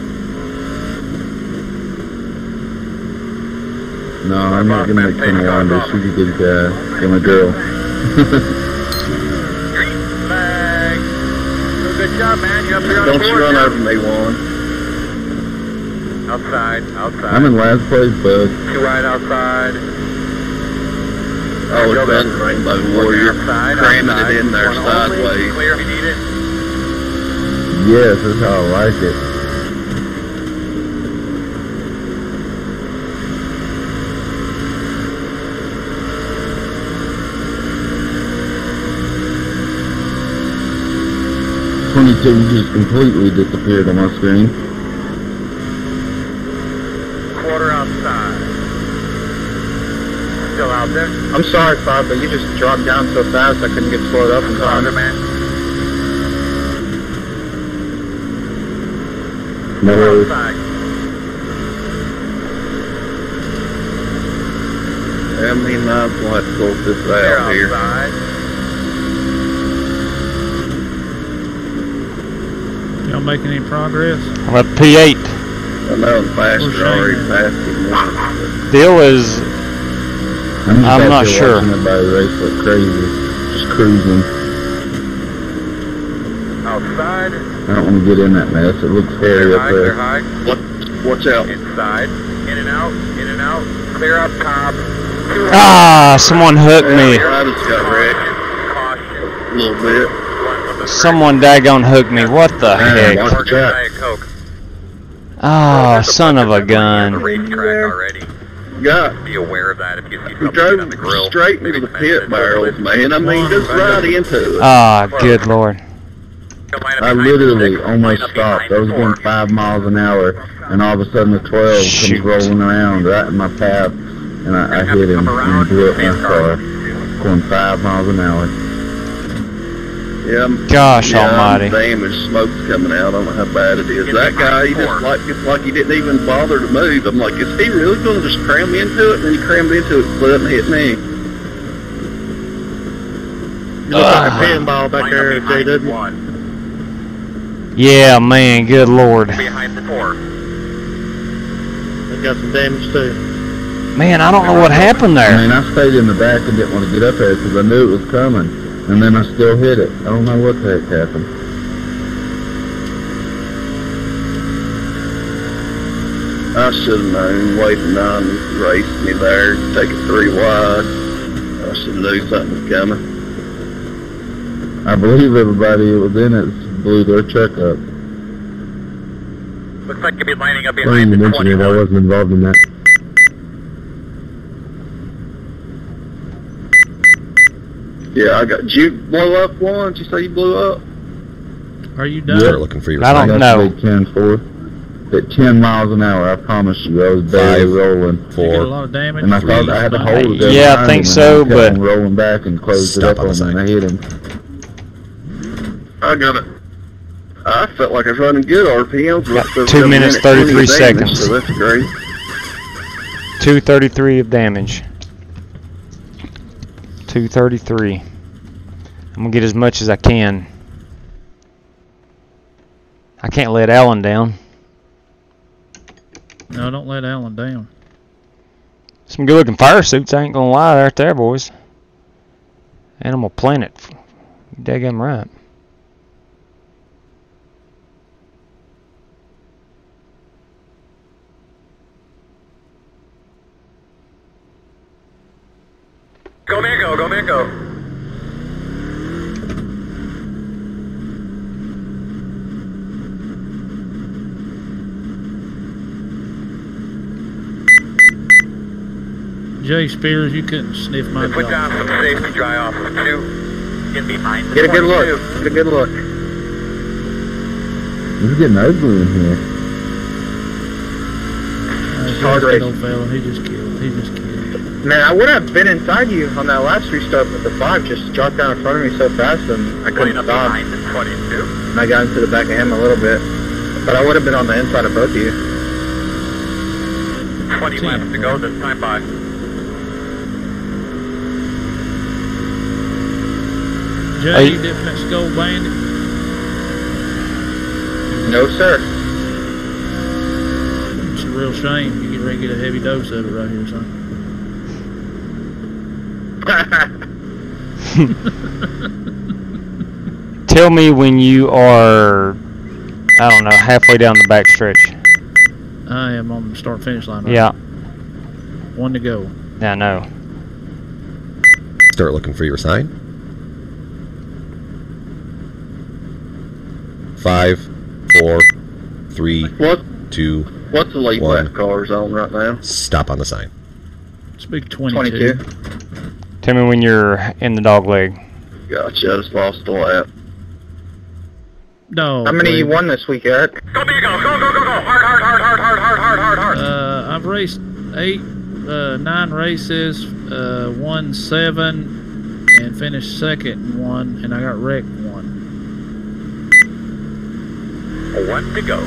No, I'm not gonna make fun of Wanda. She's a good guy. I'm a girl. Green flag. Good job, man. You're up there on the Don't you board run now. over me, Juan. Outside. I'm in last place, bud. Two right outside. Oh, it's been Rainbow Warrior. Outside, Cramming outside. it in there One only. sideways. Clear if you need it. Yes, that's how I like it. Just completely disappeared on my screen. Quarter outside. Still out there? I'm sorry, Bob, but you just dropped down so fast I couldn't get slowed up in time. Other man. No worries. Outside. How many miles will I have to sort this Clear out here? outside. Y'all making any progress? I'm at P8. I know the faster already passed it. Deal is... I'm not sure. Watching everybody race like crazy. Just cruising. Outside. I don't want to get in that mess. It looks scary up Clear there. high. Watch out. Inside. In and out. In and out. Clear up top. Ah, someone hooked me. I just got wrecked. Caution. A little bit. Someone daggone hooked me. What the heck? Watch the track. Diet Coke. Ah, son of a The gun. racetrack already. Got Be aware of that if you see We something on the drove grill. straight into the pit barrels, man. I mean, just right into it. Ah, good lord. I literally almost stopped. I was going 5 miles an hour, and all of a sudden the 12 Shoot. comes rolling around right in my path, and I hit him and blew up my car. Going 5 miles an hour. Yeah, Gosh almighty. Damage, smoke's coming out. I don't know how bad it is. That guy, he just it's like he didn't even bother to move. I'm like, is he really going to just cram into it? And then he crammed into it, split, and hit me. You look like a pinball back there, Jay, didn't you? Yeah, man, good lord. Behind the 4. They got some damage too. Man, I don't know what happened I there. mean, I stayed in the back and didn't want to get up there because I knew it was coming, and then I still hit it. I don't know what the heck happened. I should have known, waiting on raced me there, take it 3 wide. I should have knew something was coming. I believe everybody that was in it blew their truck up. Looks like you'll be lining up Funny behind you the mentioned it, I 21. wasn't involved in that. Yeah, did you blow up one? Did you say you blew up? Are you done? Start looking for your I don't sign. know. 10-4. At 10 miles an hour, I promise you, I was barely 5, rolling. You get a 4. lot of damage. And I thought I had to hold it. Yeah, I behind think him, so, and he kept but- on rolling back and closed it Stop up on the on me, and I hit him. I got it. I felt like I was running good RPMs. Got But 2 minutes, 33 damage, seconds. So that's great. 233 of damage. 233. I'm gonna get as much as I can. I can't let Alan down. No, don't let Alan down. Some good-looking fire suits, I ain't gonna lie, right there, boys. Animal Planet. Daggum right. Go Mango, go Mango. Jay Spears, you couldn't sniff my Put dog. down some safety dry off of 2. Get behind the Get a good 22. look. Get a good look. It's getting ugly in here. Hard race. Old fella, he just killed. He just killed. Man, I would have been inside you on that last restart, but the 5 just dropped down in front of me so fast and I couldn't stop. Behind the 22. And I got into the back of him a little bit. But I would have been on the inside of both of you. 20 laps to go this time by. Jay, you dipping that Skull Bandit? No, sir. It's a real shame. You get ready to get a heavy dose of it right here, son. Tell me when you are, I don't know, halfway down the back stretch. I am on the start-finish line right Yeah. now. 1 to go. I know. Start looking for your sign. 5, 4, 3, 2, What's the late 1. lap car zone right now? Stop on the sign. It's a big 22. Tell me when you're in the dog leg. Gotcha, I just lost the lap. No. How many you won this week, Eric? Go Mango, go, go, go, go. Hard. I've raced 9 races, won 7, and finished second in 1, and I got wrecked 1. 1 to go.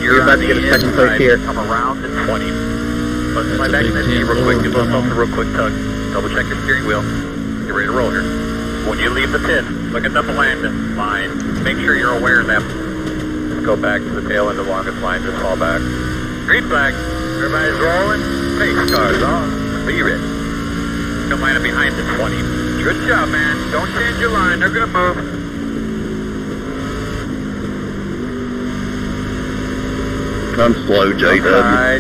You're about to get a second place here. Come around to 20. Let's slide back in that seat real quick. Give yourself a real quick tug. Double check your steering wheel. Get ready to roll here. When you leave the pit, look at the landing line. Make sure you're aware of that. Let's go back to the tail end of the longest line. Just fall back. Green flag. Everybody's rolling. Pace cars off. Be ready. Come line up behind the 20. Good job, man. Don't change your line. They're going to move. I'm slow, JW.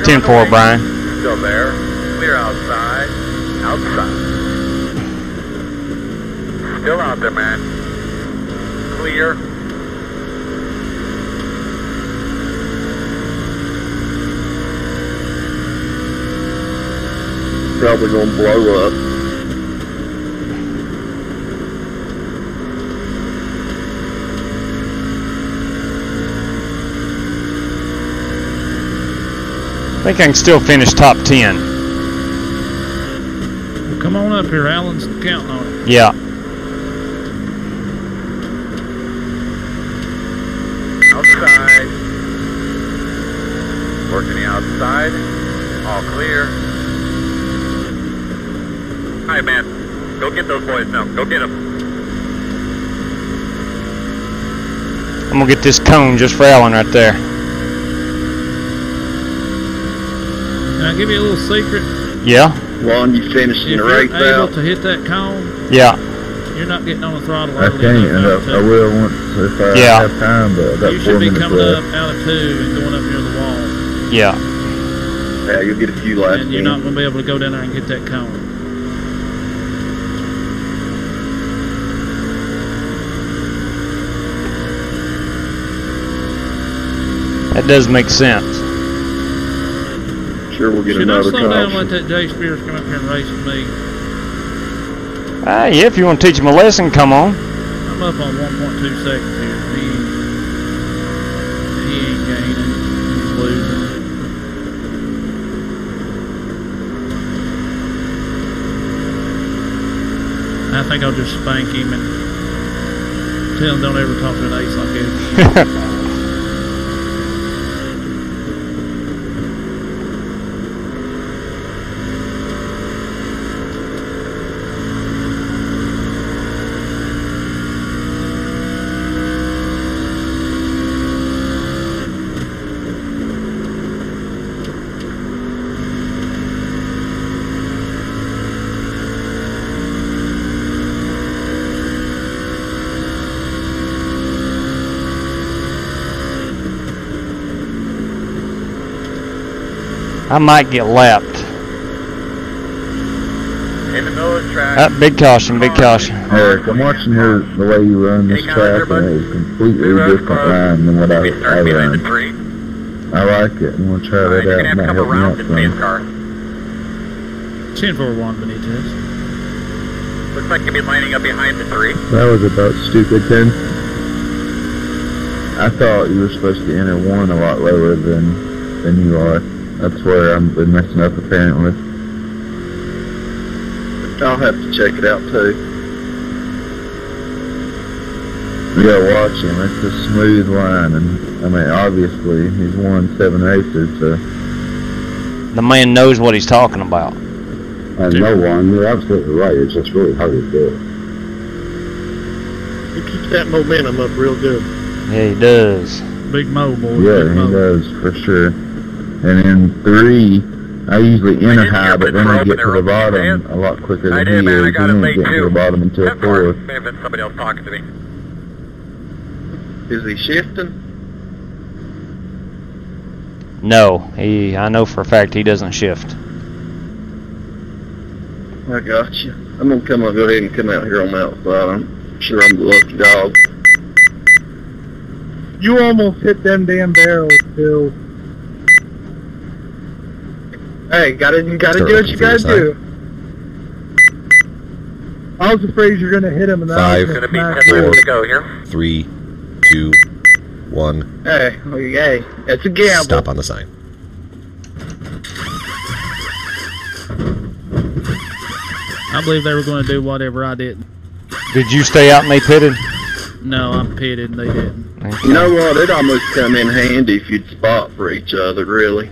10-4, Brian. Still there. Clear outside. Outside. Still out there, man. Clear. Probably gonna blow up. I think I can still finish top 10. Well, come on up here, Alan's counting on it. Yeah. Outside. Working the outside. All clear. Alright, man. Go get those boys now. Go get them. I'm gonna get this cone just for Alan right there. Can I give you a little secret? Yeah. Juan, you finishing the race If you're able out? to hit that cone, Yeah. you're not getting on the throttle I early can't, and enough I will once if I Yeah. have time, but I've got You 4 should be minutes coming left. up out of 2 and going up near the wall. Yeah. Yeah, you'll get a few laps And you're in. not going to be able to go down there and get that cone. That does make sense. Sure, we'll get Should I another slow down and let caution. that Jay Spears come up here and race with me? Yeah, if you want to teach him a lesson, come on. I'm up on 1.2 seconds here. He ain't gaining. He's losing. I think I'll just spank him and tell him don't ever talk to an ace like that. I might get lapped. In the middle of the track. Big caution, big caution. Eric, I'm watching the way you run this track, and it is completely different line than what I run. I like it. I'm going to try that out. It might help me out some. 10-4-1 Benitez. Looks like you'll be lining up behind the 3. That was about stupid, Ken. I thought you were supposed to enter 1 a lot lower than you are. That's where I've been messing up apparently. I'll have to check it out too. You gotta watch him. It's a smooth line, and I mean, obviously he's won 7 races, so. The man knows what he's talking about. No one, you're absolutely right. It's just really hard to do. He keeps that momentum up real good. Yeah, he does. Big Mo, boy. Yeah, he does for sure. And in 3, I usually enter high, but then I get to the bottom a lot quicker than he is. He didn't get to the bottom until 4. May have been somebody else talking to me. Is he shifting? No, I know for a fact he doesn't shift. I got you. I'm going to go ahead and come out here on the outside. I'm sure I'm the lucky dog. You almost hit them damn barrels, too. Hey, gotta do what you gotta do. I was afraid you're gonna hit him, and I was gonna smack him. 3, 2, 1. Hey, it's a gamble. Stop on the sign. I believe they were going to do whatever I didn't. Did you stay out and they pitted? No, I'm pitted and they didn't. You know what? It'd almost come in handy if you'd spot for each other, really.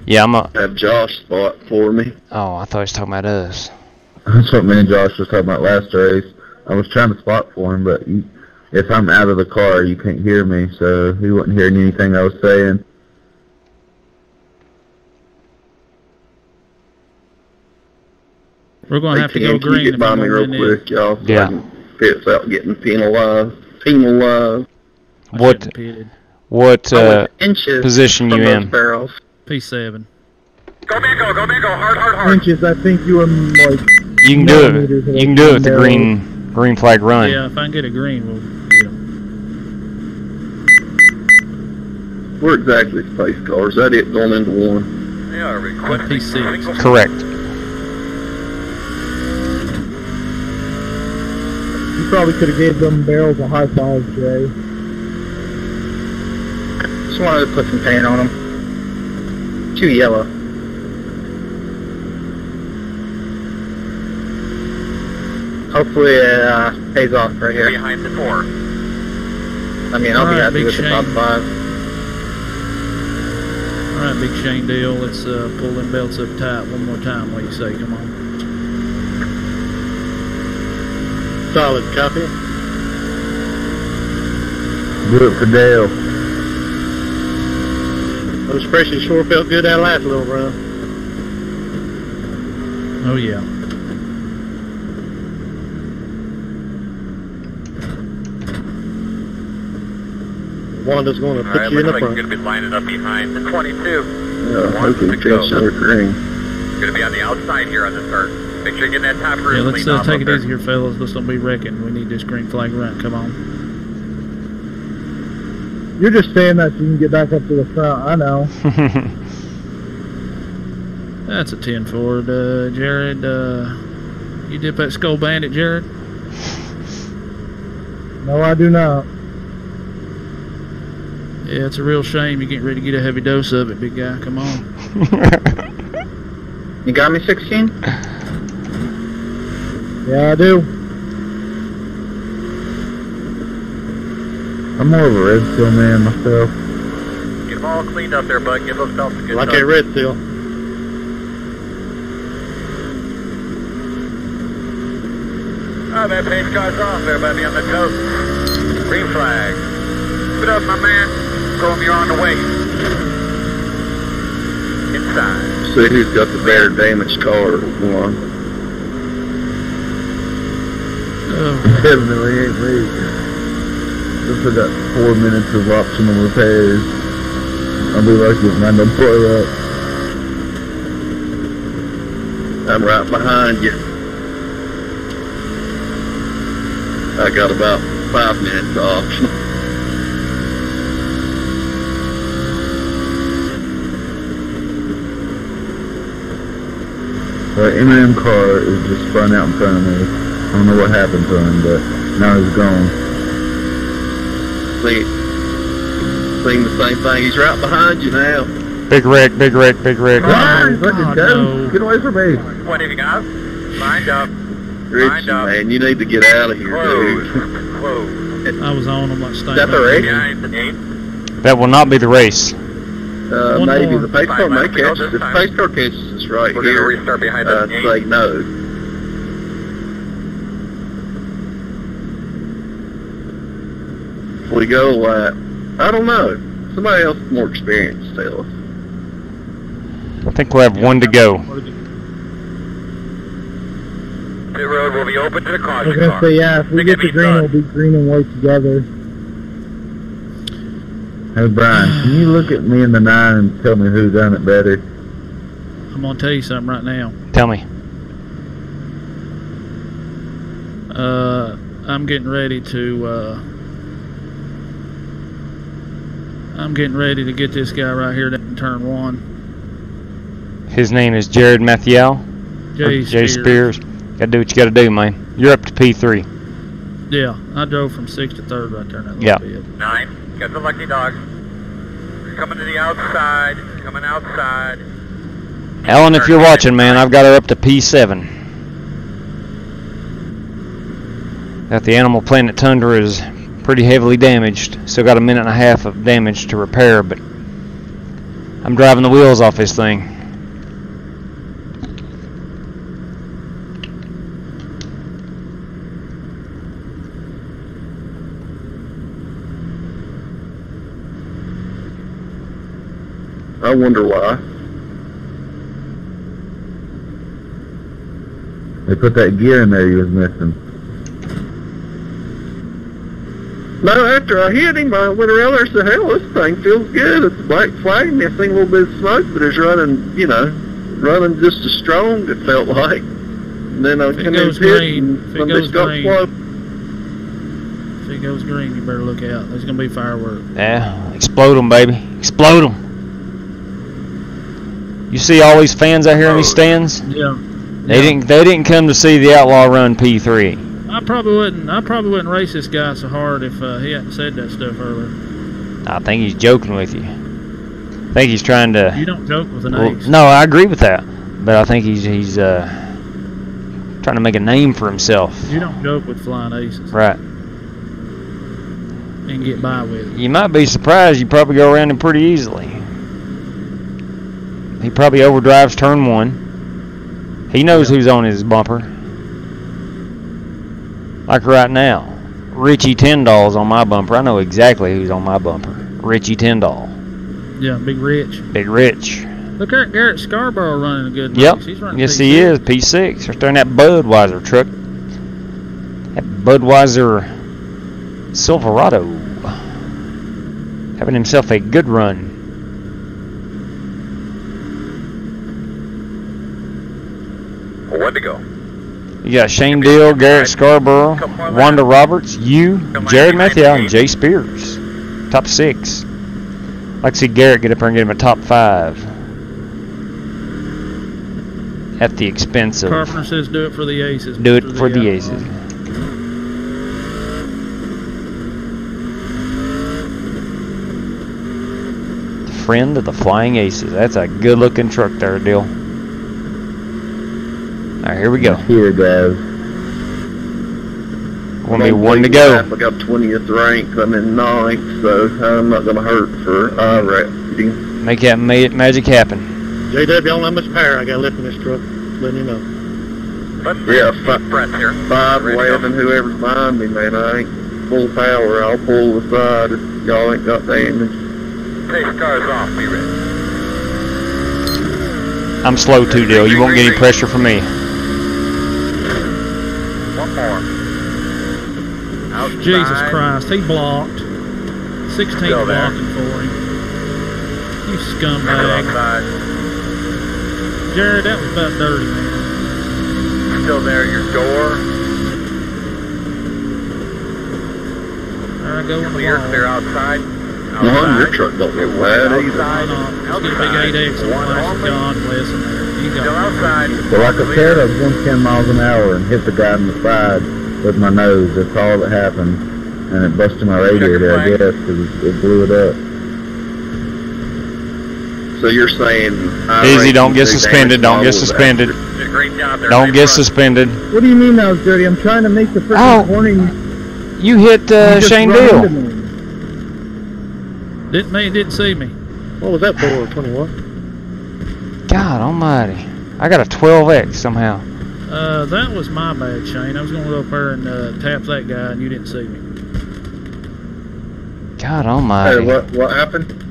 Yeah, I'm a... Have Josh spot for me. Oh, I thought he was talking about us. That's what me and Josh was talking about last race. I was trying to spot for him, but if I'm out of the car, you can't hear me, so he wasn't hearing anything I was saying. We're going to have to go green. Get by me real quick, y'all. Yeah. It's out getting penalized. What position you in? Barrels. P7. Go Bingo, hard. Inches, I think you were like... You can do it. You can do it with the green flag run. Yeah, if I can get a green, we'll get them. Where exactly is pace car? Is that it going into 1? Yeah, requesting P6. Correct. You probably could have gave them barrels a high five, Jay. Just wanted to put some paint on them. Too yellow. Hopefully it pays off right here. Behind the 4. I mean, I'll be happy with the top 5. Alright, Big Shane deal. Let's pull them belts up tight one more time. What do you say? Come on. Solid copy. Do it for Dale. Those pressures sure felt good that last little run. Oh yeah. Wanda's going to put you in the front. You're going to be lining up behind the 22. Yeah, hopefully it goes green. You're going to be on the outside here on the start. Make sure you get that top Yeah, rear let's take it easy here, fellas. Let's don't be wrecking. We need this green flag run. Come on. You're just saying that so you can get back up to the front. I know. That's a 10-4. Jared, you dip that Skull Bandit, Jared? No, I do not. Yeah, it's a real shame you're getting ready to get a heavy dose of it, big guy. Come on. You got me 16? Yeah, I do. I'm more of a red steel man myself. Get them all cleaned up there, bud. Give those belts a good Like touch. a red seal. Oh, that pace car's off there, buddy, on the coast. Green flag. Put up, my man. Throw him, you're on the way. Inside. See who's got the better damaged car. One. Definitely ain't me. Just got 4 minutes of optional repairs. I'll be lucky if mine don't blow up. I'm right behind you. I got about 5 minutes off. The M&M car is just spun out in front of me. I don't know what happened to him, but now he's gone. Seeing the same thing. He's right behind you now. Big wreck, big wreck, big wreck. Run! No. Get away from me. What have you got? Lined up. Richie, man, you need to get out of here, dude. Close. I was on him like staying. That's the race? That will not be the race. Maybe the pace car may catch us. If the pace car catches us right We're here, going to restart behind us. say no. If we go, I don't know. Somebody else with more experience tell us. I think we'll have one to go. Pit road will be open to the I caution was gonna car. say, yeah, if we get the green, it'll be green and white together. Hey Brian, can you look at me in the 9 and tell me who done it better? I'm gonna tell you something right now. Tell me. I'm getting ready to get this guy right here in turn 1. His name is Jared Mathiel. Jay Spears. Gotta do what you gotta do, man. You're up to P3. Yeah, I drove from 6th to 3rd right there. In that Yeah. little bit. 9, got the lucky dog. Coming to the outside, coming outside. Alan, if you're watching, man, I've got her up to P7. That the Animal Planet Tundra is pretty heavily damaged. Still got a minute and a half of damage to repair, but I'm driving the wheels off this thing. I wonder why. They put that gear in there you was missing. No, after I hit him, I went around there and said, hell, this thing feels good. It's black flag, missing a little bit of smoke, but it's running, running just as strong, it felt like. And then I come in pit, and when they got slow. If it goes green, you better look out. There's going to be fireworks. Yeah, explode them, baby. Explode them. You see all these fans out here in these stands? Yeah. They didn't come to see the Outlaw run P3. I probably wouldn't race this guy so hard if he hadn't said that stuff earlier. I think he's joking with you. I think he's trying to. You don't joke with an ace. No, I agree with that, but I think he's trying to make a name for himself. You don't joke with flying aces. Right. And get by with it. You might be surprised. You probably go around him pretty easily. He probably overdrives turn 1. He knows who's on his bumper. Like right now, Richie Tyndall's on my bumper. I know exactly who's on my bumper. Richie Tyndall. Yeah, Big Rich. Big Rich. Look at Garrett Scarborough running a good race. Yep. He's running Yes, P6. he is. P6. Right there in that Budweiser truck. That Budweiser Silverado. Having himself a good run. One to go. You got Shane Deal, Garrett Scarborough, Wanda Roberts, you, Jared Mathieu, and Jay Spears. Top 6. I'd like to see Garrett get up there and get him a top 5. At the expense of... Carpenter says do it for the aces. Do it for the aces. Friend of the Flying Aces. That's a good looking truck there, Deal. Alright, here we go. Here, guys. Only one to go. I got 20th rank. I'm in 9th, so I'm not going to hurt for iRacing. Make that magic happen. JW, I don't know how much power I got left in this truck. Letting you know. Yeah, 5'11", whoever's behind me, man. I ain't full power. I'll pull the side if y'all ain't got damage. Pace cars off. Be ready. I'm slow too, Deal. You won't get any pressure from me. One more. Outside. Jesus Christ, he blocked. 16 Still there. blocking for him. You scumbag. Jared, that was about dirty, man. Still there at your door. There I go in the Clear, wall. clear outside. One, your truck don't look bad. Outside. Let's get a big 8X and flash. God bless him there. You Still got outside. Well, like I said, I was going 10 miles an hour and hit the guy in the side with my nose. That's all that happened. And it busted my radiator, I guess, because it blew it up. So you're saying... Easy, don't get suspended, don't get suspended. Great job there. Don't get suspended. What do you mean that was dirty? I'm trying to make the freaking warning. You hit Shane Deal. Didn't see me. What was that for? 21? God almighty. I got a 12X somehow. That was my bad, Shane. I was going to go up there and tap that guy, and you didn't see me. God almighty. Hey, what happened?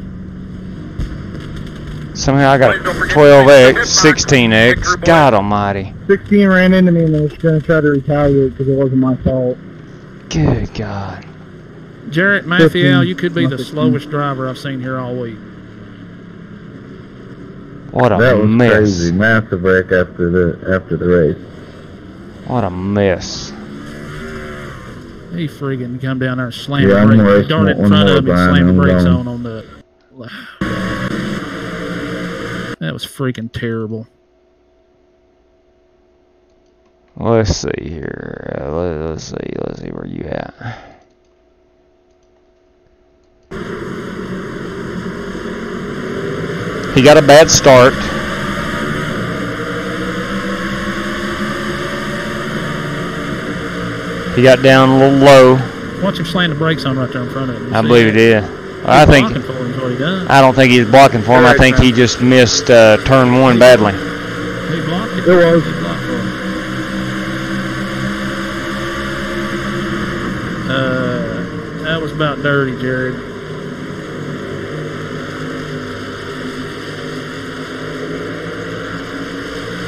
Somehow I got a 12X, 16X. God almighty. 16 ran into me and they was going to try to retaliate because it wasn't my fault. Good God. Jarrett Mathiel, you could be the slowest driver I've seen here all week. What a That was mess. crazy. Massive wreck after the race. What a mess. He friggin' come down there and slam Yeah, the I'm brake, darted in front of him and slam the brakes on the... That was freaking terrible. Let's see here. Let's see where you at. He got a bad start. He got down a little low. Watch him slam the brakes on right there in front of him. I believe he did. I think. I don't think he's blocking for him. I think he just missed turn 1 badly. He blocked it. It was. He blocked for him. That was about dirty, Jared.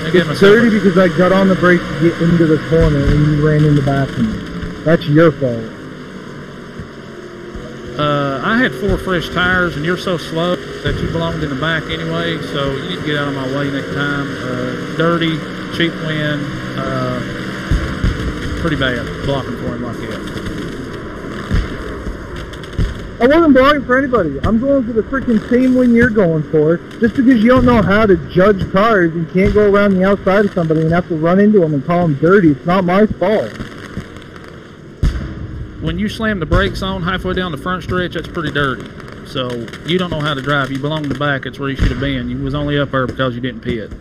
It's dirty because I got on the brakes to get into the corner and you ran in the back of me. That's your fault. I had 4 fresh tires, and you're so slow that you belonged in the back anyway, so you need to get out of my way next time. Dirty, cheap win, pretty bad blocking for him like that. I wasn't blocking for anybody. I'm going for the freaking same win you're going for. Just because you don't know how to judge cars and can't go around the outside of somebody and have to run into them and call them dirty, it's not my fault. When you slam the brakes on halfway down the front stretch, that's pretty dirty. So you don't know how to drive. You belong in the back. That's where you should have been. You was only up there because you didn't pit.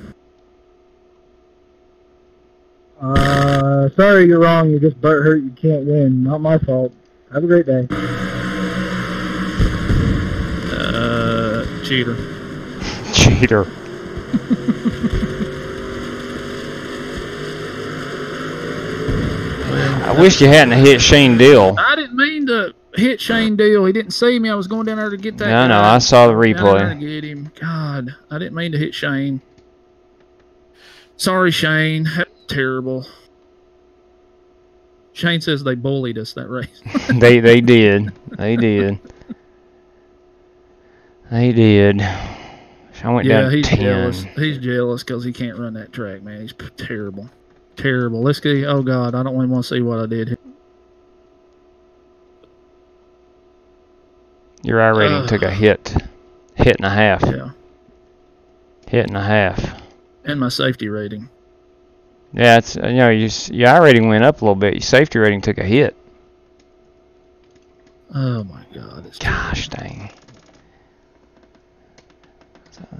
Sorry, you're wrong. You're just butt hurt. You can't win. Not my fault. Have a great day. Cheater. Cheater. I wish you hadn't hit Shane Deal. I didn't mean to hit Shane Deal. He didn't see me. I was going down there to get that guy. No, I saw the replay. Down there to get him. God, I didn't mean to hit Shane. Sorry, Shane. That's terrible. Shane says they bullied us that race. They did. They did. They did. I went down he's 10. jealous. He's jealous because he can't run that track, man. He's terrible. Terrible. Let's get. Oh God, I don't even want to see what I did here. Your iRating took a hit and a half. Yeah. Hit and a half. And my safety rating. Yeah, it's your iRating went up a little bit. Your safety rating took a hit. Oh my God. Gosh dang.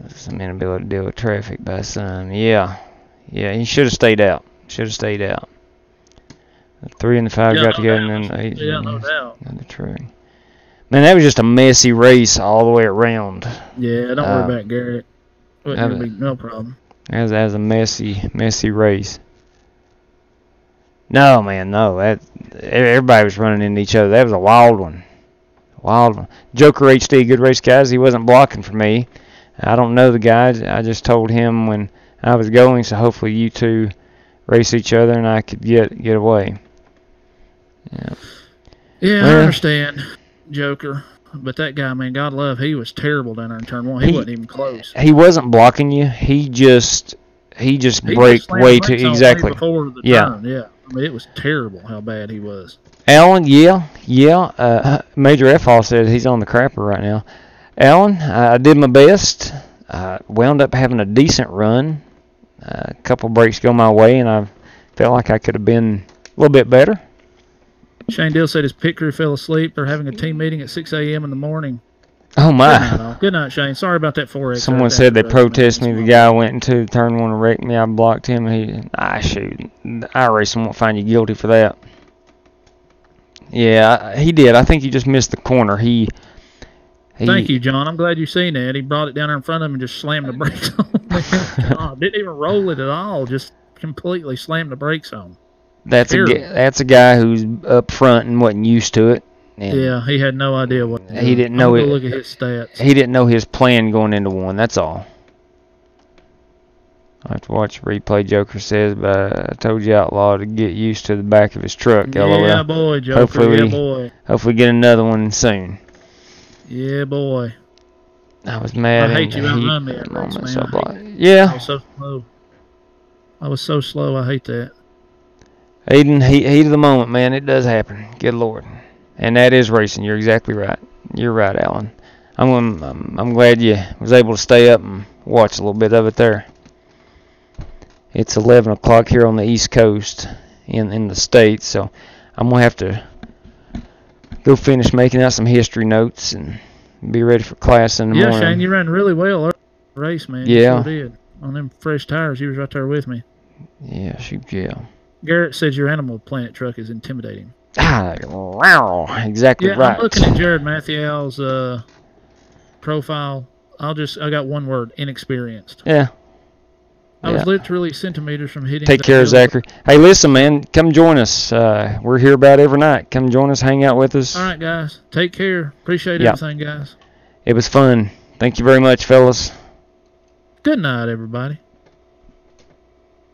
Some inability to deal with traffic by some. Yeah, he should have stayed out. Should have stayed out. The 3 and the 5 got together, and then 8. Yeah, no doubt. The train. Man, that was just a messy race all the way around. Yeah, don't worry about Garrett. No problem. That was a messy race. No, man, no. Everybody was running into each other. That was a wild one. Wild one. Joker HD, good race, guys. He wasn't blocking for me. I don't know the guy. I just told him when I was going, so hopefully you two race each other and I could get away. Yeah. Yeah, I understand, Joker. but that guy, man, God love, he was terrible down there in turn 1. He wasn't even close. He wasn't blocking you. He just braked way too exactly. Before the turn. Yeah. I mean, it was terrible how bad he was. Alan, yeah. Major F Hall said he's on the crapper right now. Alan, I did my best. I wound up having a decent run. A couple breaks go my way, and I felt like I could have been a little bit better. Shane Dill said his pit crew fell asleep. They're having a team meeting at 6 a.m. in the morning. Oh, my. Good night, Shane. Sorry about that 4X. Someone said they protested me. The guy went into turn 1 and wrecked me. I blocked him. Shoot. iRacing won't find you guilty for that. Yeah, he did. I think he just missed the corner. Thank you, John. I'm glad you seen that. He brought it down there in front of him and just slammed the brakes on. God, didn't even roll it at all. Just completely slammed the brakes on. That's a guy who's up front and wasn't used to it. Yeah, he had no idea what. He didn't know it. Look at his stats. He didn't know his plan going into 1. That's all. I have to watch the replay. Joker says, but I told you, Outlaw, to get used to the back of his truck. Yeah, boy, Joker. Hopefully, get another one soon. Yeah, boy. I was mad. I hate you outrun me at race, man. Yeah. I was so slow. I hate that. Heat of the moment, man. It does happen. Good Lord. And that is racing. You're exactly right. You're right, Alan. I'm glad you was able to stay up and watch a little bit of it there. It's 11 o'clock here on the East Coast in the States, so I'm going to have to go finish making out some history notes and be ready for class in the morning. Yeah, Shane, you ran really well race, man. Yeah. You sure did. On them fresh tires, you was right there with me. Yeah, shoot, yeah. Garrett says your Animal Planet truck is intimidating. Wow, exactly right. I'm looking at Jared Mathiel's profile. I got one word: inexperienced. Yeah. I was literally centimeters from hitting. Take care, Zachary. Hey, listen, man, come join us. We're here about every night. Come join us, hang out with us. All right, guys. Take care. Appreciate everything, guys. It was fun. Thank you very much, fellas. Good night, everybody.